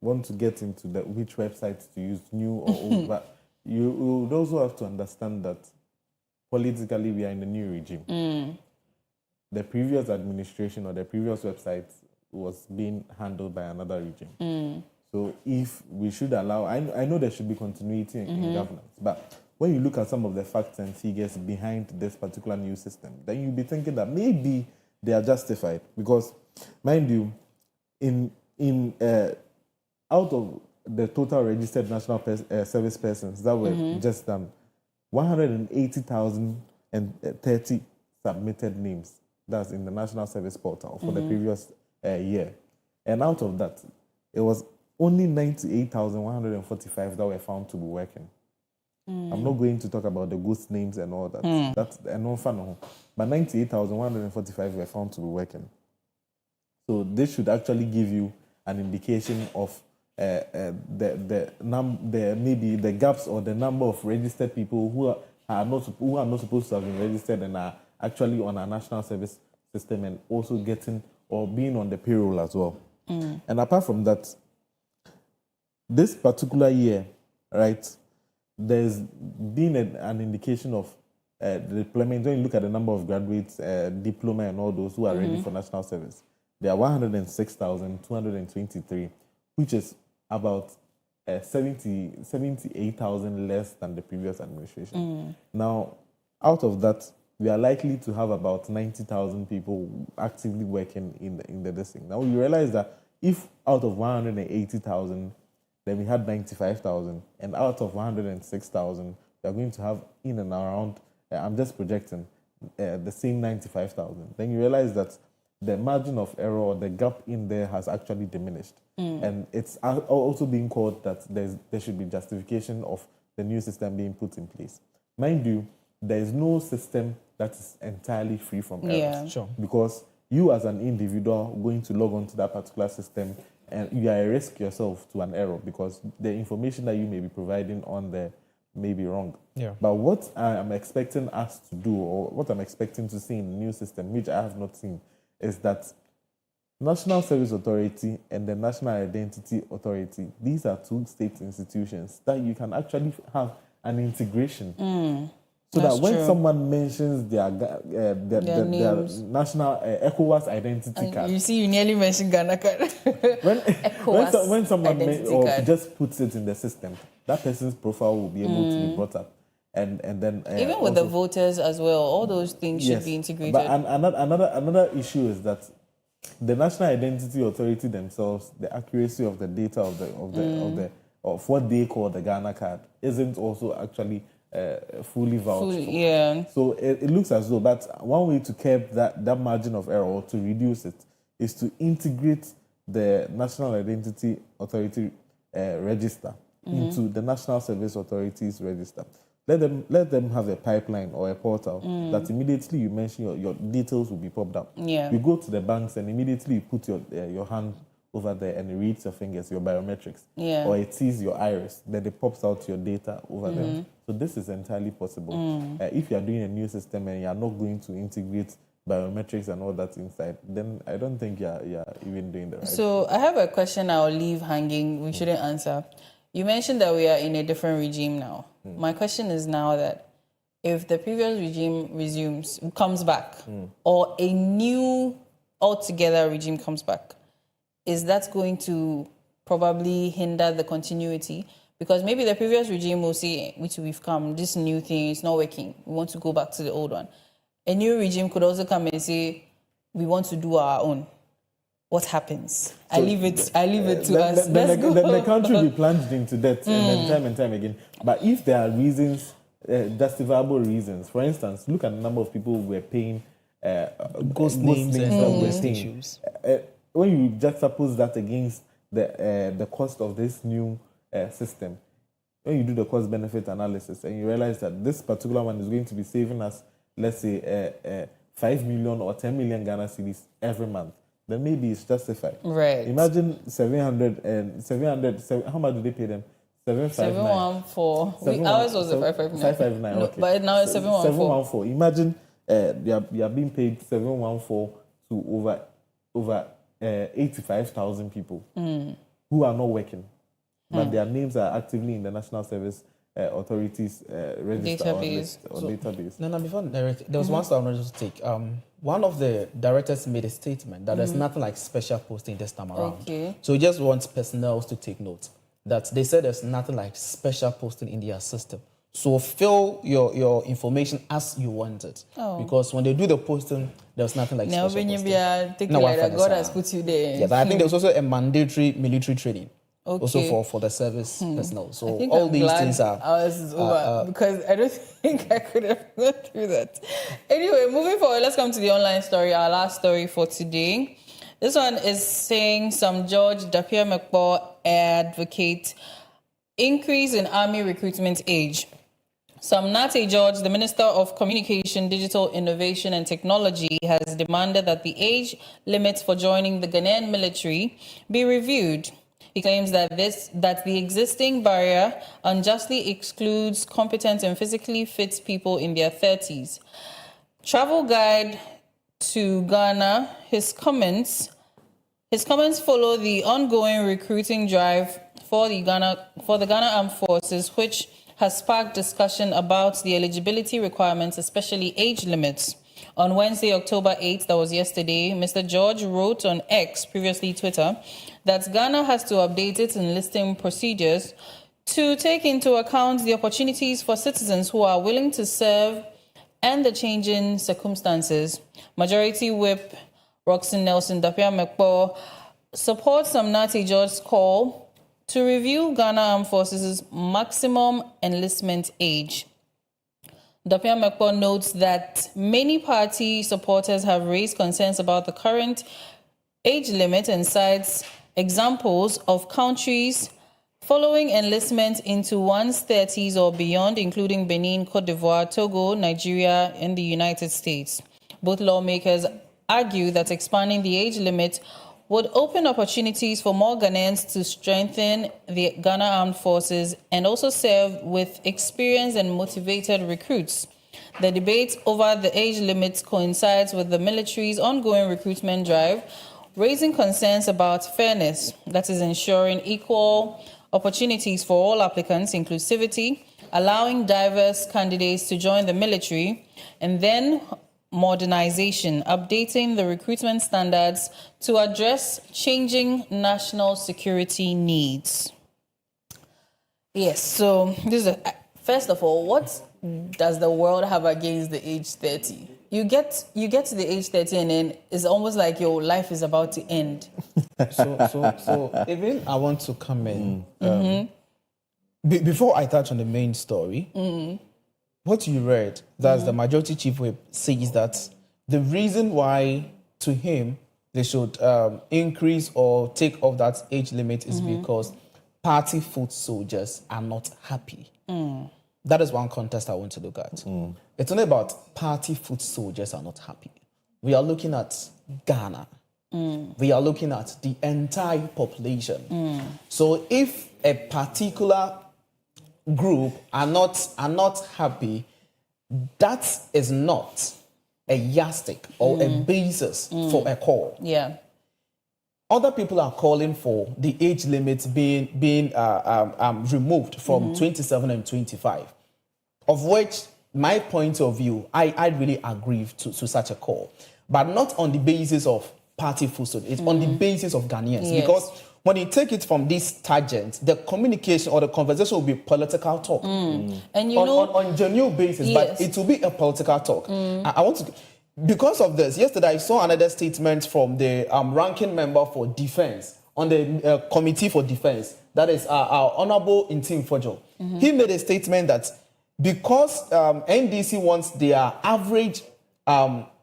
want to get into which websites to use, new or old, but you would also have to understand that politically we are in a new regime. The previous administration or the previous website was being handled by another regime. So if we should allow, I know there should be continuity in governance, but when you look at some of the facts and figures behind this particular new system, then you'll be thinking that maybe they are justified. Because, mind you, out of the total registered national service persons that were just done, 180,030 submitted names. That's in the National Service Portal for the previous year. And out of that, it was only 98,145 that were found to be working. I'm not going to talk about the ghost names and all that. That's a non-fun. But 98,145 were found to be working. So this should actually give you an indication of maybe the gaps or the number of registered people who are not supposed to have been registered and are actually on our national service system and also getting or being on the payroll as well. And apart from that, this particular year, right, there's been an indication of the deployment. When you look at the number of graduates, diploma and all those who are ready for national service, there are 106,223, which is about 78,000 less than the previous administration. Now, out of that, we are likely to have about 90,000 people actively working in the district. Now, you realize that if out of 180,000, then we had 95,000, and out of 106,000, we are going to have in and around, I'm just projecting, the same 95,000. Then you realize that the margin of error or the gap in there has actually diminished. And it's also being called that there should be justification of the new system being put in place. Mind you, there is no system that is entirely free from errors. Sure. Because you as an individual going to log on to that particular system, and you are a risk yourself to an error because the information that you may be providing on there may be wrong. But what I am expecting us to do, or what I'm expecting to see in the new system, which I have not seen, is that National Service Authority and the National Identity Authority, these are two state institutions that you can actually have an integration. So that when someone mentions their national ECOWAS identity card, you see, you nearly mentioned Ghana card. when someone just puts it in the system, that person's profile will be able to be brought up, and then even with the voters as well, all those things should be integrated. But another issue is that the National Identity Authority themselves, the accuracy of the data of what they call the Ghana card isn't also actually fully vouched for. So it looks as though that's one way to curb that margin of error or to reduce it is to integrate the National Identity Authority register into the National Service Authority's register. Let them have a pipeline or a portal that immediately you mention your details will be popped up. You go to the banks and immediately you put your hand over there and it reads your fingers, your biometrics. Or it sees your iris, then it pops out your data over there. So this is entirely possible. If you are doing a new system and you are not going to integrate biometrics and all that inside, then I don't think you're even doing the right thing. So I have a question I'll leave hanging. We shouldn't answer. You mentioned that we are in a different regime now. My question is now that if the previous regime comes back, or a new altogether regime comes back, is that going to probably hinder the continuity? Because maybe the previous regime will say, which we've come, this new thing is not working. We want to go back to the old one. A new regime could also come and say, we want to do our own. What happens? I leave it to us. The country will be plunged into debt and time again. But if there are reasons, justifiable reasons, for instance, look at the number of people who were paying ghost names and issues. When you juxtapose that against the cost of this new system, when you do the cost-benefit analysis and you realize that this particular one is going to be saving us, let's say, 5 million or 10 million Ghana cedis every month, then maybe it's justified. Right. Imagine 700, how much do they pay them? 759. 714. Ours was 559. 559, no, okay. But now it's 714. 714. Imagine you are being paid 714 to over 85,000 people who are not working, but their names are actively in the National Service Authorities register database. or database. No, before there was one story I wanted to take. One of the directors made a statement that there's nothing like special posting this time around. Okay. So he just wants personnel to take note that they said there's nothing like special posting in their system. So fill your information as you want it. Because when they do the posting, there's nothing like special posting. God has put you there. Yeah, but I think there's also a mandatory military training. Okay. Also for the service personnel. So all these things are... Ours is over because I don't think I could have gone through that. Anyway, moving forward, let's come to the online story, our last story for today. This one is saying some George Dapia McBaugh advocate increase in army recruitment age. Some Nate George, the Minister of Communication, Digital Innovation and Technology, has demanded that the age limit for joining the Ghanaian military be reviewed. He claims that the existing barrier unjustly excludes competent and physically fit people in their 30s. Travel guide to Ghana, his comments follow the ongoing recruiting drive for the Ghana Armed Forces, which has sparked discussion about the eligibility requirements, especially age limits. On Wednesday, October 8th, that was yesterday, Mr. George wrote on X, previously Twitter, that Ghana has to update its enlisting procedures to take into account the opportunities for citizens who are willing to serve and the changing circumstances. Majority Whip Roxanne Nelson Dapia McBaugh supports Samnati George's call to review Ghana Armed Forces' maximum enlistment age. Dapia McBaugh notes that many party supporters have raised concerns about the current age limit and cites examples of countries following enlistment into one's 30s or beyond, including Benin, Cote d'Ivoire, Togo, Nigeria, and the United States. Both lawmakers argue that expanding the age limit would open opportunities for more Ghanaians to strengthen the Ghana Armed Forces and also serve with experienced and motivated recruits. The debate over the age limits coincides with the military's ongoing recruitment drive, raising concerns about fairness, that is ensuring equal opportunities for all applicants, inclusivity, allowing diverse candidates to join the military, and then modernization, updating the recruitment standards to address changing national security needs. Yes, so this is first of all, what does the world have against the age 30? You get to the age 30 and then it's almost like your life is about to end. So even I want to come in. Before I touch on the main story, what you read, that's the majority chief whip, says that the reason why, to him, they should increase or take off that age limit is because party foot soldiers are not happy. That is one contest I want to look at. It's only about party foot soldiers are not happy. We are looking at Ghana. We are looking at the entire population. So if a particular group are not happy, that is not a yardstick or a basis for a call. Yeah. Other people are calling for the age limits being removed from 27 and 25, of which my point of view, I really agree to such a call, but not on the basis of party footstool. It's on the basis of Ghanaians, because when you take it from this tangent, the communication or the conversation will be political talk. And you know, on genuine basis, yes. but it will be a political talk. I want to, because of this, yesterday I saw another statement from the ranking member for defense on the committee for defense. That is our Honorable Intim Fojo. He made a statement that because NDC wants their average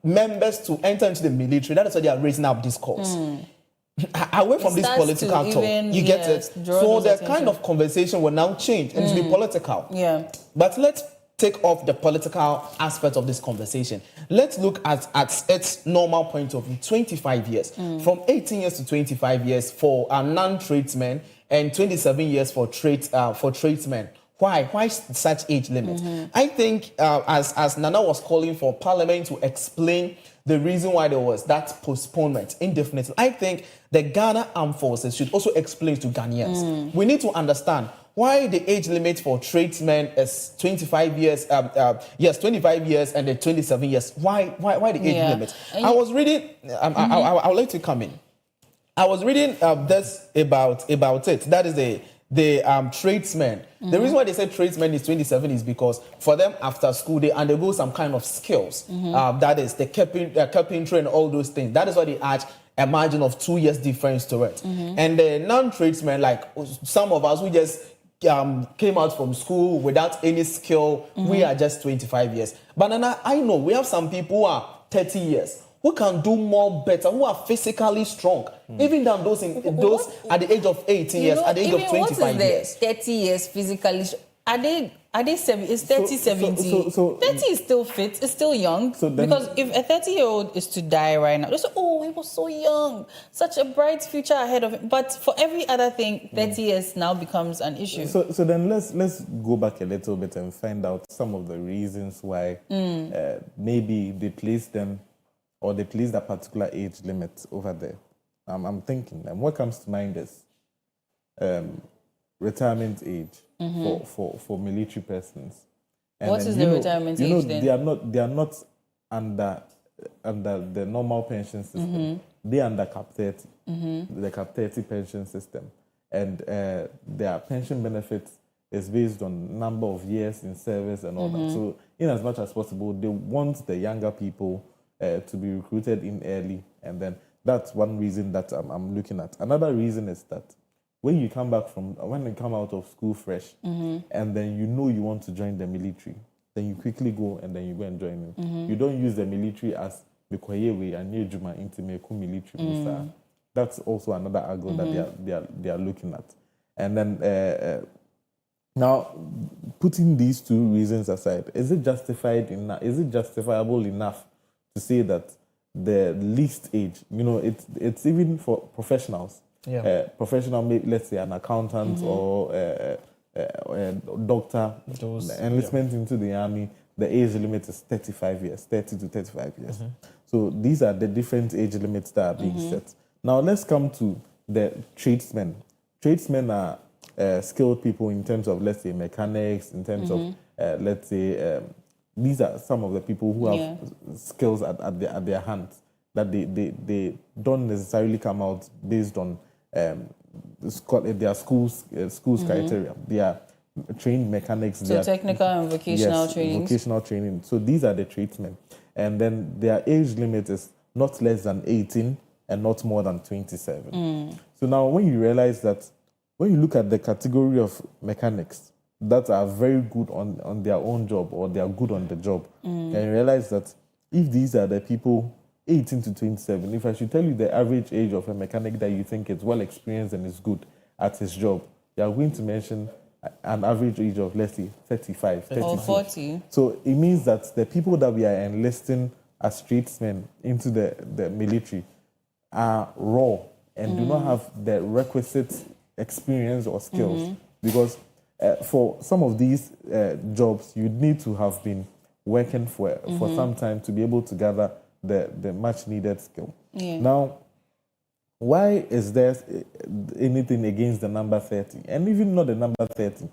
members to enter into the military, that is why they are raising up this cause. Away from this political talk, you get it? So the kind of conversation will now change and to be political. Yeah. But let's take off the political aspect of this conversation. Let's look at its normal point of view, 25 years. From 18 years to 25 years for non-tradesmen and 27 years for tradesmen. Why such age limit? I think as Nana was calling for Parliament to explain the reason why there was that postponement indefinitely, I think the Ghana Armed Forces should also explain to Ghanaians. We need to understand why the age limit for tradesmen is 25 years, 25 years and then 27 years. Why the age limit? I was reading, I would like to come in. I was reading this about it. That is the tradesmen. The reason why they say tradesmen is 27 is because for them after school they undergo some kind of skills. That is the carpentry and all those things. That is why they add a margin of 2 years difference to it. And the non-tradesmen, like some of us who just came out from school without any skill, we are just 25 years. But Nana, I know we have some people who are 30 years who can do more better, who are physically strong, even than those at the age of 18 years, at the age of 25 years. 30 years physically, are they 70? Is 30, 70? 30 is still fit, it's still young. Because if a 30-year-old is to die right now, they say, oh, he was so young, such a bright future ahead of him. But for every other thing, 30 years now becomes an issue. So then let's go back a little bit and find out some of the reasons why maybe they placed them or they placed a particular age limit over there. I'm thinking, and what comes to mind is retirement age for military persons. And what is the retirement age then? They are not under the normal pension system. They are under Cap 30, the Cap 30 pension system, and their pension benefits is based on number of years in service and all that. So, in as much as possible, they want the younger people to be recruited in early, and then that's one reason that I'm looking at. Another reason is that when you come out of school fresh, and then you know you want to join the military, then you quickly go and then you go and join them. You don't use the military as Bikoyewe and Yejuma into Meku military. That's also another angle that they are looking at. And then now, putting these two reasons aside, is it justified enough? Is it justifiable enough to say that the least age, it's even for professionals. Professional, let's say an accountant or a doctor, enlistment into the army, the age limit is 35 years, 30 to 35 years. So these are the different age limits that are being set. Now let's come to the tradesmen. Tradesmen are skilled people in terms of, let's say, mechanics, in terms of, let's say, these are some of the people who have skills at their hands that they don't necessarily come out based on their schools criteria. They are trained mechanics. So they technical and vocational training. Vocational training. So these are the tradesmen. And then their age limit is not less than 18 and not more than 27. So now when you realize that, when you look at the category of mechanics that are very good on their own job or they are good on the job, and you realize that if these are the people 18 to 27, if I should tell you the average age of a mechanic that you think is well experienced and is good at his job, you are going to mention an average age of, let's say, 35, 36. Or 40. So it means that the people that we are enlisting as tradesmen into the military are raw and do not have the requisite experience or skills. Because for some of these jobs, you need to have been working for some time to be able to gather the much needed skill. Now, why is there anything against the number 30? And even not the number 30,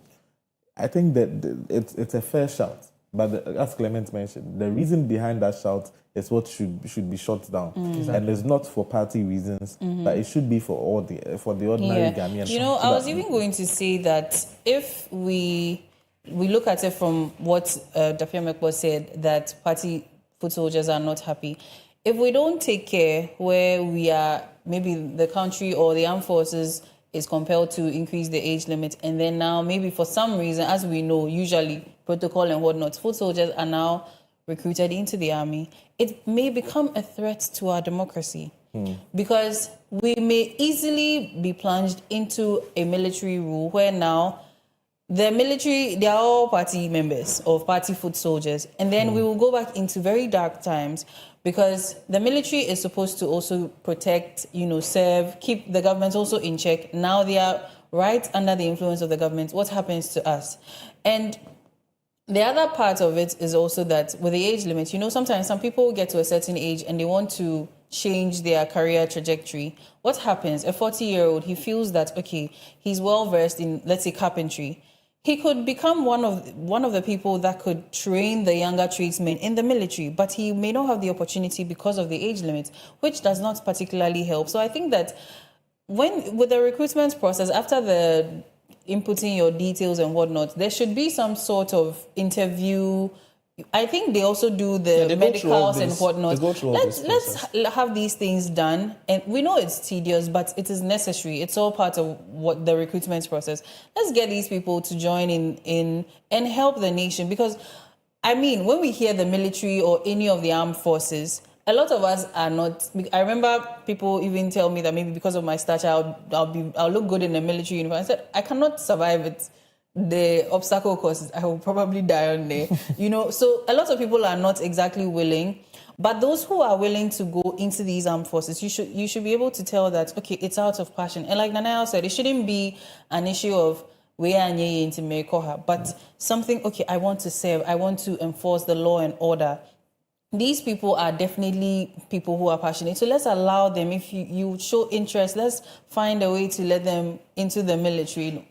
I think that it's a fair shout. But as Clement mentioned, the reason behind that shout is what should be shut down, and it's not for party reasons, but it should be for the ordinary Ghanaian. You know, I was even going to say that if we look at it from what Dafia Mekbo said, that party foot soldiers are not happy. If we don't take care, where we are, maybe the country or the armed forces is compelled to increase the age limit, and then now maybe for some reason, as we know, usually protocol and whatnot, foot soldiers are now recruited into the army, it may become a threat to our democracy. Because we may easily be plunged into a military rule where now the military, they are all party members of party foot soldiers. And then we will go back into very dark times, because the military is supposed to also protect, serve, keep the government also in check. Now they are right under the influence of the government. What happens to us? And the other part of it is also that with the age limit, sometimes some people get to a certain age and they want to change their career trajectory. What happens? A 40-year-old, he feels that, okay, he's well-versed in, let's say, carpentry. He could become one of the people that could train the younger tradesmen in the military, but he may not have the opportunity because of the age limit, which does not particularly help. So I think that with the recruitment process, after the inputting your details and whatnot, there should be some sort of interview. I think they also do the medicals and whatnot. Let's have these things done. And we know it's tedious, but it is necessary. It's all part of what the recruitment process. Let's get these people to join in and help the nation. Because, when we hear the military or any of the armed forces, a lot of us are not. I remember people even tell me that maybe because of my stature, I'll look good in the military uniform. I said, I cannot survive it. The obstacle courses, I will probably die on there. So a lot of people are not exactly willing, but those who are willing to go into these armed forces, you should be able to tell that, okay, it's out of passion. And like Nanaya said, it shouldn't be an issue of but something, okay, I want to serve, I want to enforce the law and order. These people are definitely people who are passionate. So let's allow them. If you show interest, let's find a way to let them into the military.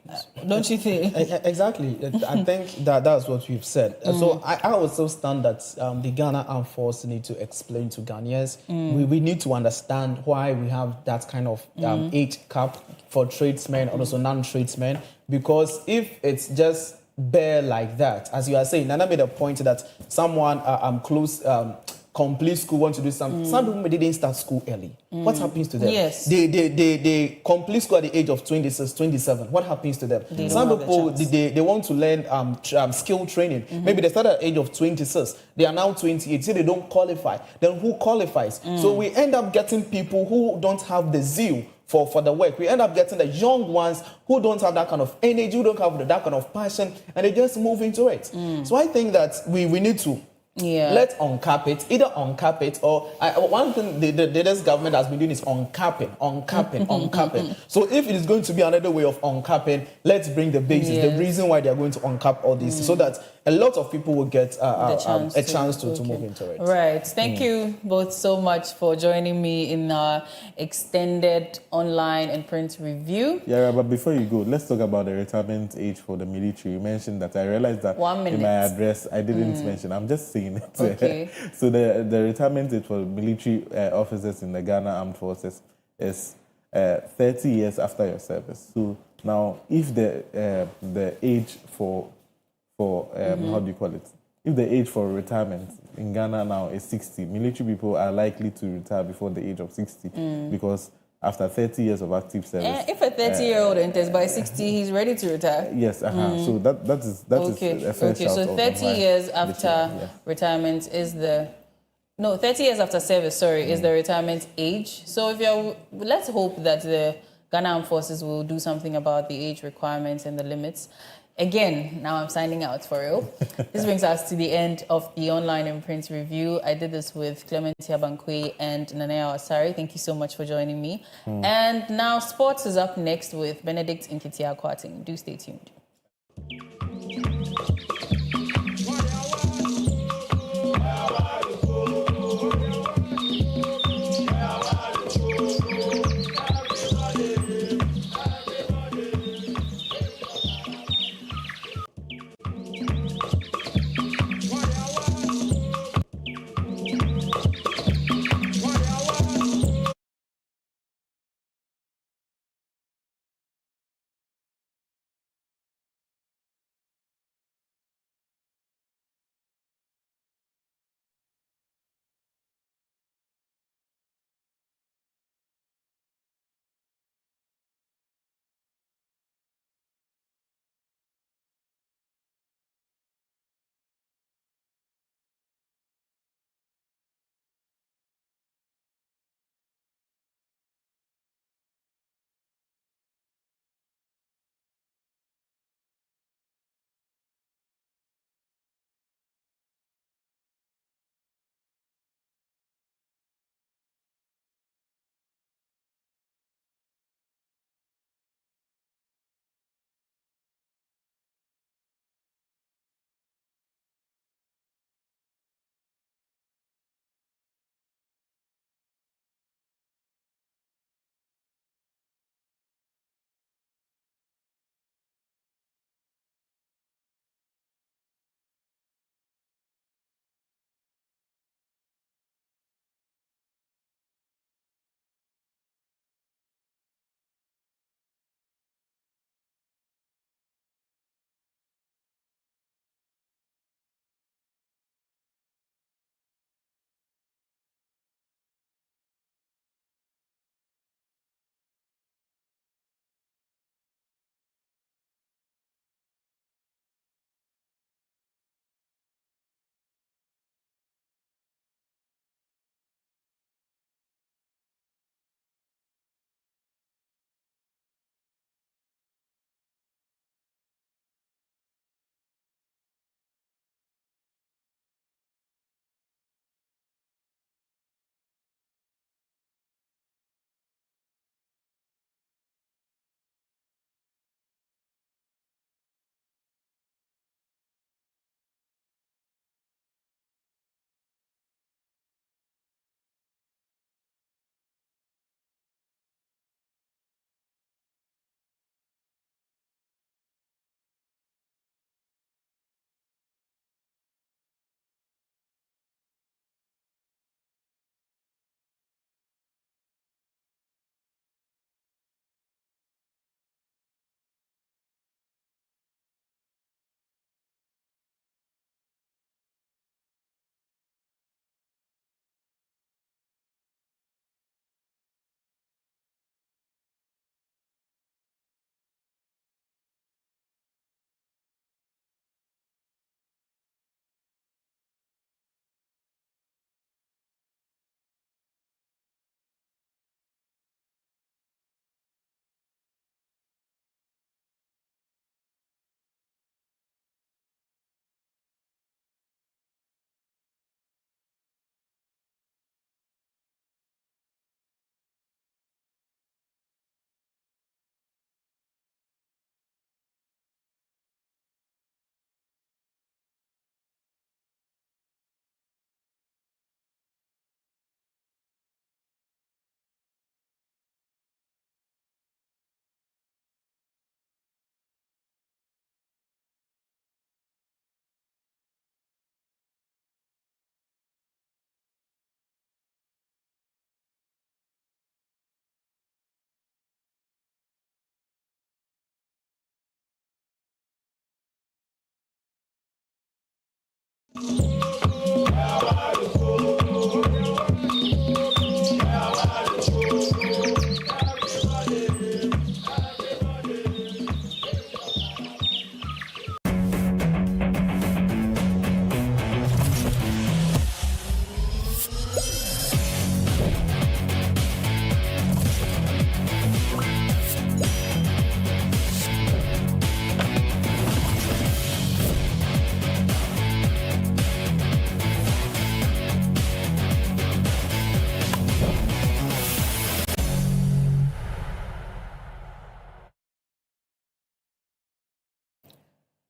Don't you think? Exactly. I think that's what we've said. So I would still stand that the Ghana Armed Force need to explain to Ghanaians. We need to understand why we have that kind of age cap for tradesmen and also non-tradesmen. Because if it's just bare like that, as you are saying, Nana made a point that someone complete school, want to do something. Some people didn't start school early. What happens to them? Yes. They complete school at the age of 26, 27. What happens to them? Some people, they want to learn skill training. Maybe they start at the age of 26. They are now 28. Say they don't qualify. Then who qualifies? So we end up getting people who don't have the zeal for the work. We end up getting the young ones who don't have that kind of energy, who don't have that kind of passion, and they just move into it. So I think that we need to let's uncap it, either uncap it or one thing this government has been doing is uncapping. So if it is going to be another way of uncapping, let's bring the basis, the reason why they are going to uncap all this, so that a lot of people will get a chance to move into it. Right. Thank you both so much for joining me in our extended online and print review. Yeah, but before you go, let's talk about the retirement age for the military. You mentioned that. I realized that in my address I didn't mention. I'm just saying it. Okay. So the retirement age for military officers in the Ghana Armed Forces is 30 years after your service. So now, if the age for how do you call it? If the age for retirement in Ghana now is 60, military people are likely to retire before the age of 60 because after 30 years of active service. If a 30-year-old enters by 60, he's ready to retire. Yes, so that is a fair shout. So 30 years after retirement is 30 years after service, is the retirement age. So let's hope that the Ghana Armed Forces will do something about the age requirements and the limits. Again, now I'm signing out for real. This brings us to the end of the online and print review. I did this with Clementia Bankwe and Nanaya Asari. Thank you so much for joining me. And now sports is up next with Benedict Nkitia Kwarting. Do stay tuned.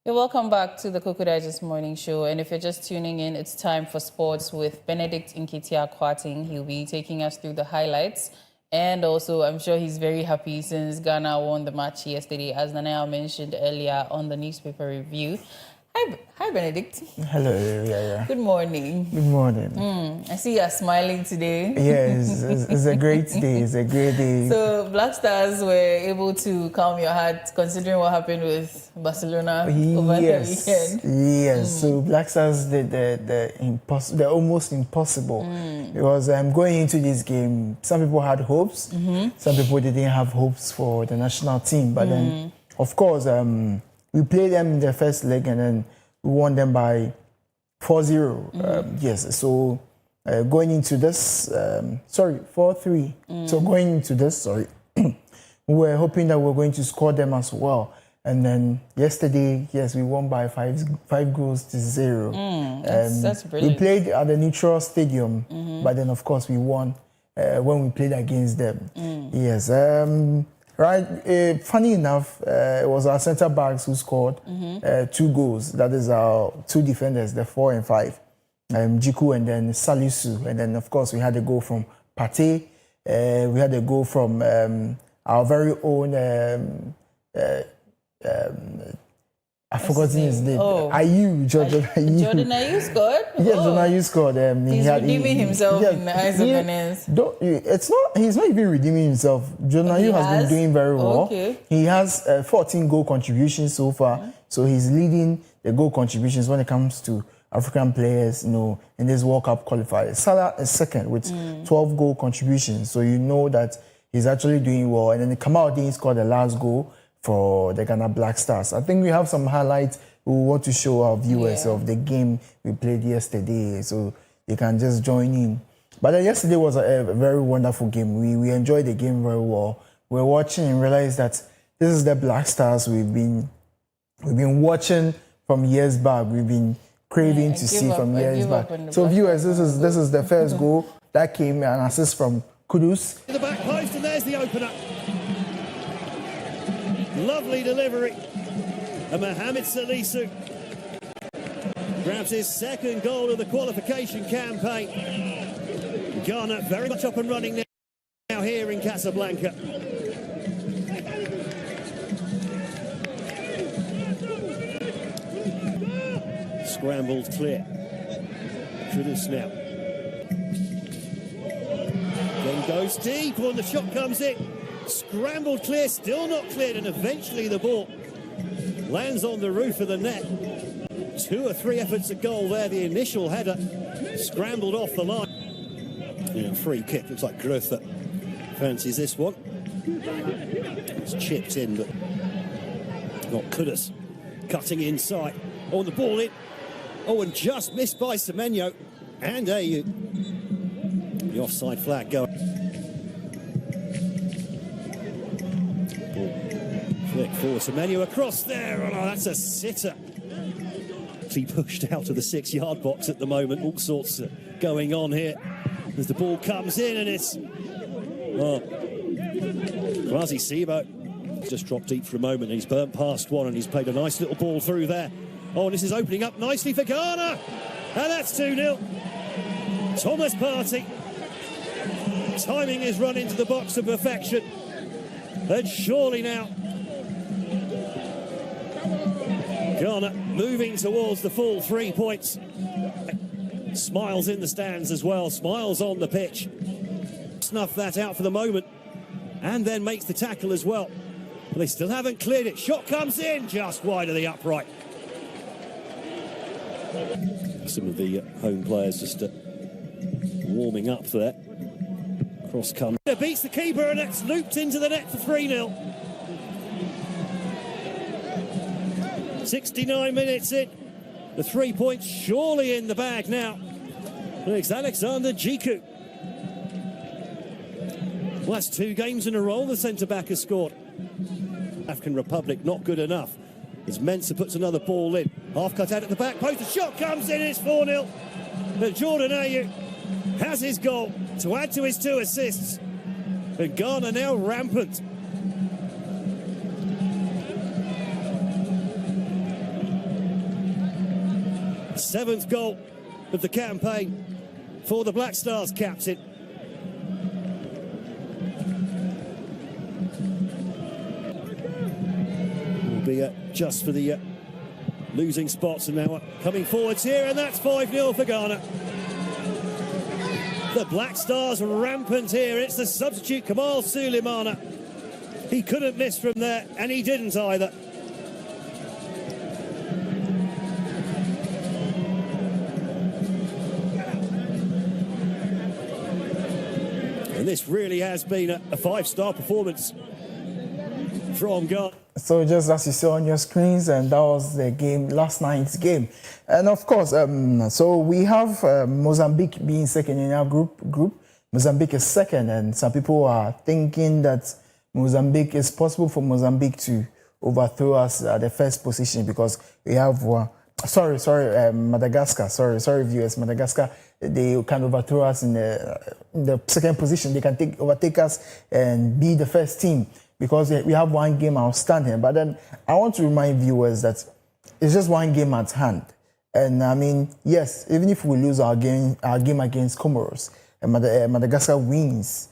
Welcome back to the Koko Digest Morning Show. And if you're just tuning in, it's time for sports with Benedict Nketiah-Kwarteng. He'll be taking us through the highlights. And also, I'm sure he's very happy since Ghana won the match yesterday, as Nanaya mentioned earlier on the newspaper review. Hi, Benedict. Hello, yeah. Good morning. Good morning. I see you're smiling today. Yes, it's a great day. It's a great day. So, Black Stars were able to calm your heart considering what happened with Barcelona over the weekend. Yes, so Black Stars did the almost impossible. Because going into this game, some people had hopes. Some people didn't have hopes for the national team. But then, of course, we played them in the first leg and then we won them by 4-0. Yes, so going into this, 4-3. So going into this, we were hoping that we were going to score them as well. And then yesterday, yes, we won by 5 goals to 0. That's brilliant. We played at the neutral stadium, but then of course we won when we played against them. Yes. Right. Funny enough, it was our centre backs who scored 2 goals. That is our 2 defenders, the 4 and 5, Jiku and then Salisu. And then, of course, we had a goal from Pate. We had a goal from our very own. I forgot his name. Jordan Ayew. Jordan Ayew scored? Yes, Jordan Ayew scored. He's redeeming himself in the eyes of Ghanaians. He's not even redeeming himself. Jordan Ayew has been doing very well. Okay. He has 14 goal contributions so far. So he's leading the goal contributions when it comes to African players, in this World Cup qualifier. Salah is second with 12 goal contributions. So you know that he's actually doing well. And then Kamaldeen scored the last goal for the Ghana Black Stars. I think we have some highlights we want to show our viewers of the game we played yesterday, so you can just join in. But yesterday was a very wonderful game. We enjoyed the game very well. We were watching and realized that this is the Black Stars we've been watching from years back. We've been craving to see from years back. So viewers, this is the first goal that came, an assist from Kudus. The back post, and there's the opener. Lovely delivery. And Mohamed Salisu grabs his second goal of the qualification campaign. Ghana very much up and running now here in Casablanca. Scrambled clear. Kudus now. Then goes deep when the shot comes in. Scrambled clear, still not cleared, and eventually the ball lands on the roof of the net. 2 or 3 efforts at goal there. The initial header scrambled off the line. Free kick. Looks like Grotha fancies this one. It's chipped in, but not Kudus. Cutting inside. Oh, and the ball in. Oh, and just missed by Semenyo. And Ayew. The offside flag going. Flick for Semenyo across there. Oh, that's a sitter. He pushed out of the 6-yard box at the moment. All sorts going on here as the ball comes in, and it's Kwasi Sibo just dropped deep for a moment. He's burnt past one, and he's played a nice little ball through there. Oh, and this is opening up nicely for Ghana, and that's 2-0. Thomas Partey. Timing is run into the box to perfection, and surely now Ghana moving towards the full 3 points. Smiles in the stands as well, smiles on the pitch. Snuff that out for the moment, and then makes the tackle as well. But they still haven't cleared it. Shot comes in just wide of the upright. Some of the home players just warming up there. Cross comes. Beats the keeper and it's looped into the net for 3-0. 69 minutes in. The 3 points surely in the bag now. It's Alexander Jiku. Well, that's 2 games in a row the centre-back has scored. African Republic not good enough. As Mensah puts another ball in. Half cut out at the back post. The shot comes in. It's 4-0. But Jordan Ayew has his goal to add to his 2 assists. And Ghana now rampant. Seventh goal of the campaign for the Black Stars captain. Will be just for the losing spots, and now coming forwards here, and that's 5-0 for Ghana. The Black Stars rampant here. It's the substitute Kamal Sulemana. He couldn't miss from there, and he didn't either. And this really has been a 5-star performance from Ghana. So just as you saw on your screens, and that was the game, last night's game. And of course, so we have Mozambique being second in our group. Mozambique is second, and some people are thinking that Mozambique, is possible for Mozambique to overthrow us at the first position, because we have, Madagascar, sorry viewers, Madagascar, they can overthrow us in the second position. They can overtake us and be the first team, because we have one game outstanding. But then I want to remind viewers that it's just one game at hand. And I mean, yes, even if we lose our game against Comoros and Madagascar wins,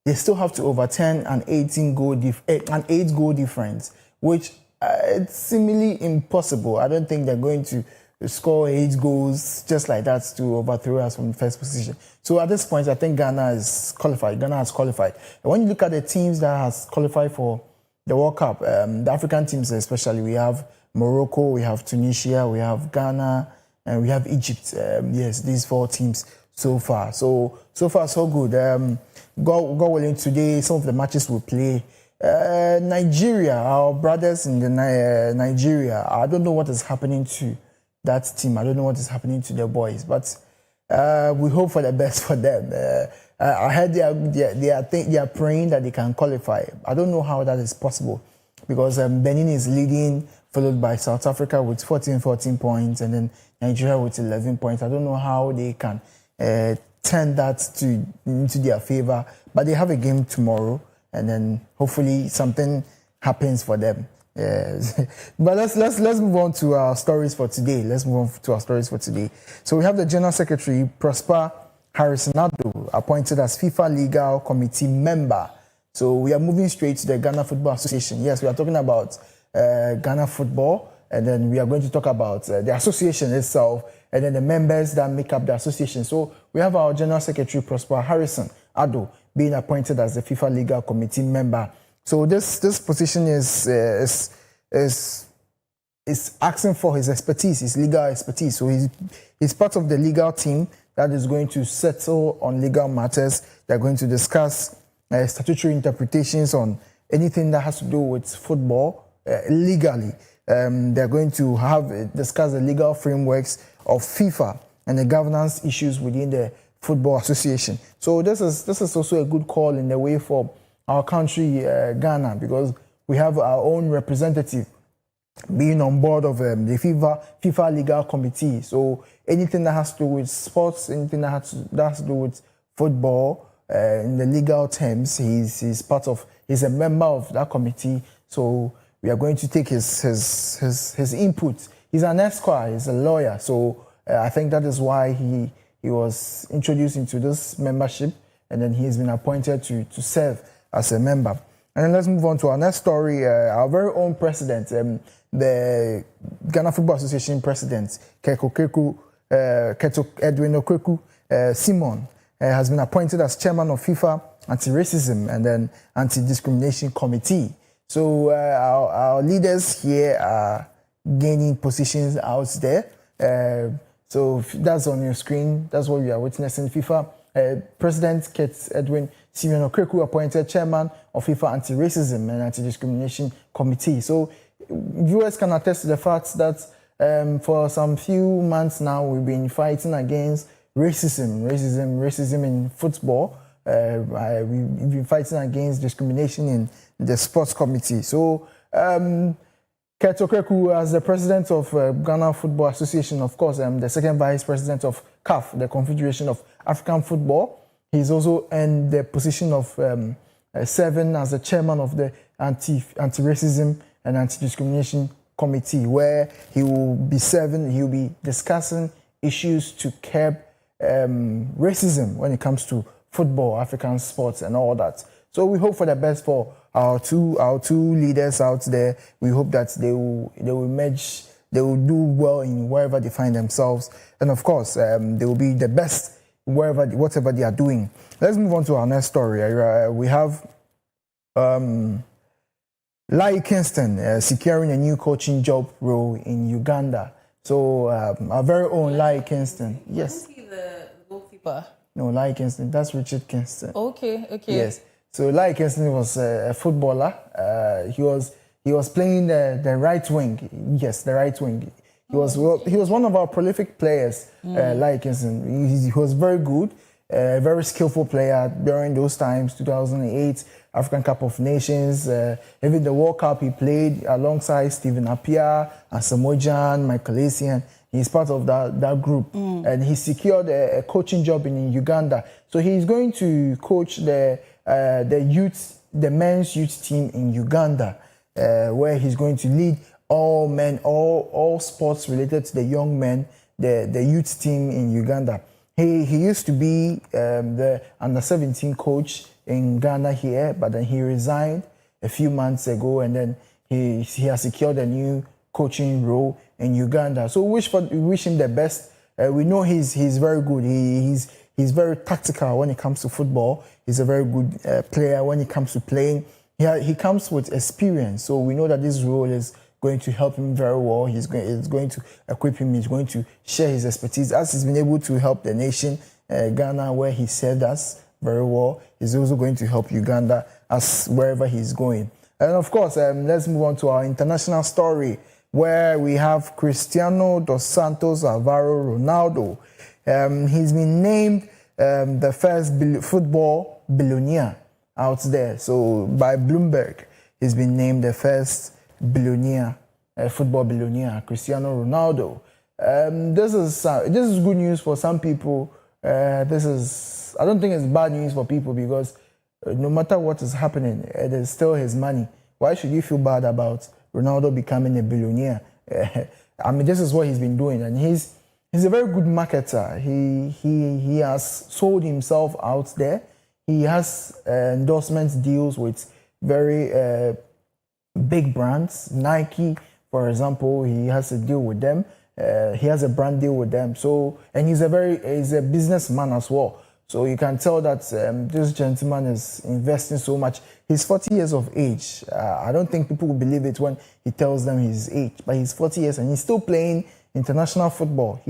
they still have to overturn an 8-goal difference, which it's seemingly impossible. I don't think they're going to score 8 goals just like that to overthrow us from first position. So at this point, I think Ghana is qualified. Ghana has qualified. And when you look at the teams that has qualified for the World Cup, the African teams especially, we have Morocco, we have Tunisia, we have Ghana, and we have Egypt. Yes, these 4 teams so far. So far, so good. God willing, today, some of the matches will play. Nigeria, our brothers in the Nigeria, I don't know what is happening to that team. I don't know what is happening to their boys, but we hope for the best for them. I heard they are praying that they can qualify. I don't know how that is possible, because Benin is leading, followed by South Africa with 14 points, and then Nigeria with 11 points. I don't know how they can turn that into their favor, but they have a game tomorrow, and then hopefully something happens for them. But let's move on to our stories for today. So we have the General Secretary, Prosper Harrison-Addo, appointed as FIFA Legal Committee member. So we are moving straight to the Ghana Football Association. Yes, we are talking about Ghana Football, and then we are going to talk about the association itself, and then the members that make up the association. So we have our General Secretary, Prosper Harrison-Addo, being appointed as the FIFA Legal Committee member. So this position is asking for his expertise, his legal expertise. So he's part of the legal team that is going to settle on legal matters. They're going to discuss statutory interpretations on anything that has to do with football legally. They're going to discuss the legal frameworks of FIFA and the governance issues within the Football Association. So this is also a good call in the way for our country, Ghana, because we have our own representative being on board of the FIFA Legal Committee. So anything that has to do with sports, anything that has to do with football, in the legal terms, he's a member of that committee. So we are going to take his input. He's an Esquire, he's a lawyer. So I think that is why he was introduced into this membership, and then he's been appointed to serve as a member. And then let's move on to our next story. Our very own president, the Ghana Football Association president, Keto Edwin Okweku Simon, has been appointed as chairman of FIFA Anti-Racism and then Anti-Discrimination Committee. So our leaders here are gaining positions out there. So that's on your screen. That's what we are witnessing. FIFA President Kate Edwin Simeon Okreku appointed chairman of FIFA Anti-Racism and Anti-Discrimination Committee. So viewers can attest to the fact that for some few months now we've been fighting against racism in football. We've been fighting against discrimination in the sports committee. So Kate Okreku, as the president of Ghana Football Association, of course, the second vice president of CAF, the Confederation of African Football. He's also in the position of serving as the chairman of the Anti-Racism and Anti-Discrimination Committee, where he will be discussing issues to curb racism when it comes to football, African sports, and all that. So we hope for the best for our two leaders out there. We hope that they will merge, they will do well in wherever they find themselves, and of course, they will be the best whatever they are doing. Let's move on to our next story. We have Lai Kingston securing a new coaching job role in Uganda. So our very own Lai Kingston. Yes. The goalkeeper. No, Lai Kingston. That's Richard Kingston. Okay. Yes. So Lai Kingston was a footballer. He was playing the right wing. Yes, the right wing. He was one of our prolific players. Lai Kingston. He was very good, very skillful player during those times. 2008 African Cup of Nations, even the World Cup. He played alongside Stephen Appiah, Asamoah Gyan, Michael Essien. He's part of that group, and he secured a coaching job in Uganda. So he's going to coach the men's youth team in Uganda, where he's going to lead all sports related to the young men, the youth team in Uganda. He used to be the under-17 coach in Ghana here, but then he resigned a few months ago, and then he has secured a new coaching role in Uganda. So we wish him the best. We know he's very good. He's very tactical when it comes to football. He's a very good player when it comes to playing. He comes with experience, so we know that this role is going to help him very well. It's going to equip him. He's going to share his expertise, as he's been able to help the nation, Ghana, where he served us very well. He's also going to help Uganda as wherever he's going. And of course, let's move on to our international story, where we have Cristiano dos Santos Alvaro Ronaldo. He's been named the first football billionaire out there. So by Bloomberg, he's been named the first football billionaire, Cristiano Ronaldo. This is good news for some people. I don't think it's bad news for people, because no matter what is happening, it is still his money. Why should you feel bad about Ronaldo becoming a billionaire? I mean, this is what he's been doing, and he's a very good marketer. He has sold himself out there. He has endorsement deals with very big brands. Nike, for example, he has a deal with them. He has a brand deal with them. So, and he's a businessman as well. So you can tell that this gentleman is investing so much. He's 40 years of age. I don't think people will believe it when he tells them his age, but he's 40 years and he's still playing international football.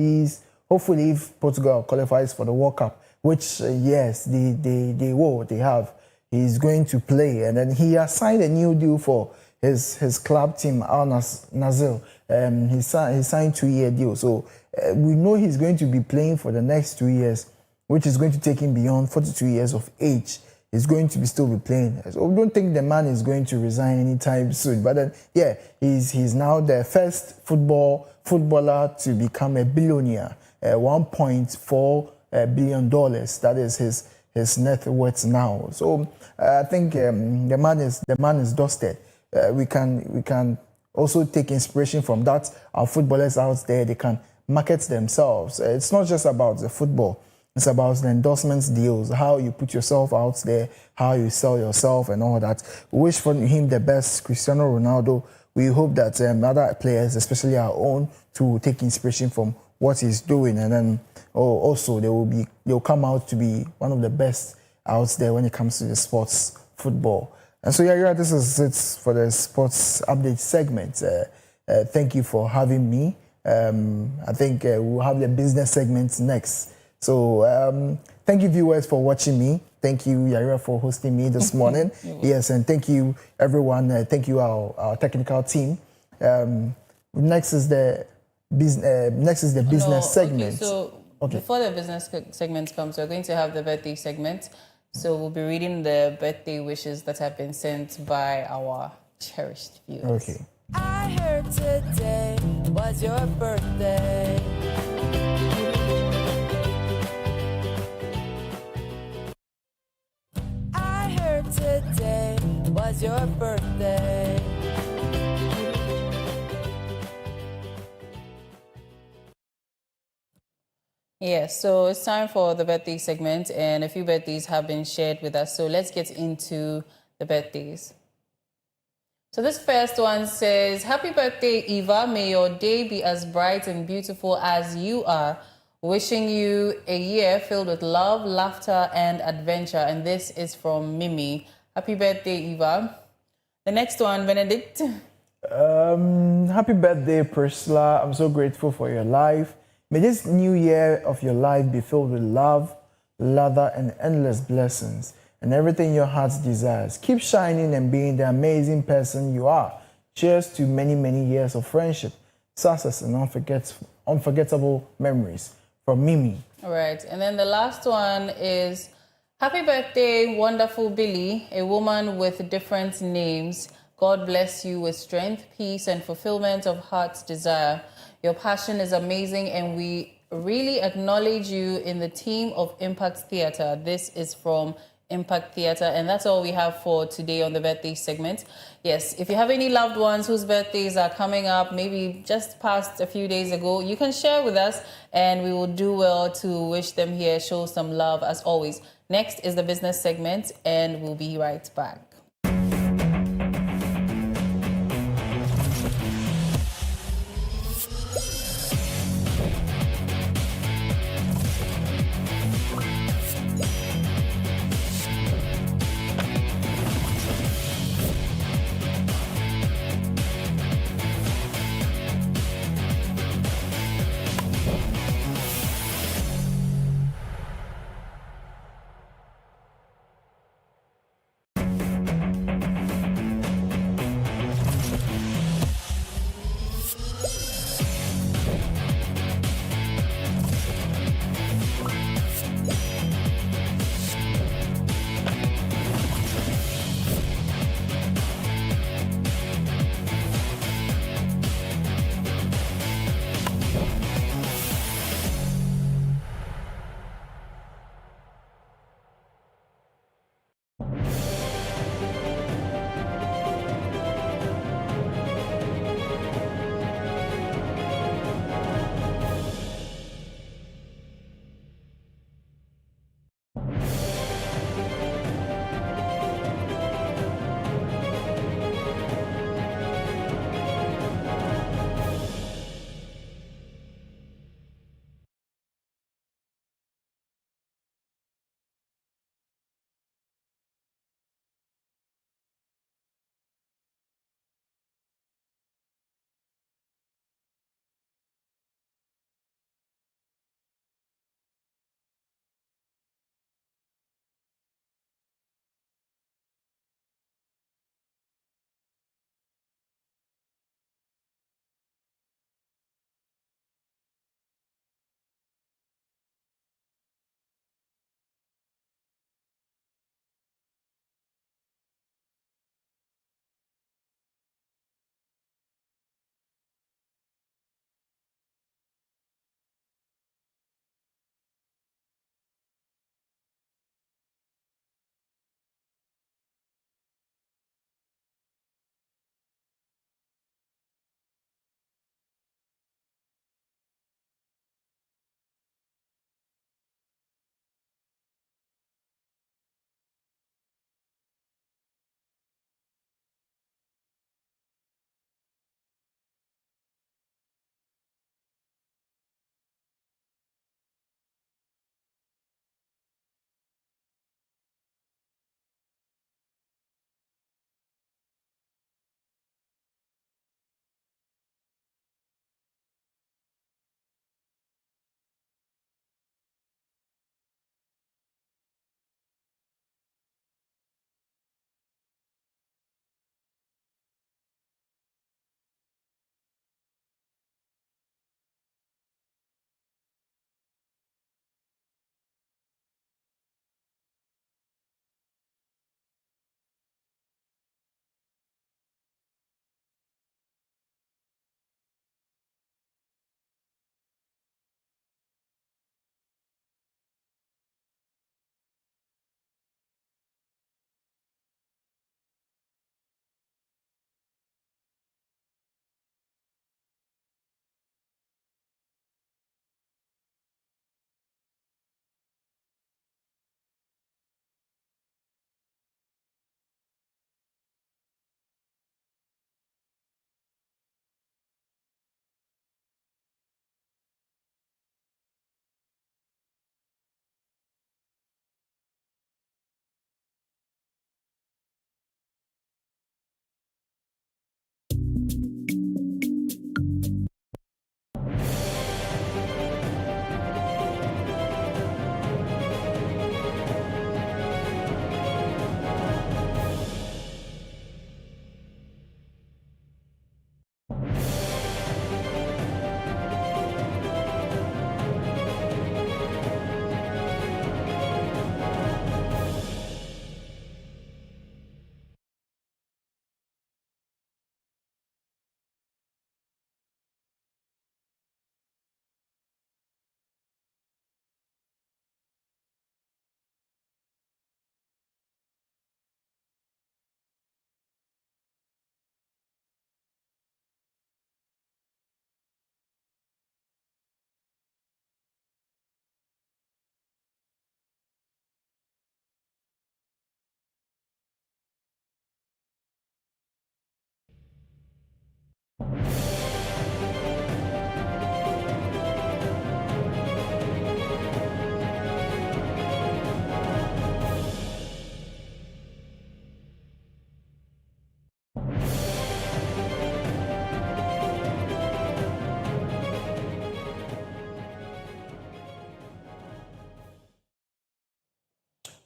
Hopefully, if Portugal qualifies for the World Cup, which yes, they have, he's going to play. And then he has signed a new deal for his club team, Al Nassr. He signed 2-year deal. So we know he's going to be playing for the next 2 years, which is going to take him beyond 42 years of age. He's going to still be playing. So we don't think the man is going to resign anytime soon. But then, yeah, he's now the first footballer to become a billionaire. $1.4 billion. That is his net worth now. So I think the man is dusted. We can also take inspiration from that. Our footballers out there, they can market themselves. It's not just about the football. It's about the endorsements deals, how you put yourself out there, how you sell yourself and all that. We wish for him the best, Cristiano Ronaldo. We hope that other players, especially our own, to take inspiration from what he's doing. And then also they'll come out to be one of the best out there when it comes to the sports football. And so yeah, this is it for the sports update segment. Thank you for having me. I think we'll have the business segments next. So thank you, viewers, for watching me. Thank you, Yaira, for hosting me this morning. Yes, and thank you, everyone. Thank you, our technical team. Next is the business segment. Okay, so before the business segment comes, we're going to have the birthday segment. So we'll be reading the birthday wishes that have been sent by our cherished viewers. Okay. I heard today was your birthday. I heard today was your birthday. Yes, so it's time for the birthday segment, and a few birthdays have been shared with us. So let's get into the birthdays. So this first one says, "Happy birthday, Eva. May your day be as bright and beautiful as you are. Wishing you a year filled with love, laughter, and adventure." And this is from Mimi. Happy birthday, Eva. The next one, Benedict. Happy birthday, Priscilla. I'm so grateful for your life. May this new year of your life be filled with love, laughter, and endless blessings, and everything your heart desires. Keep shining and being the amazing person you are. Cheers to many, many years of friendship, success, and unforgettable memories. From Mimi. All right, and then the last one is, "Happy birthday, wonderful Billy, a woman with different names. God bless you with strength, peace, and fulfillment of heart's desire. Your passion is amazing, and we really acknowledge you in the team of Impact Theatre." This is from Impact Theatre, and that's all we have for today on the birthday segment. Yes, if you have any loved ones whose birthdays are coming up, maybe just past a few days ago, you can share with us, and we will do well to wish them here, show some love as always. Next is the business segment, and we'll be right back.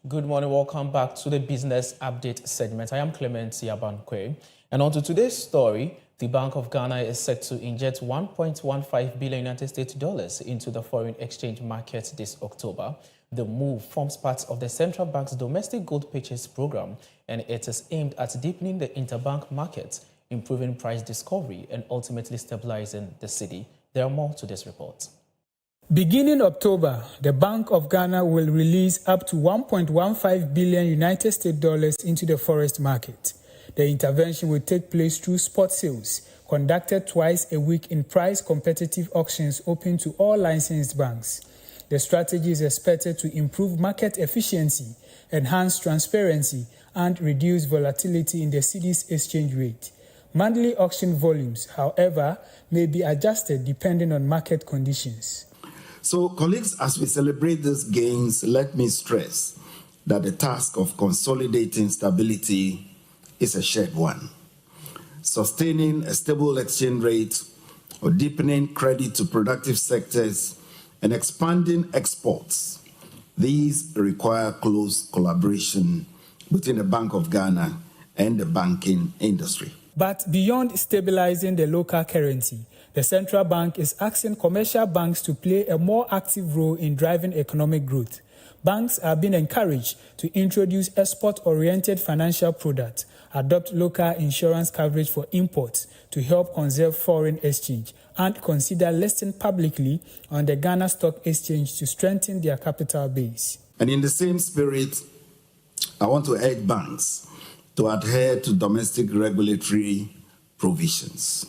Good morning, welcome back to the Business Update segment. I am Clement Yabankwe, and on to today's story, the Bank of Ghana is set to inject $1.15 billion US into the foreign exchange market this October. The move forms part of the central bank's domestic gold purchase program, and it is aimed at deepening the interbank market, improving price discovery, and ultimately stabilizing the cedi. There are more to this report. Beginning October, the Bank of Ghana will release up to $1.15 billion United States dollars into the forex market. The intervention will take place through spot sales, conducted twice a week in price-competitive auctions open to all licensed banks. The strategy is expected to improve market efficiency, enhance transparency, and reduce volatility in the cedi's exchange rate. Monthly auction volumes, however, may be adjusted depending on market conditions. So, colleagues, as we celebrate these gains, let me stress that the task of consolidating stability is a shared one. Sustaining a stable exchange rate or deepening credit to productive sectors and expanding exports, these require close collaboration between the Bank of Ghana and the banking industry. But beyond stabilizing the local currency, the central bank is asking commercial banks to play a more active role in driving economic growth. Banks are being encouraged to introduce export-oriented financial products, adopt local insurance coverage for imports to help conserve foreign exchange, and consider listing publicly on the Ghana Stock Exchange to strengthen their capital base. And in the same spirit, I want to urge banks to adhere to domestic regulatory provisions.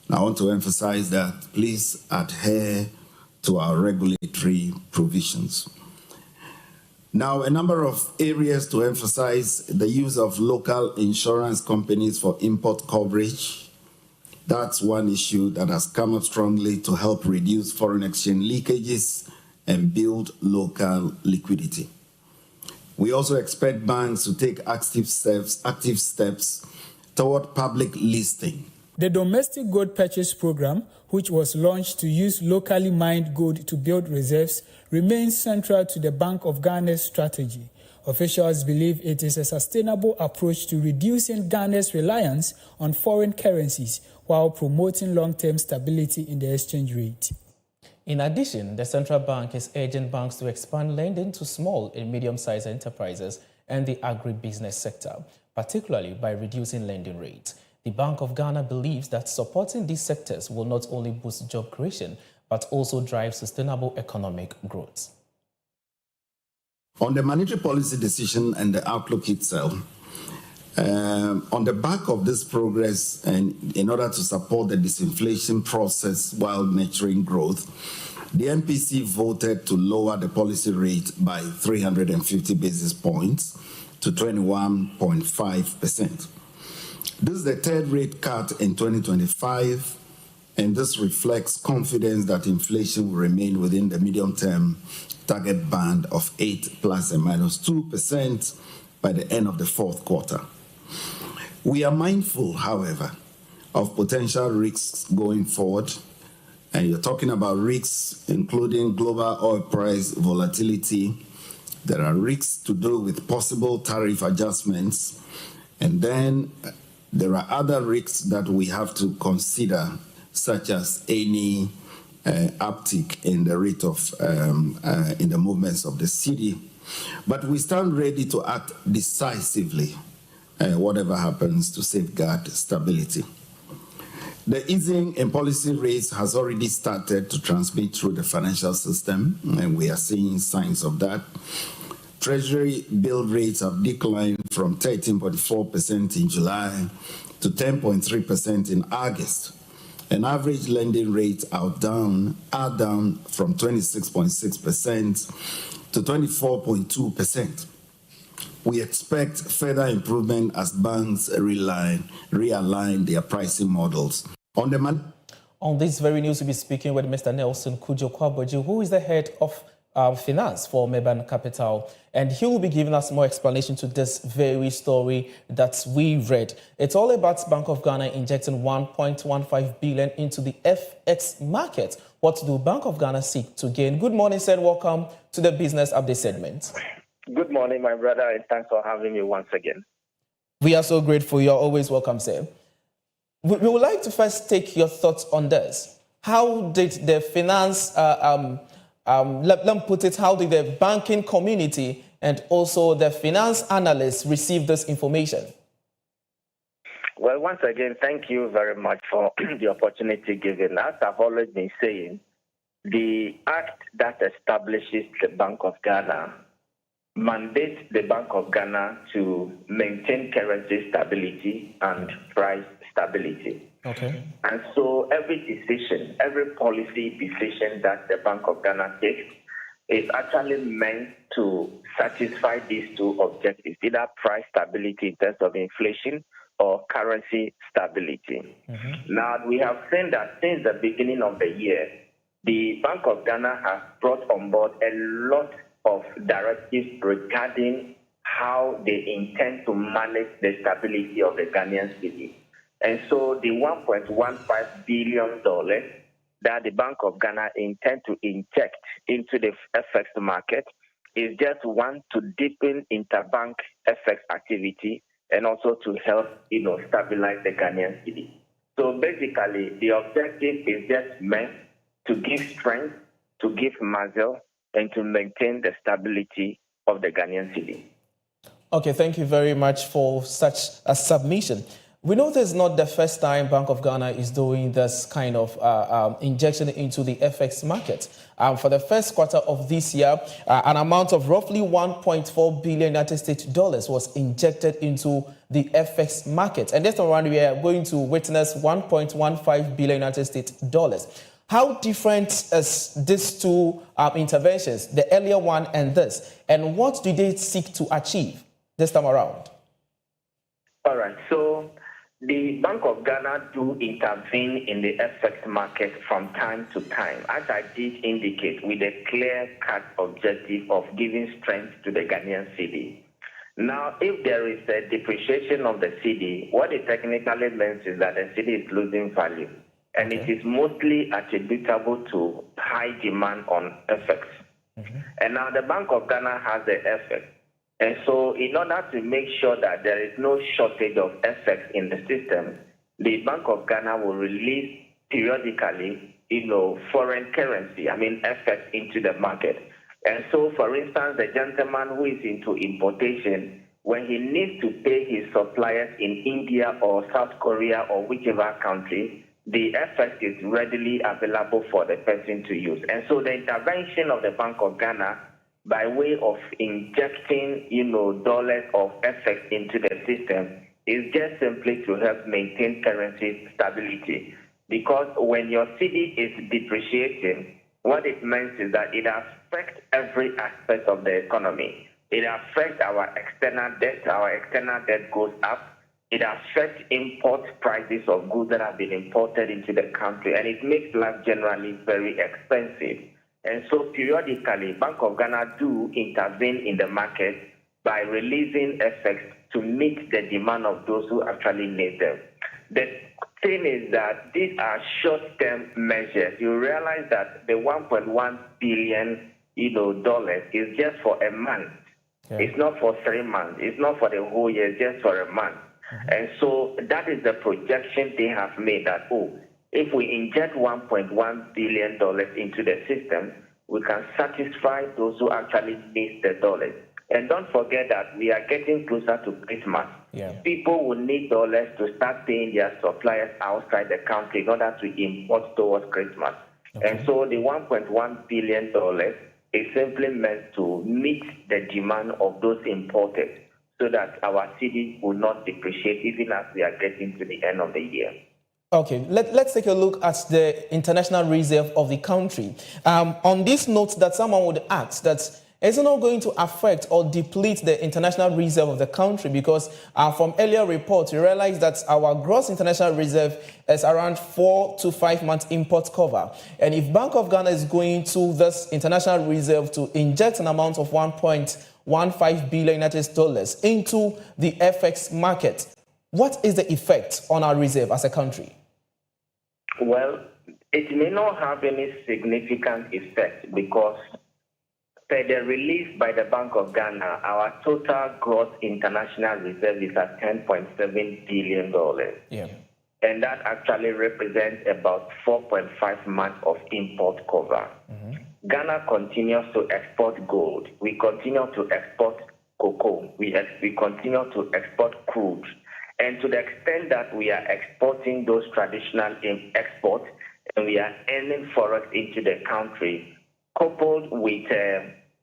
I want to emphasize that please adhere to our regulatory provisions. Now, a number of areas to emphasize: the use of local insurance companies for import coverage. That's one issue that has come up strongly to help reduce foreign exchange leakages and build local liquidity. We also expect banks to take active steps toward public listing. The domestic gold purchase program, which was launched to use locally mined gold to build reserves, remains central to the Bank of Ghana's strategy. Officials believe it is a sustainable approach to reducing Ghana's reliance on foreign currencies while promoting long-term stability in the exchange rate. In addition, the central bank is urging banks to expand lending to small and medium-sized enterprises and the agribusiness sector, particularly by reducing lending rates. The Bank of Ghana believes that supporting these sectors will not only boost job creation, but also drive sustainable economic growth. On the monetary policy decision and the outlook itself, on the back of this progress and in order to support the disinflation process while nurturing growth, the MPC voted to lower the policy rate by 350 basis points to 21.5%. This is the third rate cut in 2025, and this reflects confidence that inflation will remain within the medium-term target band of 8 plus and minus 2% by the end of the fourth quarter. We are mindful, however, of potential risks going forward. And you're talking about risks including global oil price volatility. There are risks to do with possible tariff adjustments. And then there are other risks that we have to consider, such as any uptick in the rate of, in the movements of the cedi. But we stand ready to act decisively, whatever happens, to safeguard stability. The easing in policy rates has already started to transmit through the financial system, and we are seeing signs of that. Treasury bill rates have declined from 13.4% in July to 10.3% in August. And average lending rates are down from 26.6% to 24.2%. We expect further improvement as banks realign their pricing models. On this very news, we'll be speaking with Mr. Nelson Kujo-Kwaboji, who is the head of finance for Meban Capital, and he will be giving us more explanation to this very story that we read. It's all about Bank of Ghana injecting 1.15 billion into the FX market. What do Bank of Ghana seek to gain? Good morning, sir. Welcome to the Business Update segment. Good morning, my brother, and thanks for having me once again. We are so grateful. You're always welcome, sir. We would like to first take your thoughts on this. How did the finance let me put it, how did the banking community and also the finance analysts receive this information? Well, once again, thank you very much for the opportunity given us. I've always been saying the act that establishes the Bank of Ghana mandates the Bank of Ghana to maintain currency stability and price stability. Okay. And so every decision, every policy decision that the Bank of Ghana takes is actually meant to satisfy these two objectives, either price stability in terms of inflation or currency stability. Now, we have seen that since the beginning of the year, the Bank of Ghana has brought on board a lot of directives regarding how they intend to manage the stability of the Ghanaian cedi. And so the $1.15 billion that the Bank of Ghana intend to inject into the FX market is just one, to deepen interbank FX activity and also to help, stabilize the Ghanaian cedi. So basically, the objective is just meant to give strength, to give muscle, and to maintain the stability of the Ghanaian cedi. Okay, thank you very much for such a submission. We know this is not the first time Bank of Ghana is doing this kind of injection into the FX market. For the first quarter of this year, an amount of roughly $1.4 billion United States dollars was injected into the FX market. And this time around, we are going to witness $1.15 billion United States dollars. How different is these two interventions, the earlier one and this? And what do they seek to achieve this time around? All right. So the Bank of Ghana do intervene in the FX market from time to time, as I did indicate, with a clear-cut objective of giving strength to the Ghanaian cedi. Now, if there is a depreciation of the cedi, what it technically means is that the cedi is losing value. And it is mostly attributable to high demand on FX. And now the Bank of Ghana has the FX. And so in order to make sure that there is no shortage of FX in the system, the Bank of Ghana will release periodically, foreign currency, FX into the market. And so, for instance, the gentleman who is into importation, when he needs to pay his suppliers in India or South Korea or whichever country, the FX is readily available for the person to use. And so the intervention of the Bank of Ghana by way of injecting, dollars of FX into the system is just simply to help maintain currency stability. Because when your cedi is depreciating, what it means is that it affects every aspect of the economy. It affects our external debt. Our external debt goes up. It affects import prices of goods that have been imported into the country, and it makes life generally very expensive. And so periodically, Bank of Ghana do intervene in the market by releasing FX to meet the demand of those who actually need them. The thing is that these are short-term measures. You realize that the 1.1 billion, dollars is just for a month. Okay. It's not for 3 months. It's not for the whole year. It's just for a month. And so that is the projection they have made that, if we inject $1.1 billion into the system, we can satisfy those who actually need the dollars. And don't forget that we are getting closer to Christmas. Yeah. People will need dollars to start paying their suppliers outside the country in order to import towards Christmas. Okay. And so the $1.1 billion is simply meant to meet the demand of those importers so that our city will not depreciate even as we are getting to the end of the year. Okay, let's take a look at the international reserve of the country. On this note, that someone would ask that is it not going to affect or deplete the international reserve of the country? Because from earlier reports, we realized that our gross international reserve is around 4 to 5 months import cover. And if Bank of Ghana is going to this international reserve to inject an amount of $1.15 billion United States dollars into the FX market, what is the effect on our reserve as a country? Well, it may not have any significant effect because per the release by the Bank of Ghana, our total gross international reserve is at $10.7 billion. Yeah. And that actually represents about 4.5 months of import cover. Ghana continues to export gold. We continue to export cocoa. We continue to export crude. And to the extent that we are exporting those traditional exports and we are earning forex into the country, coupled with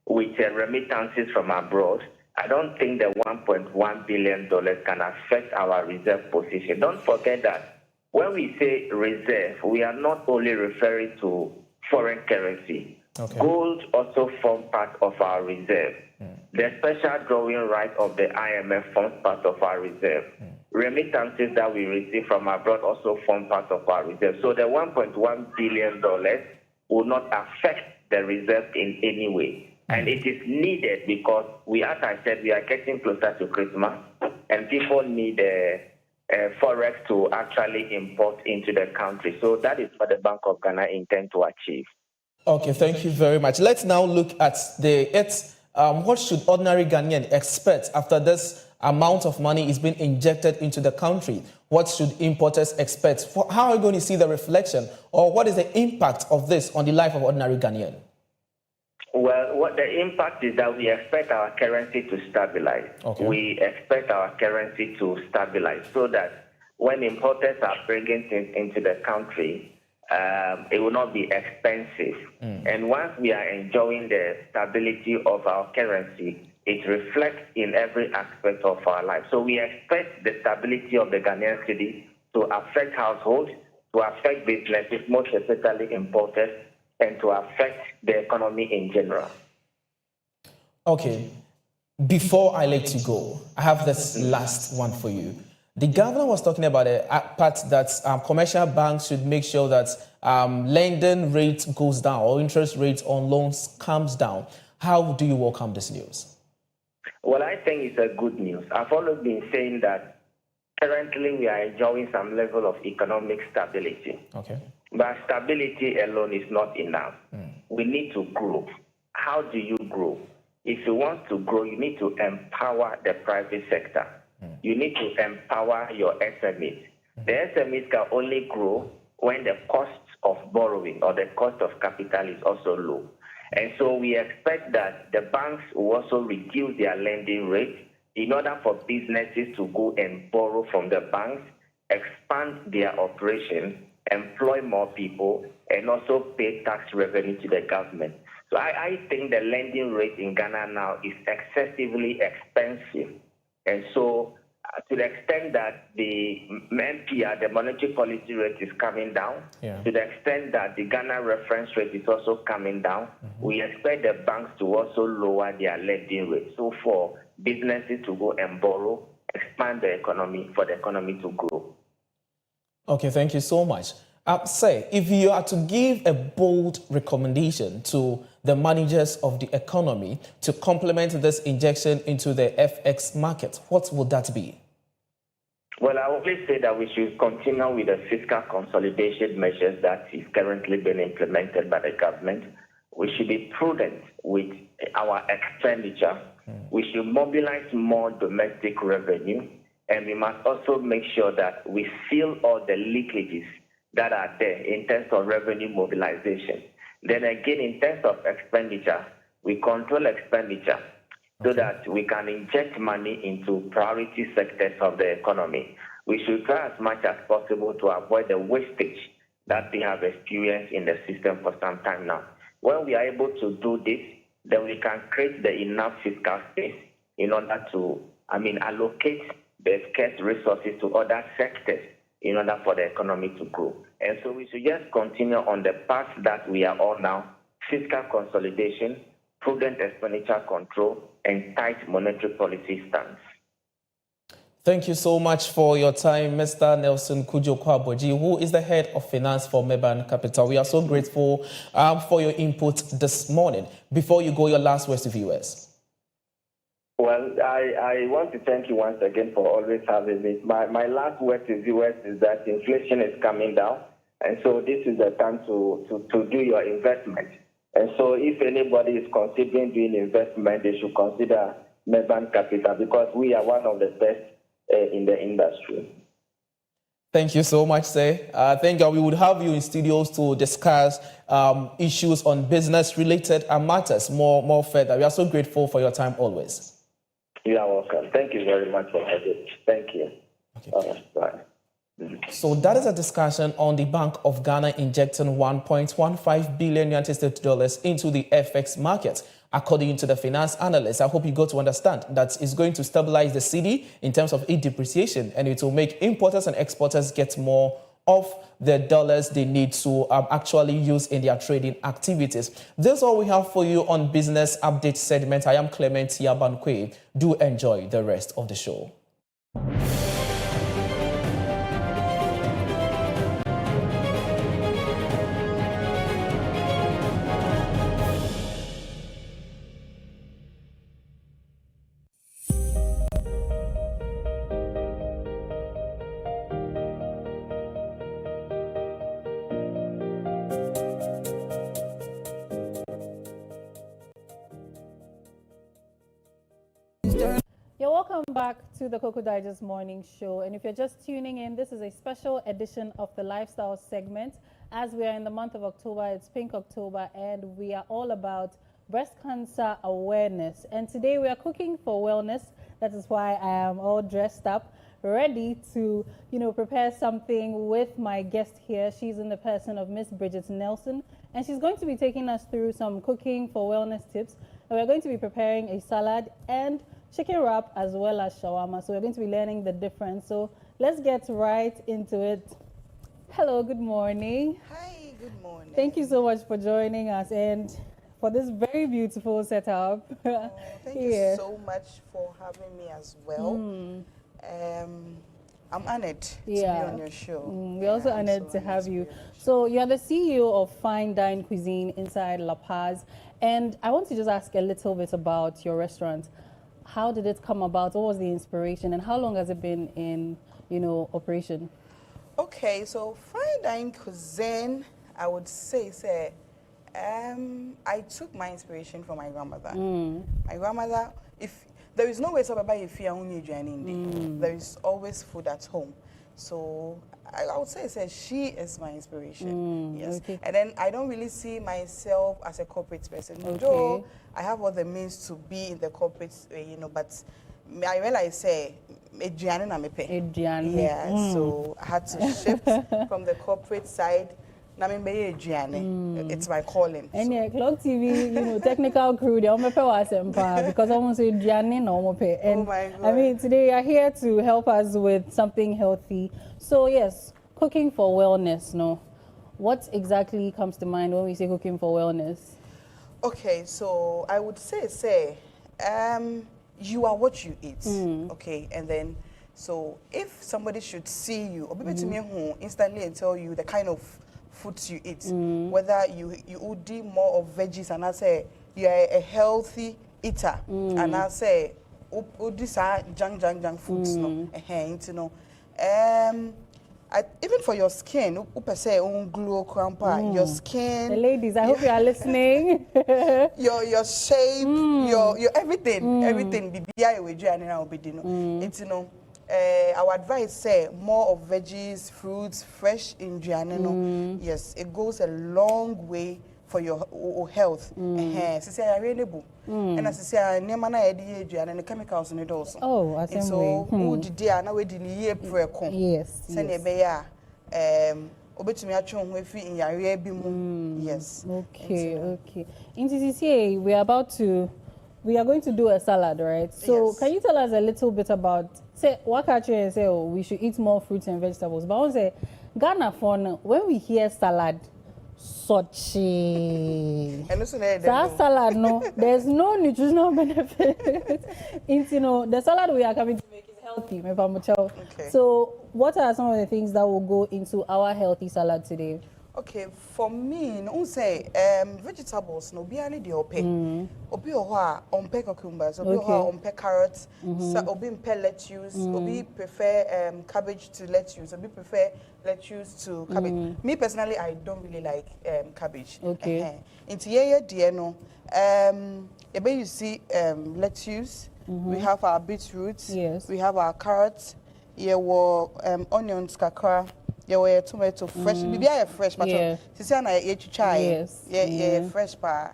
remittances from abroad, I don't think the $1.1 billion can affect our reserve position. Don't forget that when we say reserve, we are not only referring to foreign currency. Okay. Gold also forms part of our reserve. The special drawing right of the IMF forms part of our reserve. Remittances that we receive from abroad also form part of our reserve. So the $1.1 billion will not affect the reserve in any way. And it is needed because as I said, we are getting closer to Christmas and people need forex to actually import into the country. So that is what the Bank of Ghana intends to achieve. Okay, thank you very much. Let's now look at what should ordinary Ghanaian expect after this amount of money is being injected into the country? What should importers expect? How are you going to see the reflection, or what is the impact of this on the life of ordinary Ghanaian? Well, what the impact is that we expect our currency to stabilize. Okay. We expect our currency to stabilize so that when importers are bringing things into the country, it will not be expensive. And once we are enjoying the stability of our currency, it reflects in every aspect of our life. So we expect the stability of the Ghanaian city to affect households, to affect businesses, most especially importers, and to affect the economy in general. Okay. Before I let you go, I have this last one for you. The governor was talking about a part that commercial banks should make sure that lending rate goes down or interest rates on loans comes down. How do you welcome this news? Well, I think it's a good news. I've always been saying that currently we are enjoying some level of economic stability. Okay. But stability alone is not enough. We need to grow. How do you grow? If you want to grow, you need to empower the private sector. You need to empower your SMEs. The SMEs can only grow when the cost of borrowing or the cost of capital is also low. And so we expect that the banks will also reduce their lending rates in order for businesses to go and borrow from the banks, expand their operations, employ more people, and also pay tax revenue to the government. So I think the lending rate in Ghana now is excessively expensive. And so to the extent that the MPR, the monetary policy rate, is coming down, to the extent that the Ghana reference rate is also coming down, we expect the banks to also lower their lending rate. So for businesses to go and borrow, expand the economy, for the economy to grow. Okay, thank you so much. Say, if you are to give a bold recommendation to the managers of the economy to complement this injection into the FX market, what would that be? Well, I always say that we should continue with the fiscal consolidation measures that is currently being implemented by the government. We should be prudent with our expenditure. We should mobilize more domestic revenue, and we must also make sure that we fill all the leakages that are there in terms of revenue mobilization. Then again, in terms of expenditure, we control expenditure so that we can inject money into priority sectors of the economy. We should try as much as possible to avoid the wastage that we have experienced in the system for some time now. When we are able to do this, then we can create the enough fiscal space in order to, allocate the scarce resources to other sectors in order for the economy to grow. And so we should just continue on the path that we are on now: fiscal consolidation, prudent expenditure control, and tight monetary policy stance. Thank you so much for your time, Mr. Nelson Kujo Kwaboji, who is the head of finance for Meban Capital. We are so grateful for your input this morning. Before you go, your last words to viewers. Well, I want to thank you once again for always having me. My last word to viewers is that inflation is coming down, and so this is the time to do your investment. And so if anybody is considering doing investment, they should consider Meban Capital, because we are one of the best in the industry. Thank you so much, sir. Thank you. We would have you in studios to discuss issues on business-related matters more further. We are so grateful for your time always. You are welcome. Thank you very much for having me. Thank you. Okay. Bye. So that is a discussion on the Bank of Ghana injecting $1.15 billion into the FX market. According to the finance analyst, I hope you got to understand that it's going to stabilize the cedi in terms of its depreciation, and it will make importers and exporters get more of the dollars they need to actually use in their trading activities. That's all we have for you on Business Update segment. I am Clement Yabankwe. Do enjoy the rest of the show. You're welcome back to the Koko Digest Morning Show. And if you're just tuning in, this is a special edition of the Lifestyle segment. As we are in the month of October, it's Pink October, and we are all about breast cancer awareness. And today we are cooking for wellness. That is why I am all dressed up, ready to, prepare something with my guest here. She's in the person of Miss Bridget Nelson, and she's going to be taking us through some cooking for wellness tips. And we're going to be preparing a salad and chicken wrap as well as shawarma. So we're going to be learning the difference. So let's get right into it. Hello, good morning. Hi, good morning. Thank you so much for joining us and for this very beautiful setup. Oh, thank you so much for having me as well. I'm honored to be on your show. We're also honored to have you. So you're the CEO of Fine Dine Cuisine inside La Paz. And I want to just ask a little bit about your restaurant. How did it come about? What was the inspiration? And how long has it been in, operation? Okay, so Fine Dine Cuisine, I would say, I took my inspiration from my grandmother. My grandmother, if there is no way to buy if there is always food at home. So I would say she is my inspiration. Yes. Okay. And then I don't really see myself as a corporate person. Okay. Though I have all the means to be in the corporate, but I realize so I had to shift from the corporate side. It's my calling. And yeah, Clock TV, technical crew, they almost pay because almost a journey no pay. And oh my God. I mean, today you're here to help us with something healthy. So yes, cooking for wellness. No, what exactly comes to mind when we say cooking for wellness? Okay, so I would say, you are what you eat. Okay, and then so if somebody should see you or maybe to me instantly and tell you the kind of foods you eat, whether you would eat more of veggies, and I say you are a healthy eater, and I say these are junk foods, Even for your skin, glow crampa, your skin. The ladies, I hope you are listening. your shape, your everything, everything. It's our advice say more of veggies, fruits, fresh in Gianino. Yes, it goes a long way for your health. And as I say, and the chemicals in it also. Oh, I think so. Who did they now we didn't hear preko? Yes. Send a bear. Obetumi atwe ho afi in yare bi mu. Yes. Okay, okay. In TCCA, we are going to do a salad, right? So yes. Can you tell us a little bit about, say, what country and say, oh, we should eat more fruits and vegetables. But I want to say, Ghana for when we hear salad, such that salad, no, there's no nutritional benefit. The salad we are coming to make is healthy. Okay. So what are some of the things that will go into our healthy salad today? Okay, for me, no say vegetables no be any de ope. Obi oha onpe cucumbers, obi oha onpe carrots, so obi onpe lettuce, obi prefer cabbage to lettuce, obi prefer lettuce to cabbage. Me personally, I don't really like cabbage. Okay. Into ye dear no, you see lettuce. We have our beetroots. Yes. We have our carrots. Yeah, onions, kakra. Yeah, tomato fresh. Maybe I fresh, but yes. Yeah, fresh pa.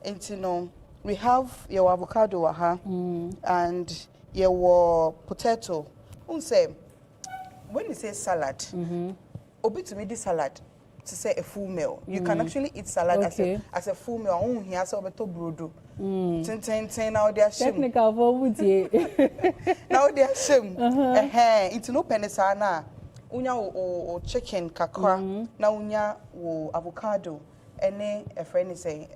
And we have your avocado and your potato. When you say salad, obi to me this salad to say a full meal. You can actually eat salad as a full meal. Oh, here so beto brodo. Ten now they are shame. Technical for now they are shame. It's no penisana. Unya o chicken kakra na unya o avocado any a friend is saying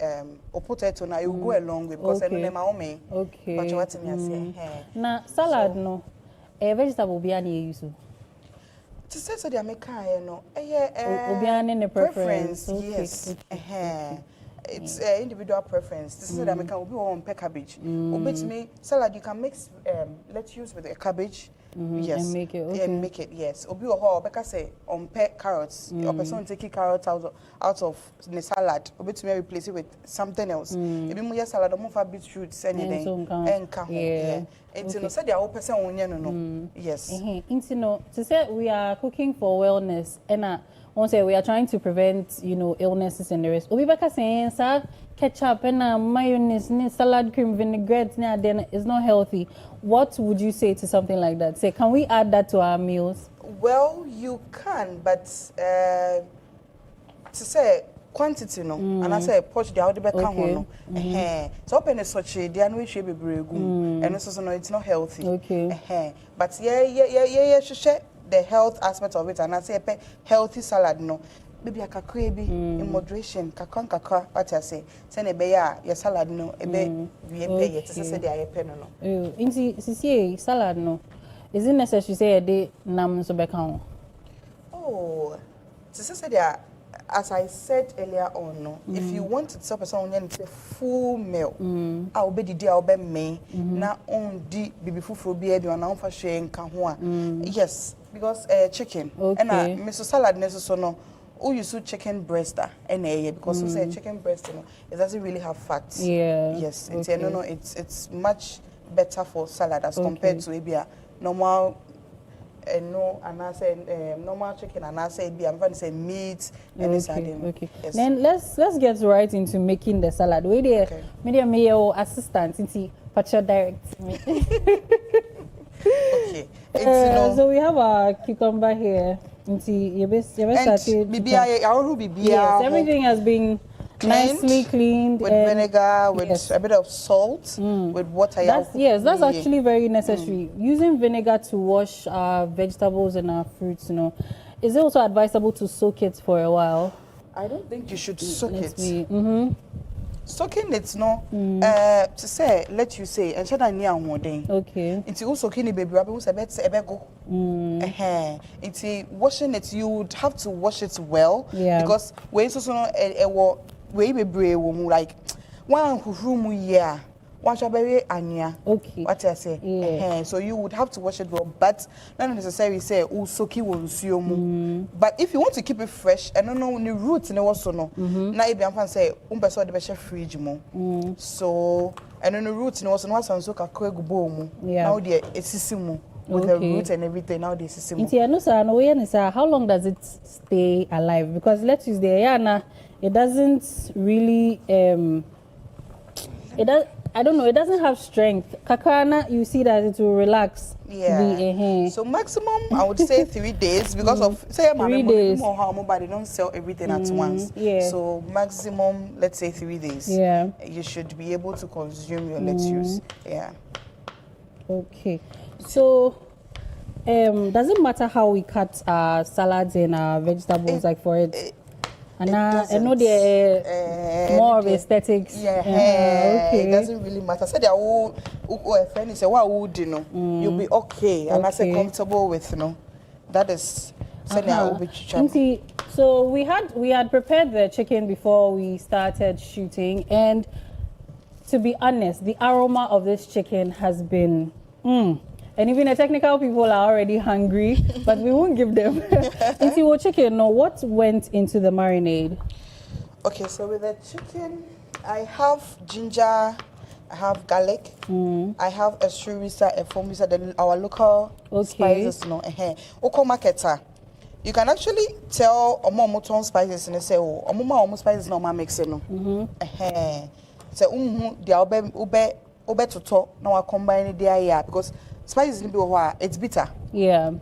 o potato na you go along with because I know them home. Okay. But what me say na salad no vegetable be any use to say so they make no obiane preference. Okay. Yes. It's individual preference. This is that make obi on cabbage. Obet me salad you can mix lettuce with a cabbage. Yes. And make it, okay. And make it, yes. Obi oho, Becca say on carrots. Or person take carrots out of the salad. Obi to me replace it with something else. Ebi mu ya salad, omo fa beetroots anything. Yeah. And no say they are person no. Yes. To say we are cooking for wellness and one say we are trying to prevent, illnesses and the rest. Obi Becca saying, sir, ketchup and mayonnaise, salad cream, vinaigrette, then it's not healthy. What would you say to something like that? Say, can we add that to our meals? Well, you can, but to say quantity no, and I say poach the other back no. So open a such a the we should be bregu, and also no, it's not healthy. Okay. But yeah, the health aspect of it, and I say healthy salad no. Maybe a kakrebi in moderation, kakra, what I say. Send a bear, your salad no, a bear, we pay it. Say they are a pen no. In salad no. Is it necessary to say a day nam so become? Oh, say there, as I said earlier on, no, if you want to stop someone a full meal, I'll be the day I'll be me. Now on the baby food for beer, and now for sharing can yes, because chicken and Mr. Salad necessary no. Oh, you see chicken breast because you say chicken breast, it doesn't really have fats. Yeah. Yes. It's much better for salad as compared to maybe a normal normal chicken and I say I'm going to say meat and okay. Yes. Then let's get right into making the salad. We there, media mayo assistant into Pacha direct me. Okay. So we have our cucumber here. Yes, everything has been nicely cleaned with vinegar, with a bit of salt, with water. That's actually very necessary. Using vinegar to wash our vegetables and our fruits, is it also advisable to soak it for a while? I don't think you should soak it. Soaking it's no to say let you say and shada ni ahuden. Okay. It's also soaking baby rabbit who's a bit ebego. It's washing it you would have to wash it well because we so no we bebre wo mu like one who mu yeah One baby anya. Okay. What I say? Yeah. So you would have to wash it well, but not necessarily say soki wonsuomu. But if you want to keep it fresh, and no the roots in the also no. Now if you say umpeso the fridge mo. So and then the roots in the also no so kakwe gubo mu. Now the esisimu with the roots and everything. Now the esisimu. How long does it stay alive? Because let's use the yana, it doesn't really it does. I don't know. It doesn't have strength. Kakana, you see that it will relax. Yeah. So maximum, I would say 3 days because of say 3 days. But they don't sell everything at once. Yeah. So maximum, let's say 3 days. Yeah. You should be able to consume your lettuce. Yeah. Okay. So, does it matter how we cut our salads and our vegetables, like for it? And I know they're more of aesthetics. Yeah, okay. It doesn't really matter. So they're all friend is what would you know? You'll be okay, and I say comfortable with That is so we had prepared the chicken before we started shooting, and to be honest, the aroma of this chicken has been and even the technical people are already hungry, but we won't give them. Into chicken, what went into the marinade? Okay, so with the chicken, I have ginger, I have garlic, I have a shurisa, a fomisa, our local spices. Oko marketer. You can actually tell omo spices and say, oh, omo spices no ma mix no. So the ube toto now combine the area because spices ni be it's bitter. Yeah.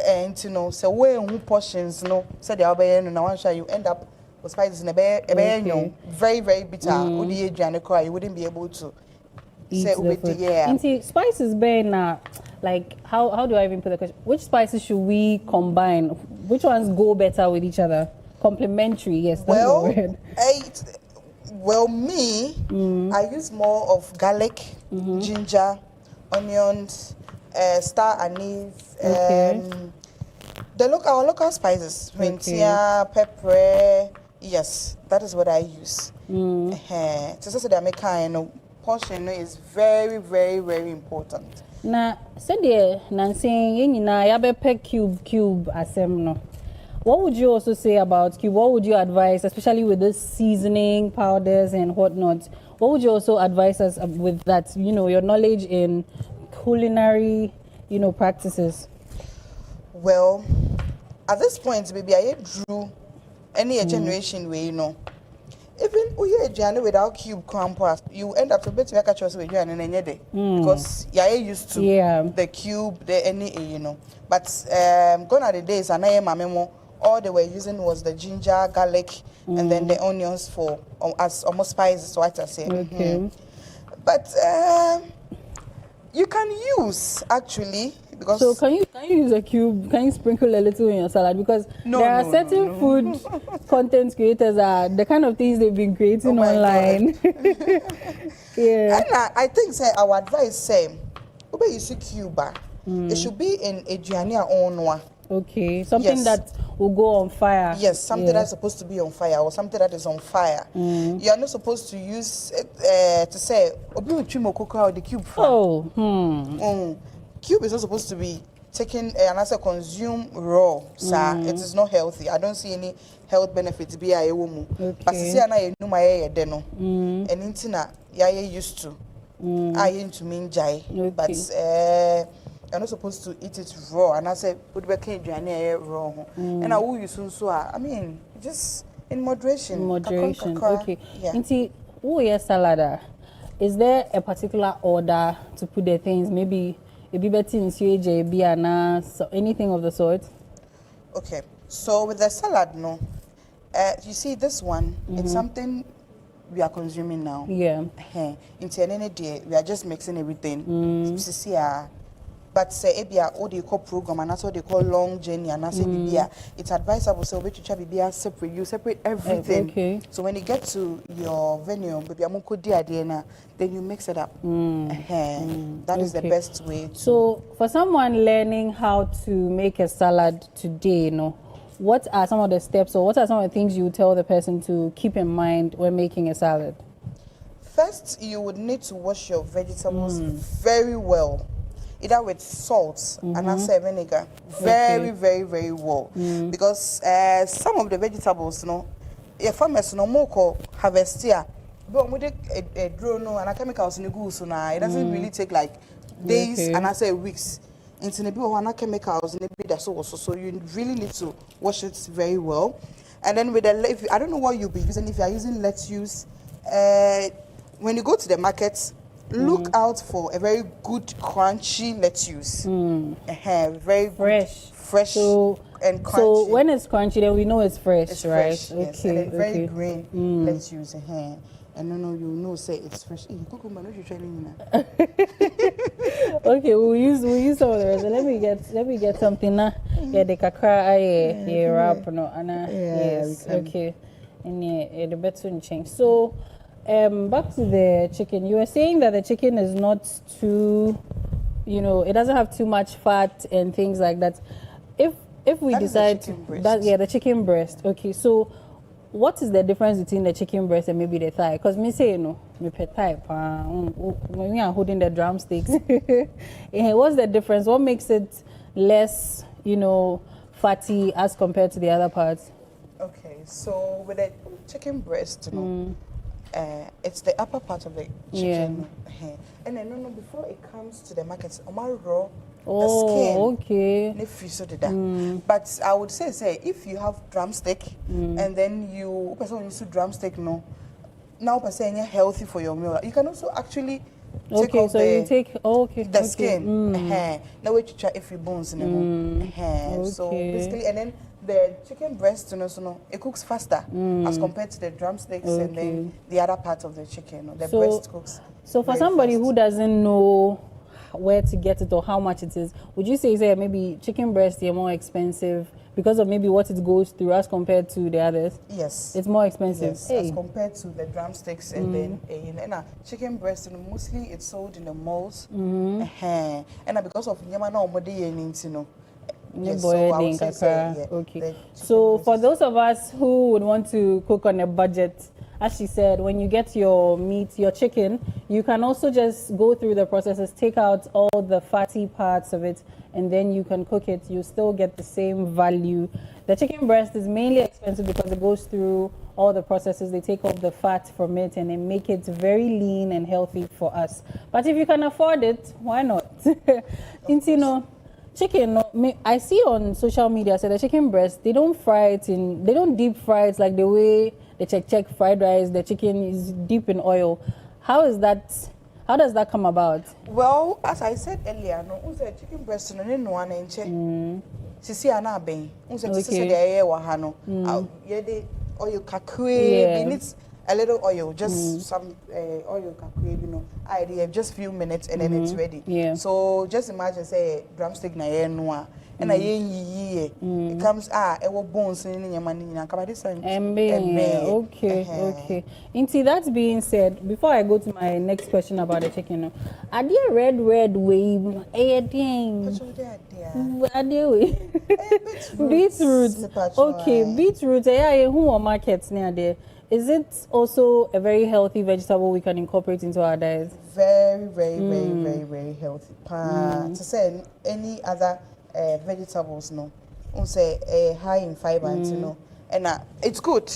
And so who portions so the ube no one share you end up with spices in a very very bitter. You wouldn't be able to say ube spices be na like how do I even put the question? Which spices should we combine? Which ones go better with each other? Complementary, yes. That's the word. Well, me, I use more of garlic, ginger, onions, star anise, our local spices, pepper. Yes, that is what I use. So they are making portion is very, very, very important. Na said the Nancy, yabe cube asem no. What would you also say about cube? What would you advise, especially with this seasoning powders and whatnot? What would you also advise us with that? Your knowledge in culinary, practices. Well, at this point, maybe I drew any generation where even without cube campus, you end up a bit to catch us with you and any day because you're used to the cube, the But gone are the days, and I am a memo. All they were using was the ginger, garlic, and then the onions for as almost spices. So I say. But you can use actually because. So can you use a cube? Can you sprinkle a little in your salad? Because there are certain food content creators are the kind of things they've been creating online. And I think our advice say, you see Cuba, it should be in a Giannia own. Okay, something that will go on fire. Yes, something that's supposed to be on fire or something that is on fire. You are not supposed to use it to say, Koko the cube. Cube is not supposed to be taken and as a consume raw. It is not healthy. I don't see any health benefits. Be a woman, but see, I know my deno and intina used to. I into mean jai, but. You're not supposed to eat it raw, and I said, "Would be raw." And I will use I mean, just in moderation. Moderation, okay. Yeah. Inti, salad. Is there a particular order to put the things? Maybe a better in so anything of the sort. Okay, so with the salad, you see this one. It's something we are consuming now. Yeah. Into any day, we are just mixing everything. But say what they call program and that's what they call long journey and I say it's advisable so we should separate. You separate everything. Okay. So when you get to your venue, then you mix it up. That is the best way. So for someone learning how to make a salad today, what are some of the steps or what are some of the things you tell the person to keep in mind when making a salad? First, you would need to wash your vegetables very well, either with salt and also vinegar, very well, because some of the vegetables, if farmers no more harvest here, but with a drone and chemicals in the goose, so now it doesn't really take like days and I say weeks. Into the one chemicals in the bit so you really need to wash it very well. And then with the I don't know what you'll be using. If you are using lettuce, when you go to the market, look out for a very good crunchy lettuce. Very fresh and crunchy. So when it's crunchy, then we know it's fresh, it's right? Fresh, yes. And then very green lettuce. And no, you know, say it's fresh. Koko, no, you training now. Okay, we'll use some of the rest. Let me get something now. Yeah, the kakra wrap no, yes, okay, and the better change. So, back to the chicken. You were saying that the chicken is not too, it doesn't have too much fat and things like that. If we decide the chicken breast. Okay, so what is the difference between the chicken breast and maybe the thigh? Because me say me pet thigh. When we are holding the drumsticks, what's the difference? What makes it less, fatty as compared to the other parts? Okay, so with the chicken breast, it's the upper part of the chicken. And then before it comes to the market, raw. The skin. Okay. But I would say, if you have drumstick and then you use drumstick, now person healthy for your meal. You can also actually take off the skin. Now we try if you bones in So basically, and then the chicken breast, it cooks faster as compared to the drumsticks and then the other part of the chicken. The breast cooks. So for somebody who doesn't know where to get it or how much it is, would you say maybe chicken breast is more expensive because of maybe what it goes through as compared to the others? Yes. It's more expensive. Yes, as compared to the drumsticks and then chicken breast, mostly it's sold in the malls. And because of yes, so I would say, okay. So for those of us who would want to cook on a budget, as she said, when you get your meat, your chicken, you can also just go through the processes, take out all the fatty parts of it, and then you can cook it. You still get the same value. The chicken breast is mainly expensive because it goes through all the processes. They take off the fat from it and they make it very lean and healthy for us. But if you can afford it, why not? Chicken, I see on social media, the chicken breast, they don't fry it they don't deep fry it like the way the check fried rice, the chicken is deep in oil. How does that come about? Well, as I said earlier, chicken breast no one and check. Sisi ana ben. Sisi de wahano. Yede oil kakwe, needs a little oil, just some oil kakwe, just few minutes and then it's ready. So just imagine drumstick na noa. And it comes it will bones in your money. Okay. Into that being said, before I go to my next question about the chicken, are there red wave? Beetroot. Okay, beetroot. Who are markets near there? Is it also a very healthy vegetable we can incorporate into our diet? Very, very healthy. To say any other vegetables, say high in fiber, and it's good.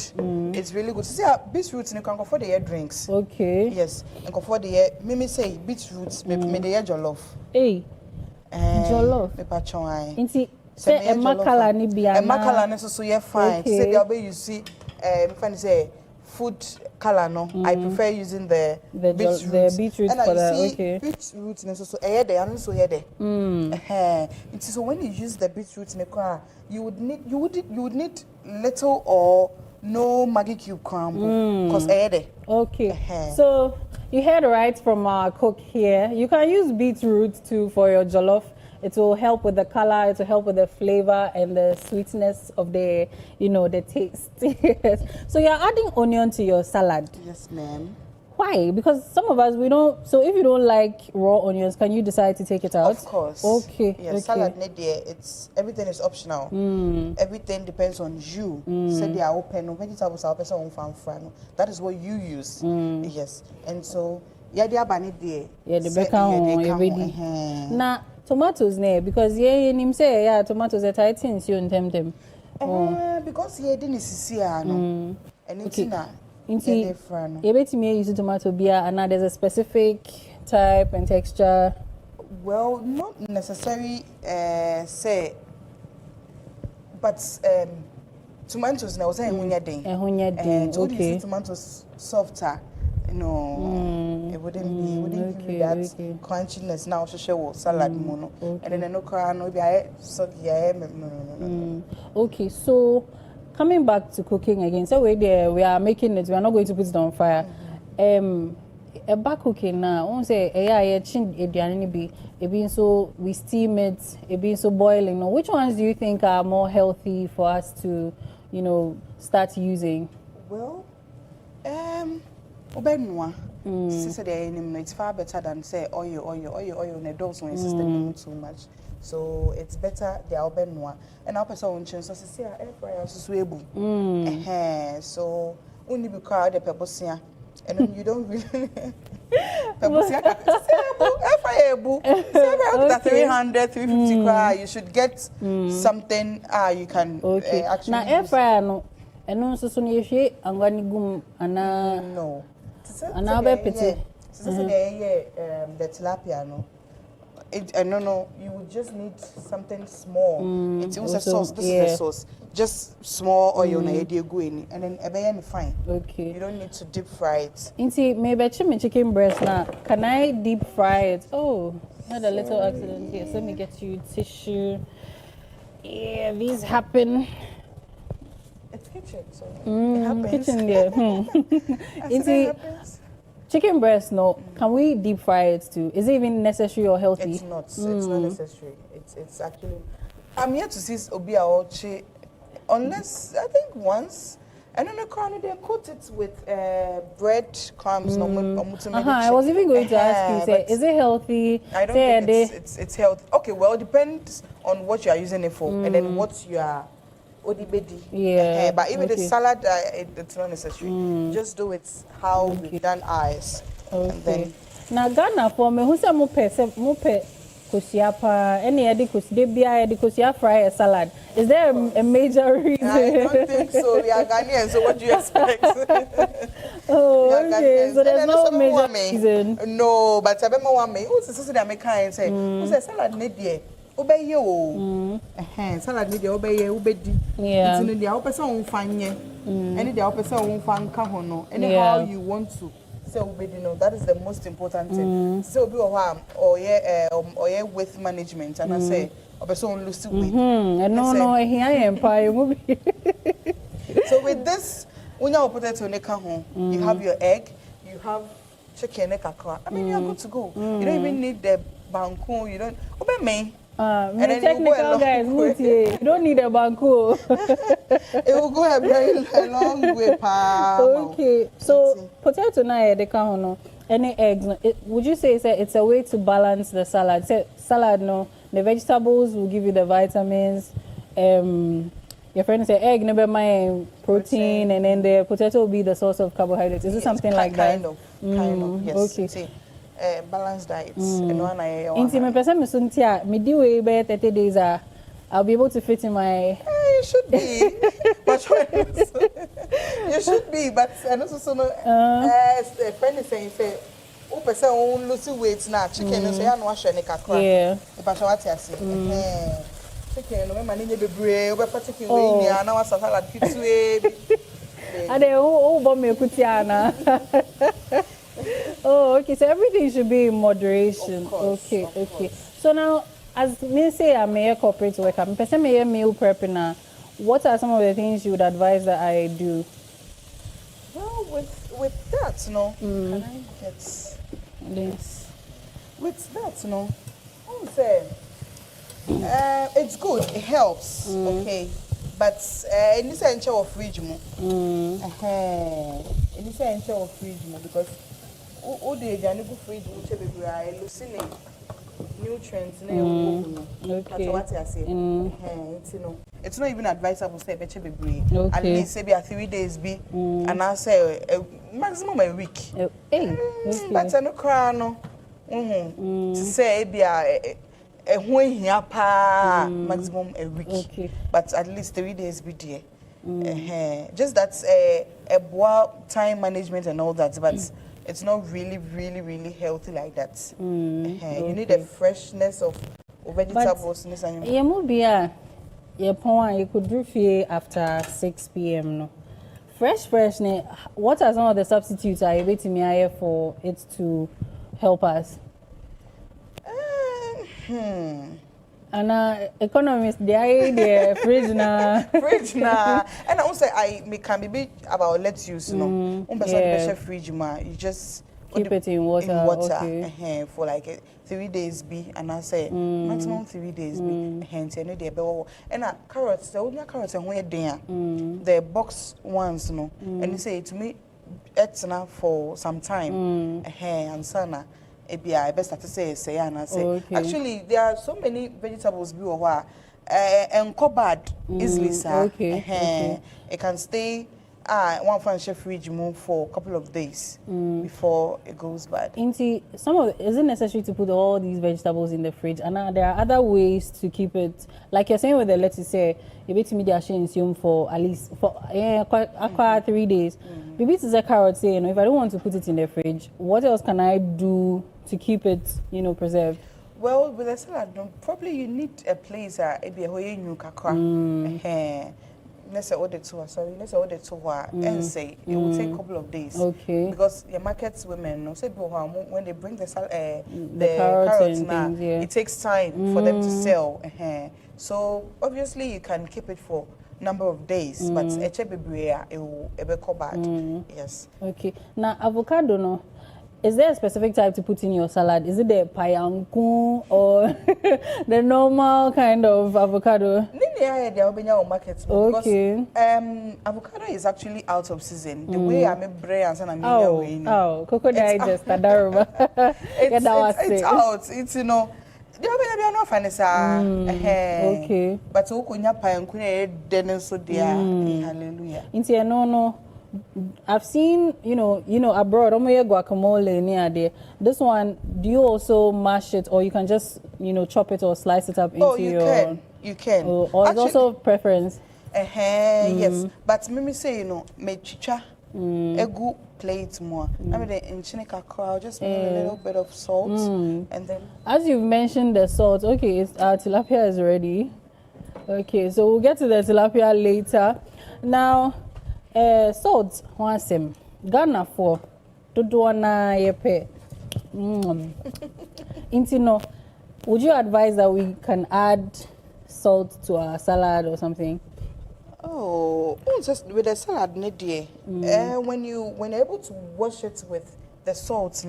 It's really good. See, beetroots you can go for the drinks. Okay. Yes, and go for the Mimi say beetroots, me the jollof. Hey, jollof. Me pachon. Inti say a makala ni biya. A makala so you fine. Say the way you see, me say food color I prefer using the beetroot and for the beetroot so there so it is so when you use the beetroot in the car you would need little or no Maggi cube crumble because okay so you heard right from our cook here. You can use beetroot too for your jollof. It will help with the color, it will help with the flavor and the sweetness of the, the taste. So you're adding onion to your salad. Yes, ma'am. why? Because some of us we don't. So if you don't like raw onions, can you decide to take it out? Of course. Okay. Yeah, okay. salad it's everything is optional. Everything depends on you. Say they are open, vegetables are open on farm. That is what you use. Yes. And so yeah, they are banning there. Yeah, the baker on Now tomatoes ne because him say tomatoes are tight things you them. Because didn't see and it's not. You use tomato beer and now there's a specific type and texture. Well, not necessarily say, but tomatoes now say okay. Tomatoes softer. No, it wouldn't give you that crunchiness now. Salad mono, and then no crown no be no. Okay, so coming back to cooking again, so we are making it. We are not going to put it on fire. A back cooking now. I say chin it being so we steam it being so boiling. Now, which ones do you think are more healthy for us to, start using? Well, it's far better than say oil, and it doesn't insist too much. So it's better the obenwa. And our person so say air fryer so able. So only because the pepper and then you don't really air fryer 300 350 you should get something you can actually now air fryer no and also so you gum no and now be pity the tilapia no no, you would just need something small. It's also a sauce. This is the sauce. Just small oil and then a fine. Okay. You don't need to deep fry it. Maybe chicken breast now. Can I deep fry it? Oh, had a little accident here. So let me get you tissue. Yeah, these happen. It's kitchen, so it happens. Kitchen, yeah. It happens. Chicken breast, no. Can we deep fry it too? Is it even necessary or healthy? It's not. It's not necessary. It's actually. I'm here to see Obia Ochi, unless I think once. And then they coat it with bread crumbs. I was even going to ask you, is it healthy? I don't think it's healthy. Okay, well, it depends on what you are using it for, and then what you are. Yeah. But even the salad, it's not necessary. Just do it how we've done ours. Okay. And then now Ghana for me, who's a mupe kusiapa? Any kusia fry a salad? Is there a major reason? I don't think so. We are Ghanaians, so what do you expect? Okay. So there's no major reason. No, but I remember one me. Who's the sister that make kind say? Who's a salad need obey you. Salad need obey obedi. Yeah. It's in the opposite on fine. Any the opposite on fan kahono. Anyhow you want to say obedi no. That is the most important thing. So be or with management and I say opposite on lose weight. No, here I am pie. So with this, when you put it on the kahon, you have your egg, you have chicken kakra. I mean you're good to go. You don't even need the banku. You don't obey me. And then technical guys, you don't need a banku. It will go a very long way, pa. Okay, so potato na the kahono. Any eggs? Would you say it's a way to balance the salad? Say salad no, the vegetables will give you the vitamins. Your friend say egg never mind protein, and then the potato will be the source of carbohydrates. Is it something like that? Kind of. Yes. Okay. Balanced diets. And one Inti me person me suntia me di way be 30 days I'll be able to fit in my. You should be, but you should be. But and also no. As a friend is saying, say, "Oh, person won't lose weight now. Chicken is saying no wash any kakra." Yeah. But what you say? Chicken no man need be brave. We put chicken way ni ana wasa salad fit way. Ade o bo me kutiana. Oh, okay. So everything should be in moderation. Okay. So now, as me say, I'm a corporate worker. I'm a meal prepper now. What are some of the things you would advise that I do? Well, with that, no. Can I get this? With that, no. I would say it's good. It helps. Okay. But in this of fridge mo. In this of fridge mo because o de aduane go fridge mu che bebre a losing nutrients na okay. What you say? It's not even advisable say beche bebre. At least say be 3 days be and I say maximum a week. But no cry no. To say be a maximum a week. Okay. But at least 3 days be there. Just that's a time management and all that, but it's not really healthy like that. You need the freshness of vegetables. You could do fear after 6 p.m. No, fresh. What are some of the substitutes are you waiting me for it to help us? And economists, the fridge na. And also I can be about lettuce, you know. Fridge you just keep it in water. Okay. For like 3 days be, and I say maximum 3 days be. Hence, and carrots, the only carrots and when there, the box ones, no. And you say to me, it's enough for some time. And sana. I best have to say and I say actually there are so many vegetables be and bad easily sir. It can stay one fan chef fridge move for a couple of days before it goes bad. Is it necessary to put all these vegetables in the fridge? And there are other ways to keep it, like you're saying with the lettuce, say you bet me they are for at least for 3 days. Maybe it's a carrot, say, if I don't want to put it in the fridge, what else can I do to keep it, preserved? Well, with a salad, probably you need a place you let's say order to and say it will take a couple of days. Okay. Because your markets women say when they bring the carrots now, it takes time for them to sell. So obviously you can keep it for number of days, but it will be bad. Yes. Okay. Now avocado no. Is there a specific type to put in your salad? Is it the payanku or the normal kind of avocado? Okay. Avocado is actually out of season. The way I make bread and Koko digest. It's out. It's okay. But hallelujah. No. I've seen, abroad, guacamole near there. This one, do you also mash it or you can just, chop it or slice it up into you can. Or it's also preference? Yes. But me say, me chicha, a good plate more. I mean, in I'll just put a little bit of salt and then. As you've mentioned the salt, okay, tilapia is ready. Okay, so we'll get to the tilapia later. Now, salt, one Ghana for Dodoana Yepe. Intino, would you advise that we can add salt to our salad or something? Oh, just with the salad, when you're able to wash it with the salt,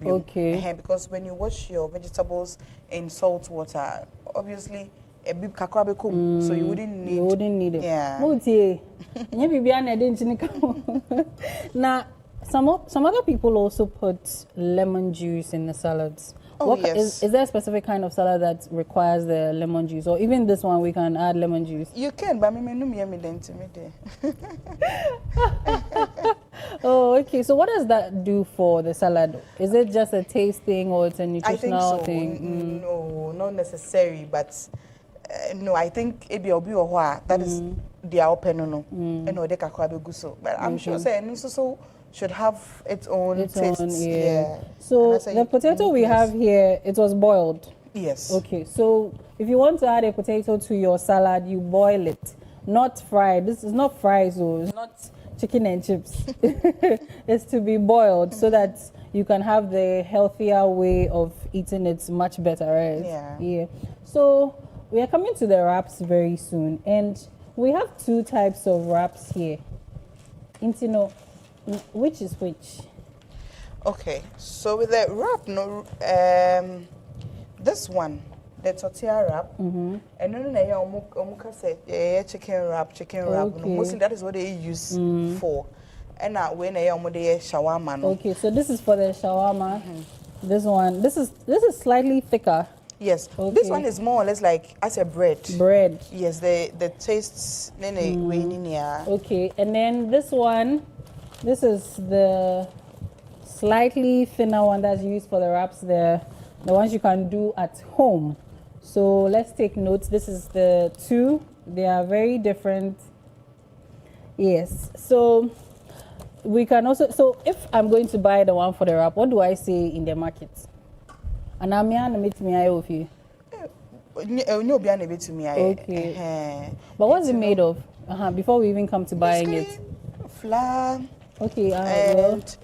okay. Because when you wash your vegetables in salt water, obviously a big kakwabe so you wouldn't need it. Yeah. Now, some other people also put lemon juice in the salads. Oh, yes. Is there a specific kind of salad that requires the lemon juice, or even this one we can add lemon juice? You can, but Oh, okay. So what does that do for the salad? Is it just a taste thing or it's a nutritional thing? No, not necessary, but no, I think that is the open but I'm sure so should have its own taste. Yeah. So the potato we have here, it was boiled. Yes. Okay. So if you want to add a potato to your salad, you boil it, not fried. This is not fried, so it's not chicken and chips. It's to be boiled so that you can have the healthier way of eating it much better, right? Yeah. So we are coming to the wraps very soon, and we have two types of wraps here. Intino, which is which? Okay, so with the wrap, this one, the tortilla wrap, and then say chicken wrap. Okay. Mostly that is what they use for. And when I am shawarma. Okay, so this is for the shawarma. This one, this is slightly thicker. Yes, okay. This one is more or less like as a bread. Bread. Yes, the tastes. Okay, and then this one, this is the slightly thinner one that's used for the wraps. The ones you can do at home. So let's take notes. This is the two. They are very different. Yes. So we can also. So if I'm going to buy the one for the wrap, what do I say in the market? And I'm here to meet me with you. Okay. But what's it made of? Before we even come to buying it. Flour. Okay. And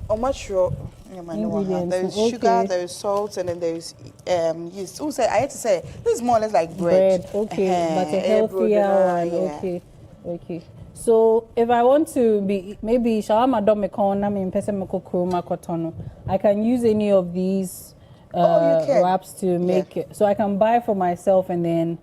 I'm not sure. Ingredients. There is sugar, there is salt, and then there is yeast. I had to say this is more or less like bread. Okay, but a healthier one. Okay. So if I want to be maybe shawarma do me kona me pese me kokroma kotono, I can use any of these wraps to make it. So I can buy for myself and then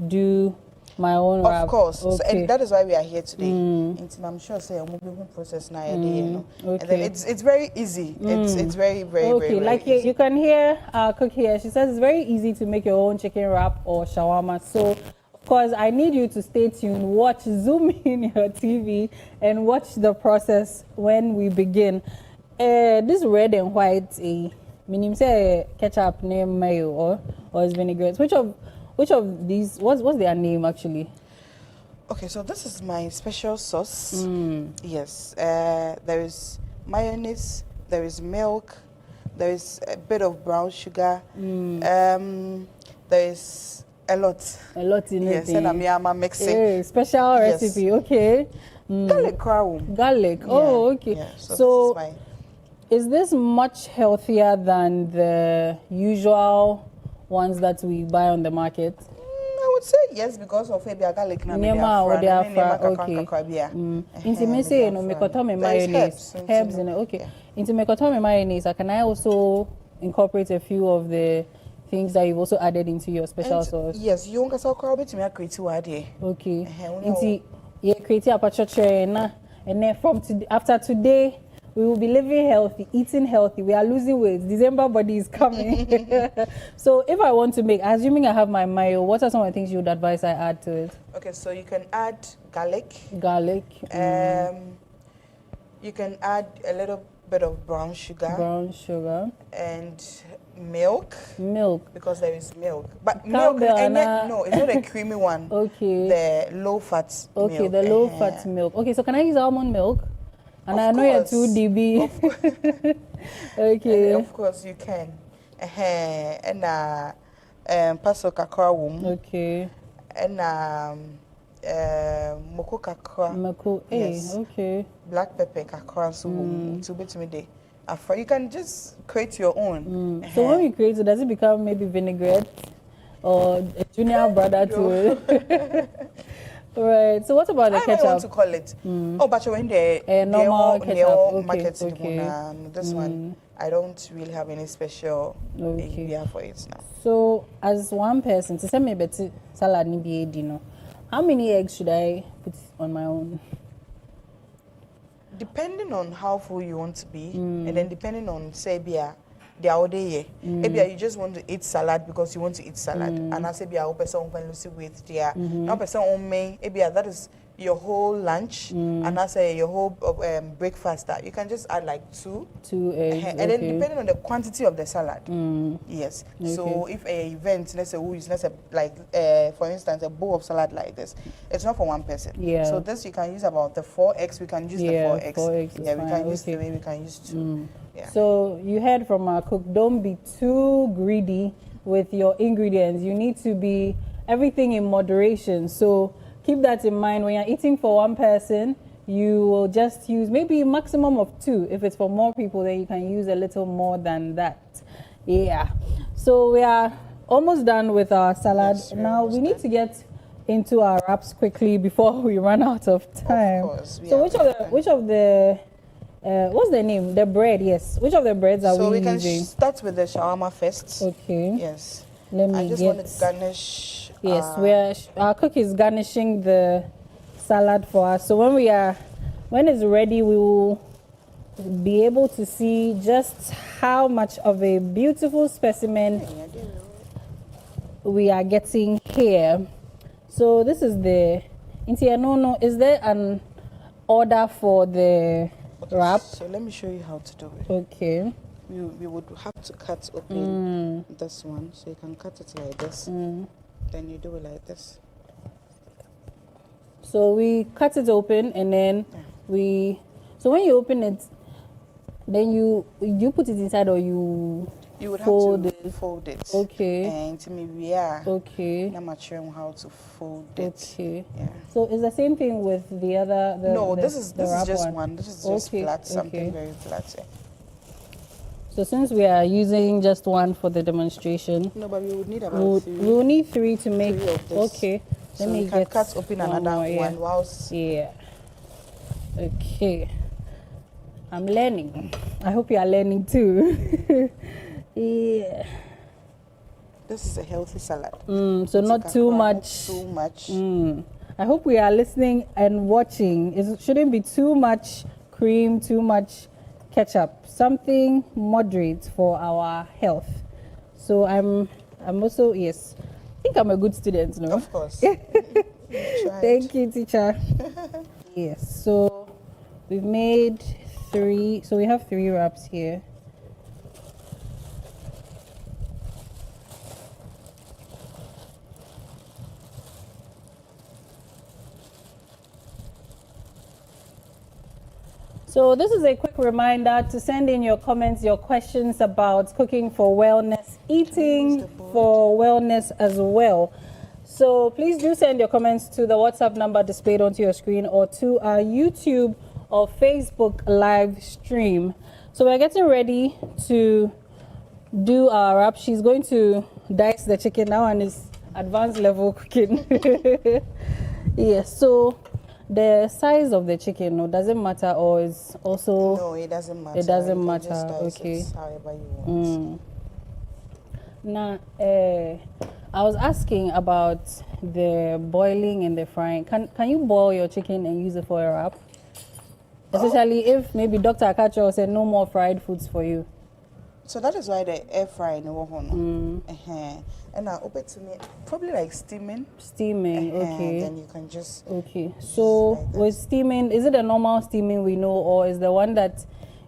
do my own wrap. Of course. Okay. So, and that is why we are here today. I'm sure say a moving process now. Okay. And then it's very easy. It's very, very, okay. very Like easy. you can hear our cook here. She says it's very easy to make your own chicken wrap or shawarma. So of course I need you to stay tuned, zoom in your TV and watch the process when we begin. This red and white meaning say ketchup, name mayo or is vinaigrette. Which of these, what's their name actually? Okay, so this is my special sauce. Yes, there is mayonnaise, there is milk, there is a bit of brown sugar, there is a lot. A lot in it. Yes, and I'm mixing. Special recipe, okay. Garlic crown. Garlic, oh, okay. Yeah, so this is this much healthier than the usual ones that we buy on the market? I would say yes, because of maybe a garlic na okay. Inti say no mekotomi mayonnaise. Herbs in it. Okay. Inti mekotomi mayonnaise. Can I also incorporate a few of the things that you've also added into your special sauce? Yes, you want to crowd it me create one. Okay. Inti ye create a pachoche na, and then from today, after today, we will be living healthy, eating healthy. We are losing weight. December body is coming. So if I want to make, assuming I have my mayo, what are some of the things you would advise I add to it? Okay, so you can add garlic. Garlic. You can add a little bit of brown sugar. Brown sugar. And milk. Milk. Because there is milk. But milk, no, it's not a creamy one. Okay. The low fat milk. Okay, the low fat milk. Okay, so can I use almond milk? And I know you're 2 dB. Okay. Of course you can. And paso kakra wom. Okay. And moko kakra. Moko. Yes. Okay. Black pepper kakra so to bit me day. You can just create your own. So when you create it, does it become maybe vinaigrette or a junior brother to it? Right. So what about the ketchup? I want to call it. Oh, but when the normal ketchup. Market this one, I don't really have any special idea for it now. So as one person, to send me better salad ni be dinner, how many eggs should I put on my own? Depending on how full you want to be, and then depending on say the other year. Maybe you just want to eat salad because you want to eat salad. And I say be a person who lose weight there. No person on me. Maybe that is your whole lunch, and I say your whole breakfast. That you can just add like two eggs, and then depending on the quantity of the salad. Yes. Okay. So if a event, let's say for instance, a bowl of salad like this, it's not for one person. Yeah. So this you can use about the 4 eggs. We can use the 4 eggs. 4 eggs. Yeah, we can use 3. We can use 2. Yeah. So you heard from our cook, don't be too greedy with your ingredients. You need to be everything in moderation. So keep that in mind. When you're eating for one person, you will just use maybe a maximum of 2. If it's for more people, then you can use a little more than that. Yeah. So we are almost done with our salad. Yes, now we need to get into our wraps quickly before we run out of time. Of course. So which of the what's the name? The bread, yes. Which of the breads are we using? So we can start with the shawarma first. Okay. Yes. I just want to garnish. Yes, our cook is garnishing the salad for us. So when when it's ready, we will be able to see just how much of a beautiful specimen we are getting here. So this is the no. Is there an order for the wrap? So let me show you how to do it. Okay. We would have to cut open this one, so you can cut it like this. Then you do it like this. So we cut it open, and then so when you open it, then you put it inside, or you would fold have to fold it. Okay. And to me, we are. Okay. I'm not sure how to fold it. Okay. Yeah. So it's the same thing with the other. This is just wrap one. This is just flat, something very flat. Yeah. So since we are using just one for the demonstration, no, but we would need about three. We will need three to make. Three of this. Okay. So let me cut open another one whilst. Yeah. Okay. I'm learning. I hope you are learning too. Yeah. This is a healthy salad. So not too much. Too much. I hope we are listening and watching. It shouldn't be too much cream, too much ketchup. Something moderate for our health. So I'm also, yes, I think I'm a good student, no? Of course. Thank you, teacher. Yes, so we've made 3, so we have 3 wraps here. So this is a quick reminder to send in your comments, your questions about cooking for wellness, eating for wellness as well. So please do send your comments to the WhatsApp number displayed onto your screen, or to our YouTube or Facebook live stream. So we're getting ready to do our wrap. She's going to dice the chicken now, and it's advanced level cooking. Yes, so the size of the chicken, no, doesn't matter, or is also... No, it doesn't matter. It doesn't matter, okay. However you want. Now, I was asking about the boiling and the frying. Can you boil your chicken and use it for a wrap? Especially if maybe Dr. Akacho said no more fried foods for you. So that is why the air fry in the and now open to me, probably like steaming. Steaming, okay. Then you can just. Okay, so like with steaming, is it a normal steaming we know, or is the one that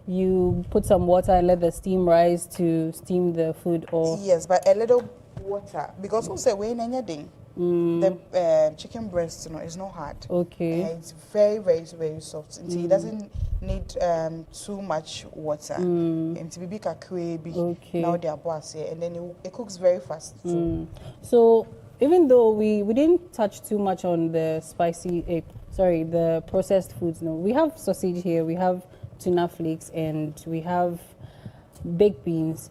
you put some water and let the steam rise to steam the food? Or yes, but a little water, because also when anything. The chicken breast, is not hard. Okay. It's very, very, very soft. It doesn't need too much water. Okay. Now they are boss, and then it cooks very fast too. So even though we didn't touch too much on the the processed foods, no, we have sausage here, we have tuna flakes, and we have baked beans.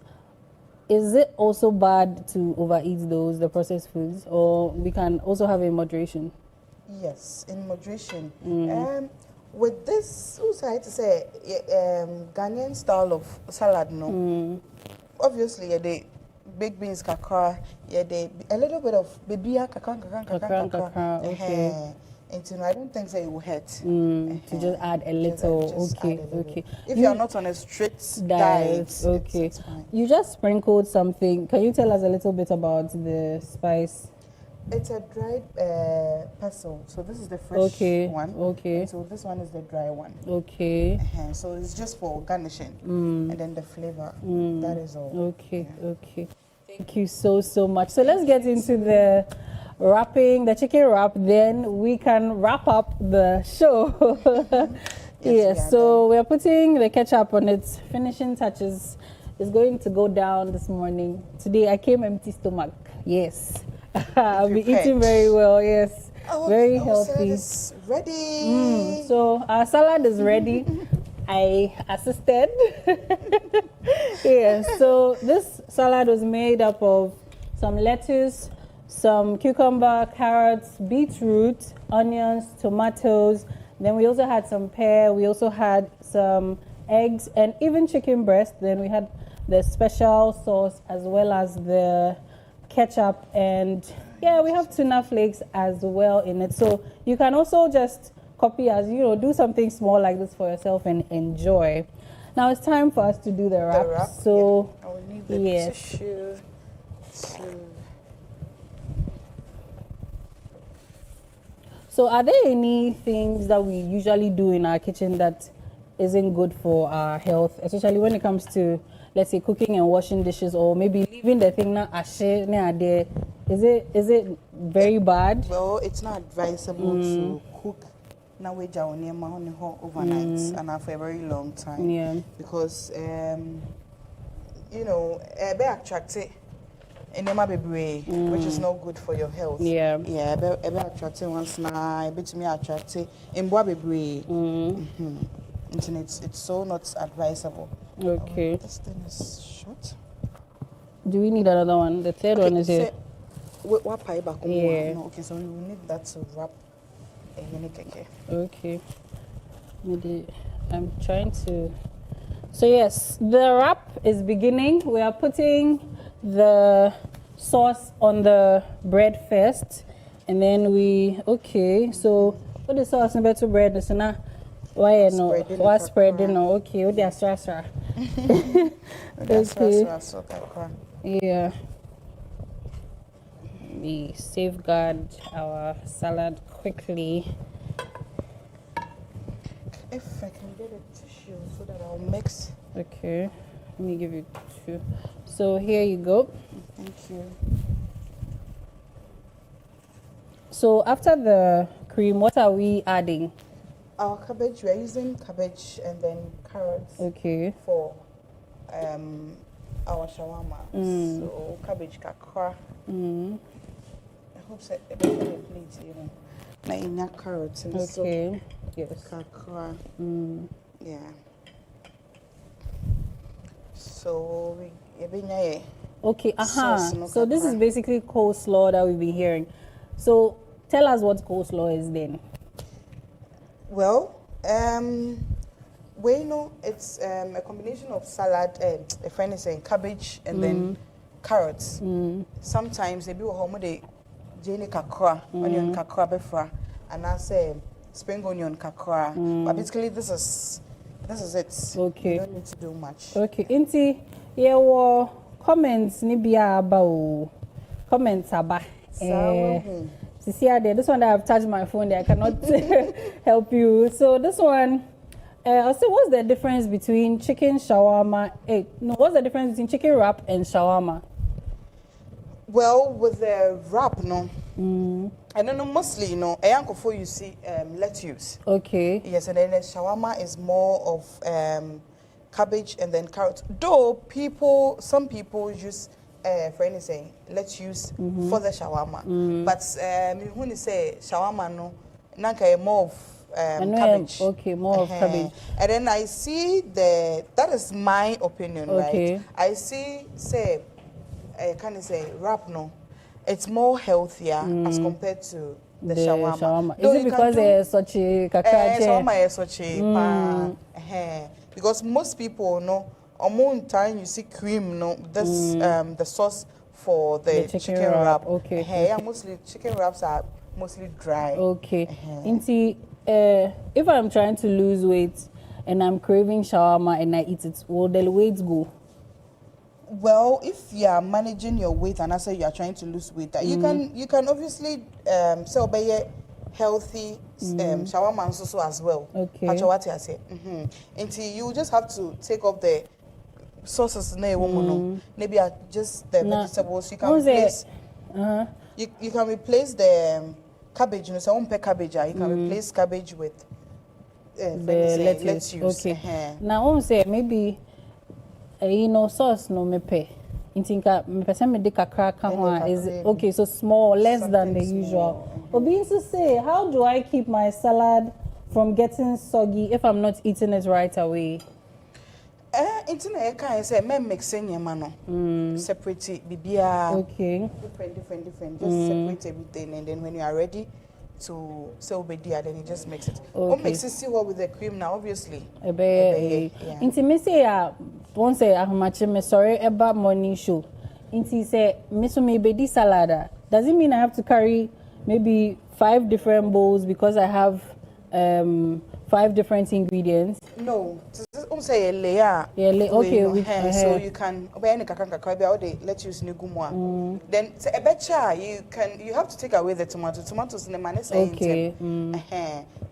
Is it also bad to overeat the processed foods, or we can also have in moderation? Yes, in moderation. With this, also I had to say, Ghanaian style of salad, no. Obviously, the baked beans, kakra, a little bit of babia, kakra. Okay. And I don't think it will hurt. To just add a little. Okay. If you are not on a strict diet, okay. It's fine. You just sprinkled something. Can you tell us a little bit about the spice? It's a dried basil. So this is the fresh one. Okay. And so this one is the dry one. Okay. So it's just for garnishing, and then the flavor. That is all. Okay. Yeah. Okay. Thank you so much. So let's get into the wrapping, the chicken wrap, then we can wrap up the show. Yes, so we're putting the ketchup on its finishing touches. It's going to go down this morning. Today I came empty stomach. Yes. I'll be eating very well. Yes. Very healthy. Is ready. So our salad is ready. I assisted. Yes, so this salad was made up of some lettuce, some cucumber, carrots, beetroot, onions, tomatoes. Then we also had some pear. We also had some eggs and even chicken breast. Then we had the special sauce as well as the ketchup. And yeah, we have tuna flakes as well in it. So you can also just copy us. Do something small like this for yourself and enjoy. Now it's time for us to do the wrap. So, I will need the tissue to... So are there any things that we usually do in our kitchen that isn't good for our health, especially when it comes to, let's say, cooking and washing dishes, or maybe leaving the thing na ashe na there? Is it very bad? Well, it's not advisable to cook na weja oniema overnight and for a very long time. Yeah. Because be attracted enema bebre, which is not good for your health. Yeah. Yeah, be attracted once na bit me attracted in boa bebre. It's so not advisable. Okay. This thing is short. Do we need another one? The third one is here. Yeah. No, okay, so we will need that to wrap a unique. Okay. Maybe I'm trying to. So yes, the wrap is beginning. We are putting the sauce on the bread first, and then so put the sauce on the bread. So now, why no? Why spreading? No, okay. What they are strasra. Okay. Yeah. We safeguard our salad quickly. If I can get a tissue so that I'll mix. Okay, let me give you two. So here you go. Thank you. So after the cream, what are we adding? Our cabbage, we're using cabbage and then carrots. Okay. For our shawarma. So cabbage kakra. I hope that a bit of a plate, na inya carrots and okay. Yes. Kakra. Yeah. So we okay, so this is basically coleslaw that we've been hearing. So tell us what coleslaw is then. Well, it's a combination of salad, a friend is saying cabbage and then carrots. Sometimes they do homemade jene kakra, onion kakra befra, and I say spring onion kakra. But basically this is it. Okay. You don't need to do much. Okay. Inti yewo comments ni biya about comments aba. See there. This one that I've touched my phone there, I cannot help you. So this one, I'll say, what's the difference between chicken shawarma? What's the difference between chicken wrap and shawarma? Well, with the wrap, I don't know, mostly, a yanko for you see lettuce. Okay. Yes, and then the shawarma is more of cabbage and then carrots. Though some people use, for anything, lettuce for the shawarma. But when you say shawarma, nanka more of cabbage. Okay, more of cabbage. And then I see that is my opinion, right? I see, can I say, wrap it's more healthier as compared to the shawarma. Is it because there's such a shawarma is such a because most people on time you see cream the sauce for the chicken wrap. Okay. Mostly chicken wraps are mostly dry. Okay. If I'm trying to lose weight and I'm craving shawarma and I eat it, will the weight go? Well, if you are managing your weight and I say you are trying to lose weight, you can obviously sell by healthy shawarma also as well. Okay. What I say. Until you just have to take off the sauces maybe just the vegetables. You can replace. You can replace the cabbage. Cabbage. You can replace cabbage with the lettuce. Okay. Now, I say maybe. Sauce no me pay. Intinka me pese me de kakra ka ho is okay, so small, less than the usual. Obi to say, how do I keep my salad from getting soggy if I'm not eating it right away? Internet can say me mixing your mano. Separate it bibia. Okay. Different. Just separate everything and then when you are ready to sell bedia, then you just mix it. Okay. Mix it still with the cream now, obviously. Intimacy won't say how much me sorry about morning show. Inti say me so maybe this salad. Does it mean I have to carry maybe 5 different bowls because I have 5 different ingredients? No, say a layer. Okay. So you can lettuce then a better you have to take away the tomatoes in the man okay.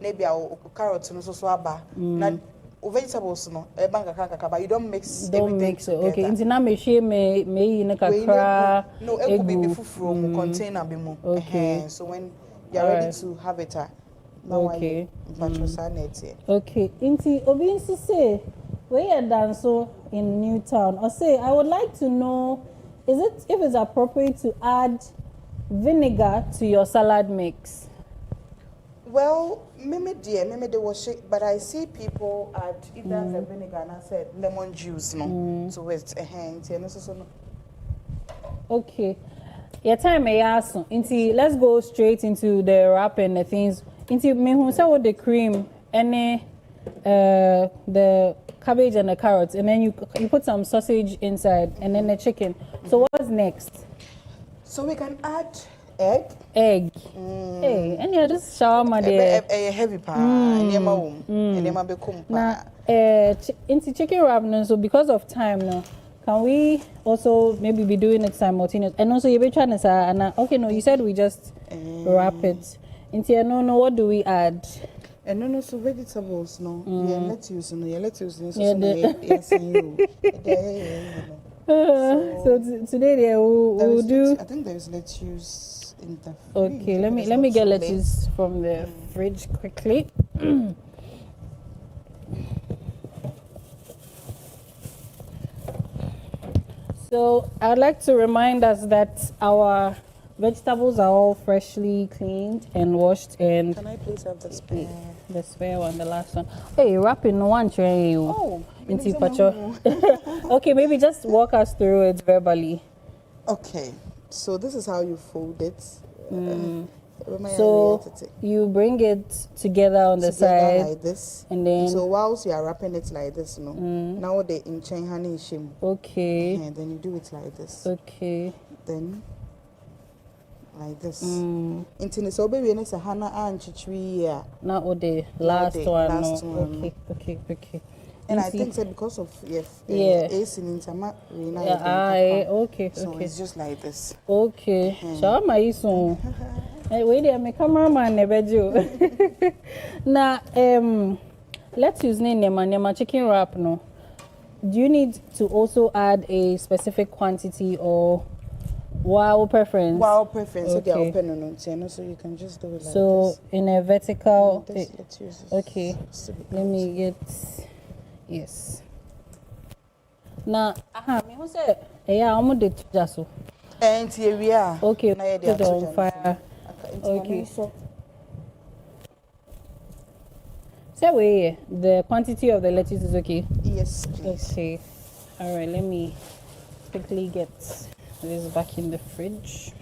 Maybe our carrots and so vegetables no but you don't mix everything together. Okay, into na me in a kakra. No, it will be from container be more. Okay. So when you're ready to have it okay. Okay. Inti Obinsi say we are done so in Newtown. Or say I would like to know if it's appropriate to add vinegar to your salad mix. Well, maybe they wash it, but I see people add if there's a vinegar and I said lemon juice to it Okay. Your time may ask. Inti, let's go straight into the wrap and the things. Inti, me who say with the cream, any the cabbage and the carrots, and then you put some sausage inside, and then the chicken. So what's next? So we can add egg. Hey, and yeah, just shawarma there. A heavy pan. Now, into chicken wrap, so because of time now, can we also maybe be doing it simultaneous? And also, you'll be trying to say, okay, no, you said we just wrap it. Into no, what do we add? And no, so vegetables, no. Yeah, lettuce, no. Yeah, lettuce, no. So today we'll do. I think there's lettuce in the fridge. Okay, let me get lettuce from the fridge quickly. So I'd like to remind us that our vegetables are all freshly cleaned and washed. And can I please have the spare? The spare one, the last one. Hey, wrapping one tray. Oh, into pacho. Okay, maybe just walk us through it verbally. Okay, so this is how you fold it. So you bring it together on the side like this, and then so whilst you are wrapping it like this, no. Now the inchain honey shim. Okay. And then you do it like this. Okay. Then like this. Until so baby and it's a hana and chichwi. Now the last one. Okay. And I think that because of ace in Intama, okay. So it's just like this. Okay. Shawarma is so. Wait there, my cameraman never do. Now, let's use nema chicken wrap. No, do you need to also add a specific quantity or wow preference? Wow preference. Okay. So they are open on channel, so you can just do it like this. So in a vertical. Let's use this. Okay. Let me get. Yes. Now, me who say, yeah, I'm gonna do just so. And here we are. Okay. Put it on fire. Okay. So wait, the quantity of the lettuce is okay? Yes, please. Okay. All right, let me quickly get this back in the fridge.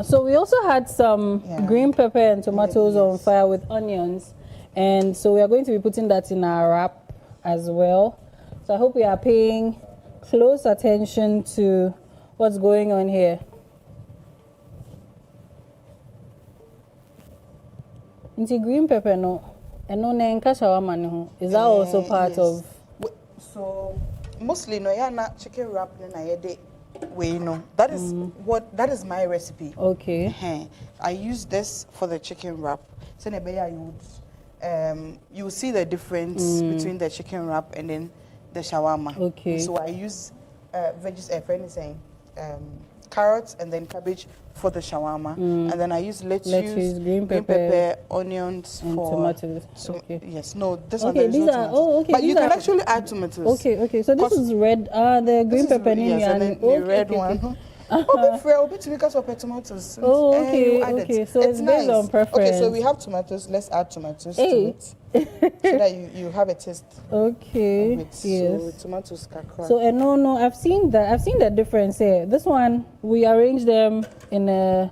So we also had some green pepper and tomatoes on fire with onions. And so we are going to be putting that in our wrap as well. So I hope we are paying close attention to what's going on here. Into green pepper, no. And no nenka shawarma no. Is that also part of? So mostly no, yeah, not chicken wrap na yede. We know that is my recipe. Okay. I use this for the chicken wrap. So you will see the difference between the chicken wrap and then the shawarma. Okay. So I use carrots and then cabbage for the shawarma, and then I use lettuce, green pepper, onions and for tomatoes. Okay. Yes. No, this one there is these no are tomatoes. But you can actually add tomatoes. Okay. So this is red. The green pepper and then the red one. Because of tomatoes. Okay. So it's based on preference. Okay, so we have tomatoes. Let's add tomatoes to it, so that you have a taste. Okay. Yes. So tomatoes kakra. So no, I've seen the difference here. This one we arrange them in a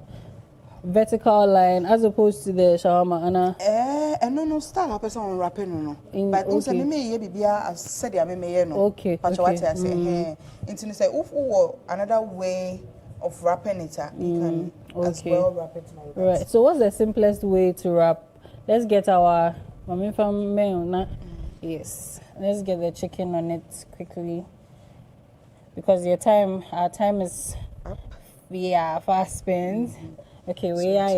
vertical line as opposed to the shawarma, Anna. No, start a person on wrapping no. But also me bibia as said ya me no. Okay. But what I say, into say another way of wrapping it up, you can as well wrap it like that. Right. So what's the simplest way to wrap? Let's get our yes. Let's get the chicken on it quickly because our time is up. Yeah, fast spent. Okay,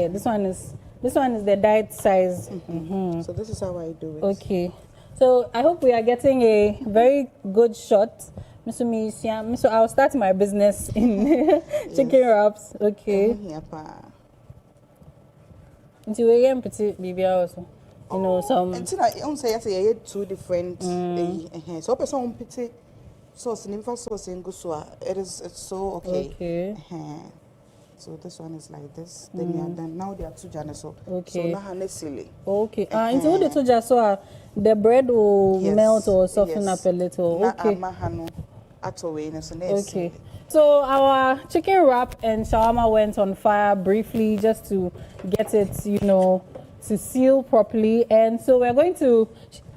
this one is the diet size. So this is how I do it. Okay. So I hope we are getting a very good shot. So I'll start my business in chicken wraps. Okay. Into a baby also. You know some. Until I don't say I had two different. So person pity sauce and sauce and go so it's so okay. Okay. So this one is like this. Then you are done. Now they are two jars. So okay. So now silly. Okay. Into all the two jars, so the bread will melt or soften up a little. Okay. Okay. So our chicken wrap and shawarma went on fire briefly just to get it, to seal properly. And so we're going to.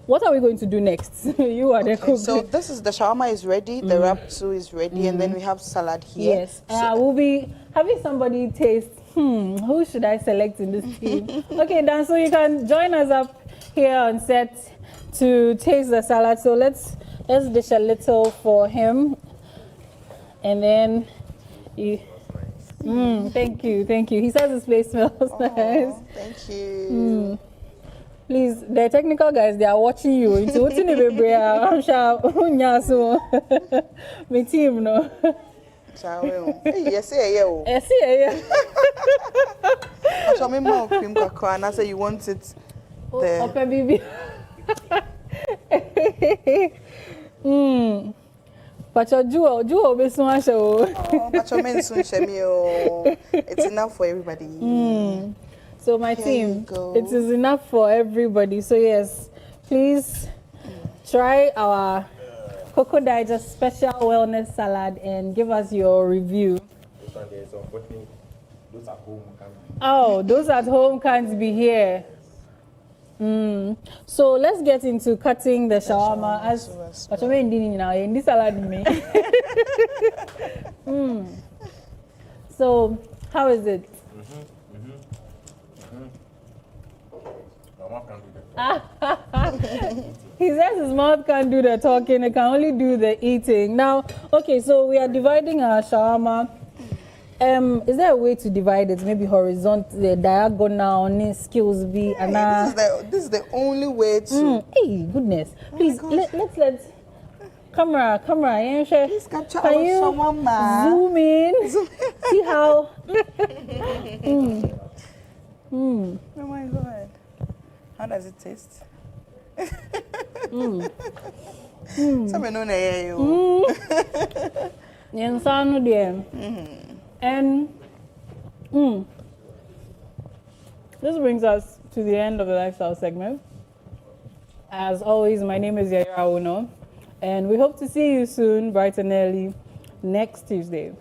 What are we going to do next? You are the cook. So this is the shawarma is ready. The wrap too is ready, and then we have salad here. Yes. We'll be having somebody taste. Who should I select in this team? Okay, Dan. So you can join us up here on set to taste the salad. So let's dish a little for him, and then you. Thank you. He says this place smells nice. Thank you. Please, the technical guys, they are watching you. It's what's in the I'm sure. My team, no. Yes, so me more cream cocoa, and I say you want it there. Okay, baby. But your jewel be so much. But your men soon share me. It's enough for everybody. So my team, it is enough for everybody. So yes, please try our Koko Digest special wellness salad and give us your review. Those at home can't be here. So let's get into cutting the shawarma as in this salad me. So how is it? He says his mouth can't do the talking, it can only do the eating. Now, okay, so we are dividing our shawarma. Is there a way to divide it? Maybe horizontal, diagonal, skills be and this is the only way to. Hey, goodness. Please let's camera. Please capture our shawarma. Zoom in. See how. Oh my God. How does it taste? And this brings us to the end of the lifestyle segment. As always, my name is Yaira Uno, and we hope to see you soon, bright and early, next Tuesday.